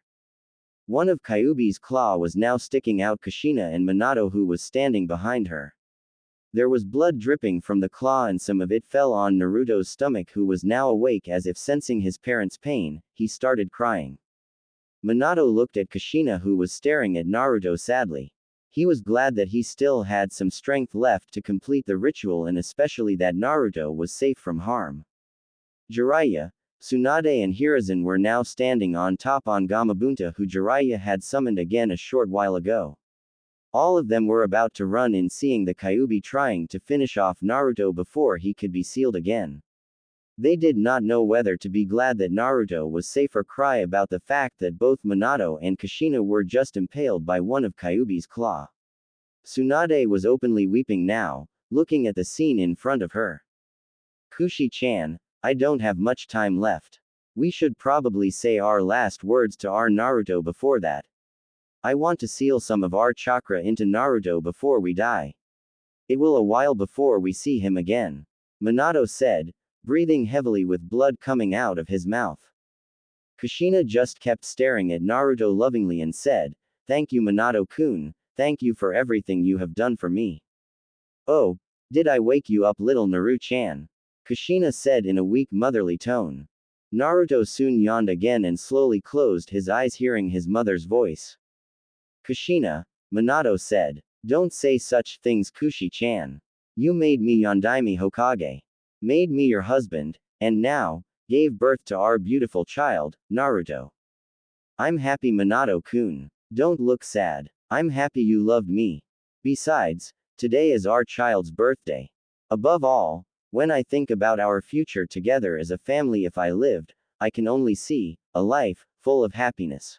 One of Kyuubi's claw was now sticking out Kushina and Minato, who was standing behind her. There was blood dripping from the claw and some of it fell on Naruto's stomach, who was now awake. As if sensing his parents' pain, he started crying. Minato looked at Kushina, who was staring at Naruto sadly. He was glad that he still had some strength left to complete the ritual, and especially that Naruto was safe from harm. Jiraiya, Tsunade and Hiruzen were now standing on top on Gamabunta, who Jiraiya had summoned again a short while ago. All of them were about to run in, seeing the Kyuubi trying to finish off Naruto before he could be sealed again. They did not know whether to be glad that Naruto was safe or cry about the fact that both Minato and Kushina were just impaled by one of Kyuubi's claw. Tsunade was openly weeping now, looking at the scene in front of her. Kushi-chan, I don't have much time left. We should probably say our last words to our Naruto before that. I want to seal some of our chakra into Naruto before we die. It will a while before we see him again. Minato said, breathing heavily with blood coming out of his mouth. Kushina just kept staring at Naruto lovingly and said, "Thank you, Minato-kun, thank you for everything you have done for me." "Oh, did I wake you up, little Naru-chan?" Kushina said in a weak motherly tone. Naruto soon yawned again and slowly closed his eyes, hearing his mother's voice. "Kushina," Minato said, "don't say such things, Kushi-chan. You made me Yondaime Hokage. Made me your husband, and now, gave birth to our beautiful child, Naruto. I'm happy, Minato-kun. Don't look sad. I'm happy you loved me. Besides, today is our child's birthday. Above all, when I think about our future together as a family, if I lived, I can only see a life full of happiness."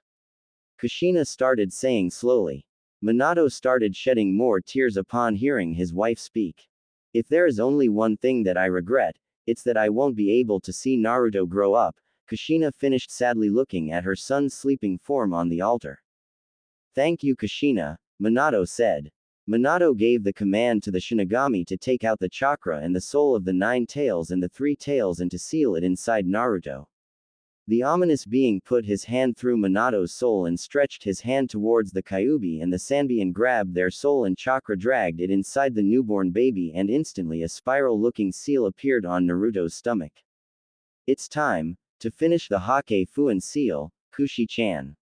Kushina started saying slowly. Minato started shedding more tears upon hearing his wife speak. "If there is only one thing that I regret, it's that I won't be able to see Naruto grow up," Kushina finished sadly, looking at her son's sleeping form on the altar. "Thank you, Kushina," Minato said. Minato gave the command to the Shinigami to take out the chakra and the soul of the 9 tails and the 3 tails and to seal it inside Naruto. The ominous being put his hand through Minato's soul and stretched his hand towards the Kyuubi and the Sanbian, grabbed their soul and chakra, dragged it inside the newborn baby, and instantly a spiral-looking seal appeared on Naruto's stomach. "It's time to finish the Hake Fuin seal, Kushi-chan,"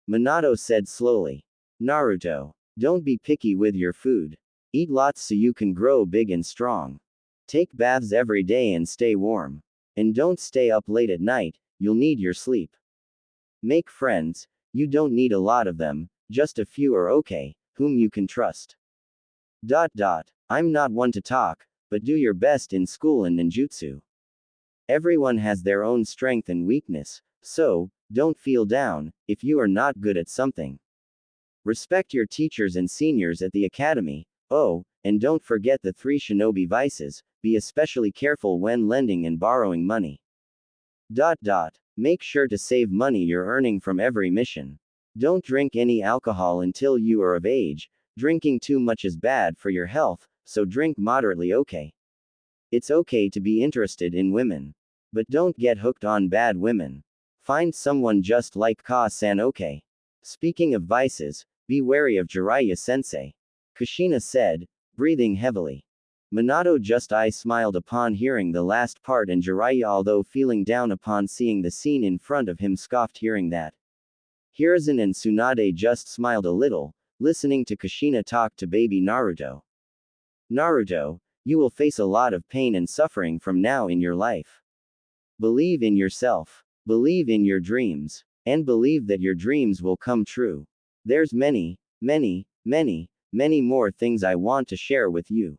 Minato said slowly. "Naruto, don't be picky with your food. Eat lots so you can grow big and strong. Take baths every day and stay warm. And don't stay up late at night. You'll need your sleep. Make friends, you don't need a lot of them, just a few are okay, whom you can trust. I'm not one to talk, but do your best in school and ninjutsu. Everyone has their own strength and weakness, so, don't feel down if you are not good at something. Respect your teachers and seniors at the academy, oh, and don't forget the 3 shinobi vices, be especially careful when lending and borrowing money. Make sure to save money you're earning from every mission. Don't drink any alcohol until you are of age. Drinking too much is bad for your health, so drink moderately, okay? It's okay to be interested in women. But don't get hooked on bad women. Find someone just like Ka-san, okay? Speaking of vices, be wary of Jiraiya-sensei," Kushina said, breathing heavily. Minato just smiled upon hearing the last part, and Jiraiya, although feeling down upon seeing the scene in front of him, scoffed hearing that. Hiruzen and Tsunade just smiled a little, listening to Kushina talk to baby Naruto. "Naruto, you will face a lot of pain and suffering from now in your life. Believe in yourself. Believe in your dreams. And believe that your dreams will come true. There's many more things I want to share with you.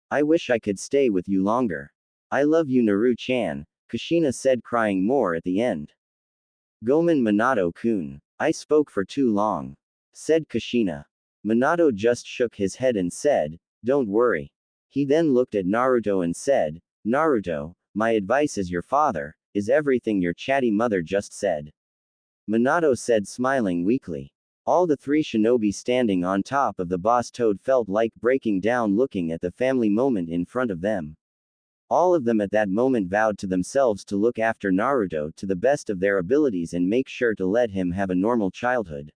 I wish I could stay with you longer. I love you, Naru-chan," Kushina said, crying more at the end. "Gomen, Minato-kun. I spoke for too long," said Kushina. Minato just shook his head and said, "Don't worry." He then looked at Naruto and said, Naruto, my advice as your father, is everything your chatty mother just said. Minato said, smiling weakly. All the three shinobi standing on top of the boss toad felt like breaking down looking at the family moment in front of them. All of them at that moment vowed to themselves to look after Naruto to the best of their abilities and make sure to let him have a normal childhood.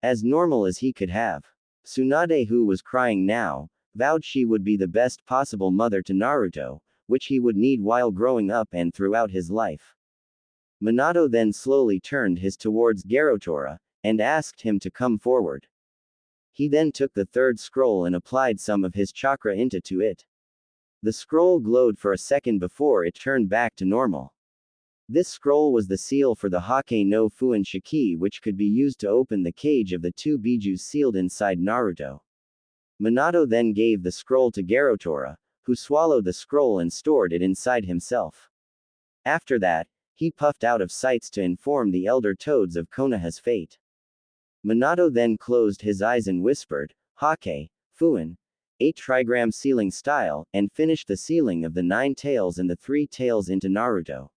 As normal as he could have. Tsunade, who was crying now, vowed she would be the best possible mother to Naruto, which he would need while growing up and throughout his life. Minato then slowly turned his towards Garotora, and asked him to come forward. He then took the third scroll and applied some of his chakra into it. The scroll glowed for a second before it turned back to normal. This scroll was the seal for the Hake no Fuin Shiki, which could be used to open the cage of the two bijus sealed inside Naruto. Minato then gave the scroll to Garotora, who swallowed the scroll and stored it inside himself. After that, he puffed out of sight to inform the elder toads of Konoha's fate. Minato then closed his eyes and whispered, Hake, Fuin, 8 trigram sealing style, and finished the sealing of the 9 tails and the 3 tails into Naruto.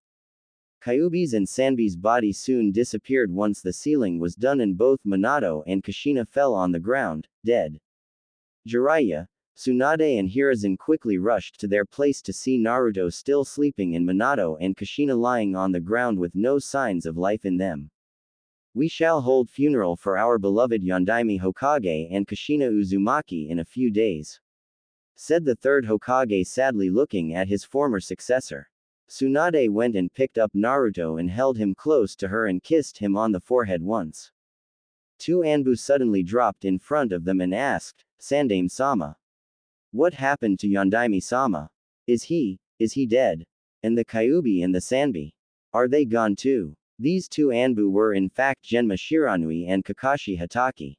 Kyuubi's and Sanbi's body soon disappeared once the sealing was done and both Minato and Kushina fell on the ground, dead. Jiraiya, Tsunade and Hiruzen quickly rushed to their place to see Naruto still sleeping and Minato and Kushina lying on the ground with no signs of life in them. We shall hold funeral for our beloved Yondaime Hokage and Kushina Uzumaki in a few days, said the third Hokage sadly looking at his former successor. Tsunade went and picked up Naruto and held him close to her and kissed him on the forehead once. 2 Anbu suddenly dropped in front of them and asked, Sandaime-sama. What happened to Yondaime-sama? Is he dead? And the Kyuubi and the Sanbi? Are they gone too? These 2 Anbu were in fact Genma Shiranui and Kakashi Hatake.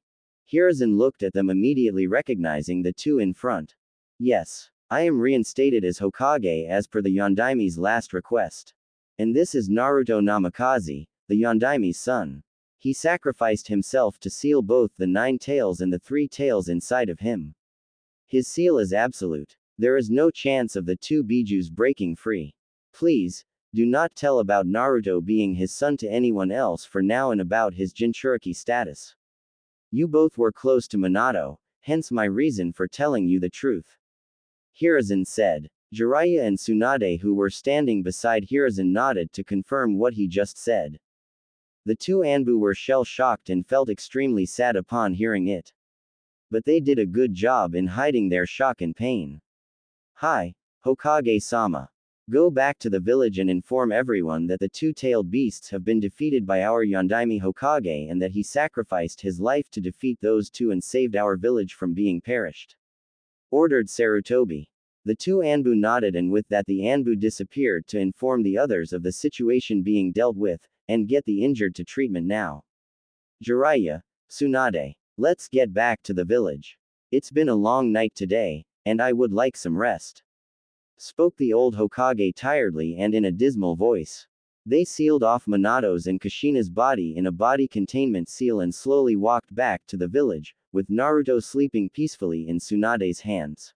Hiruzen looked at them immediately recognizing the 2 in front. Yes. I am reinstated as Hokage as per the Yondaime's last request. And this is Naruto Namikaze, the Yondaime's son. He sacrificed himself to seal both the 9 tails and the 3 tails inside of him. His seal is absolute. There is no chance of the 2 bijus breaking free. Please, do not tell about Naruto being his son to anyone else for now and about his Jinchuriki status. You both were close to Minato, hence my reason for telling you the truth. Hiruzen said. Jiraiya and Tsunade, who were standing beside Hiruzen, nodded to confirm what he just said. The 2 Anbu were shell-shocked and felt extremely sad upon hearing it. But they did a good job in hiding their shock and pain. Hi, Hokage-sama. Go back to the village and inform everyone that the 2-tailed beasts have been defeated by our Yondaime Hokage and that he sacrificed his life to defeat those 2 and saved our village from being perished. Ordered Sarutobi. The 2 Anbu nodded, and with that the Anbu disappeared to inform the others of the situation being dealt with, and get the injured to treatment now. Jiraiya, Tsunade. Let's get back to the village. It's been a long night today, and I would like some rest. Spoke the old Hokage tiredly and in a dismal voice. They sealed off Minato's and Kushina's body in a body containment seal and slowly walked back to the village, with Naruto sleeping peacefully in Tsunade's hands.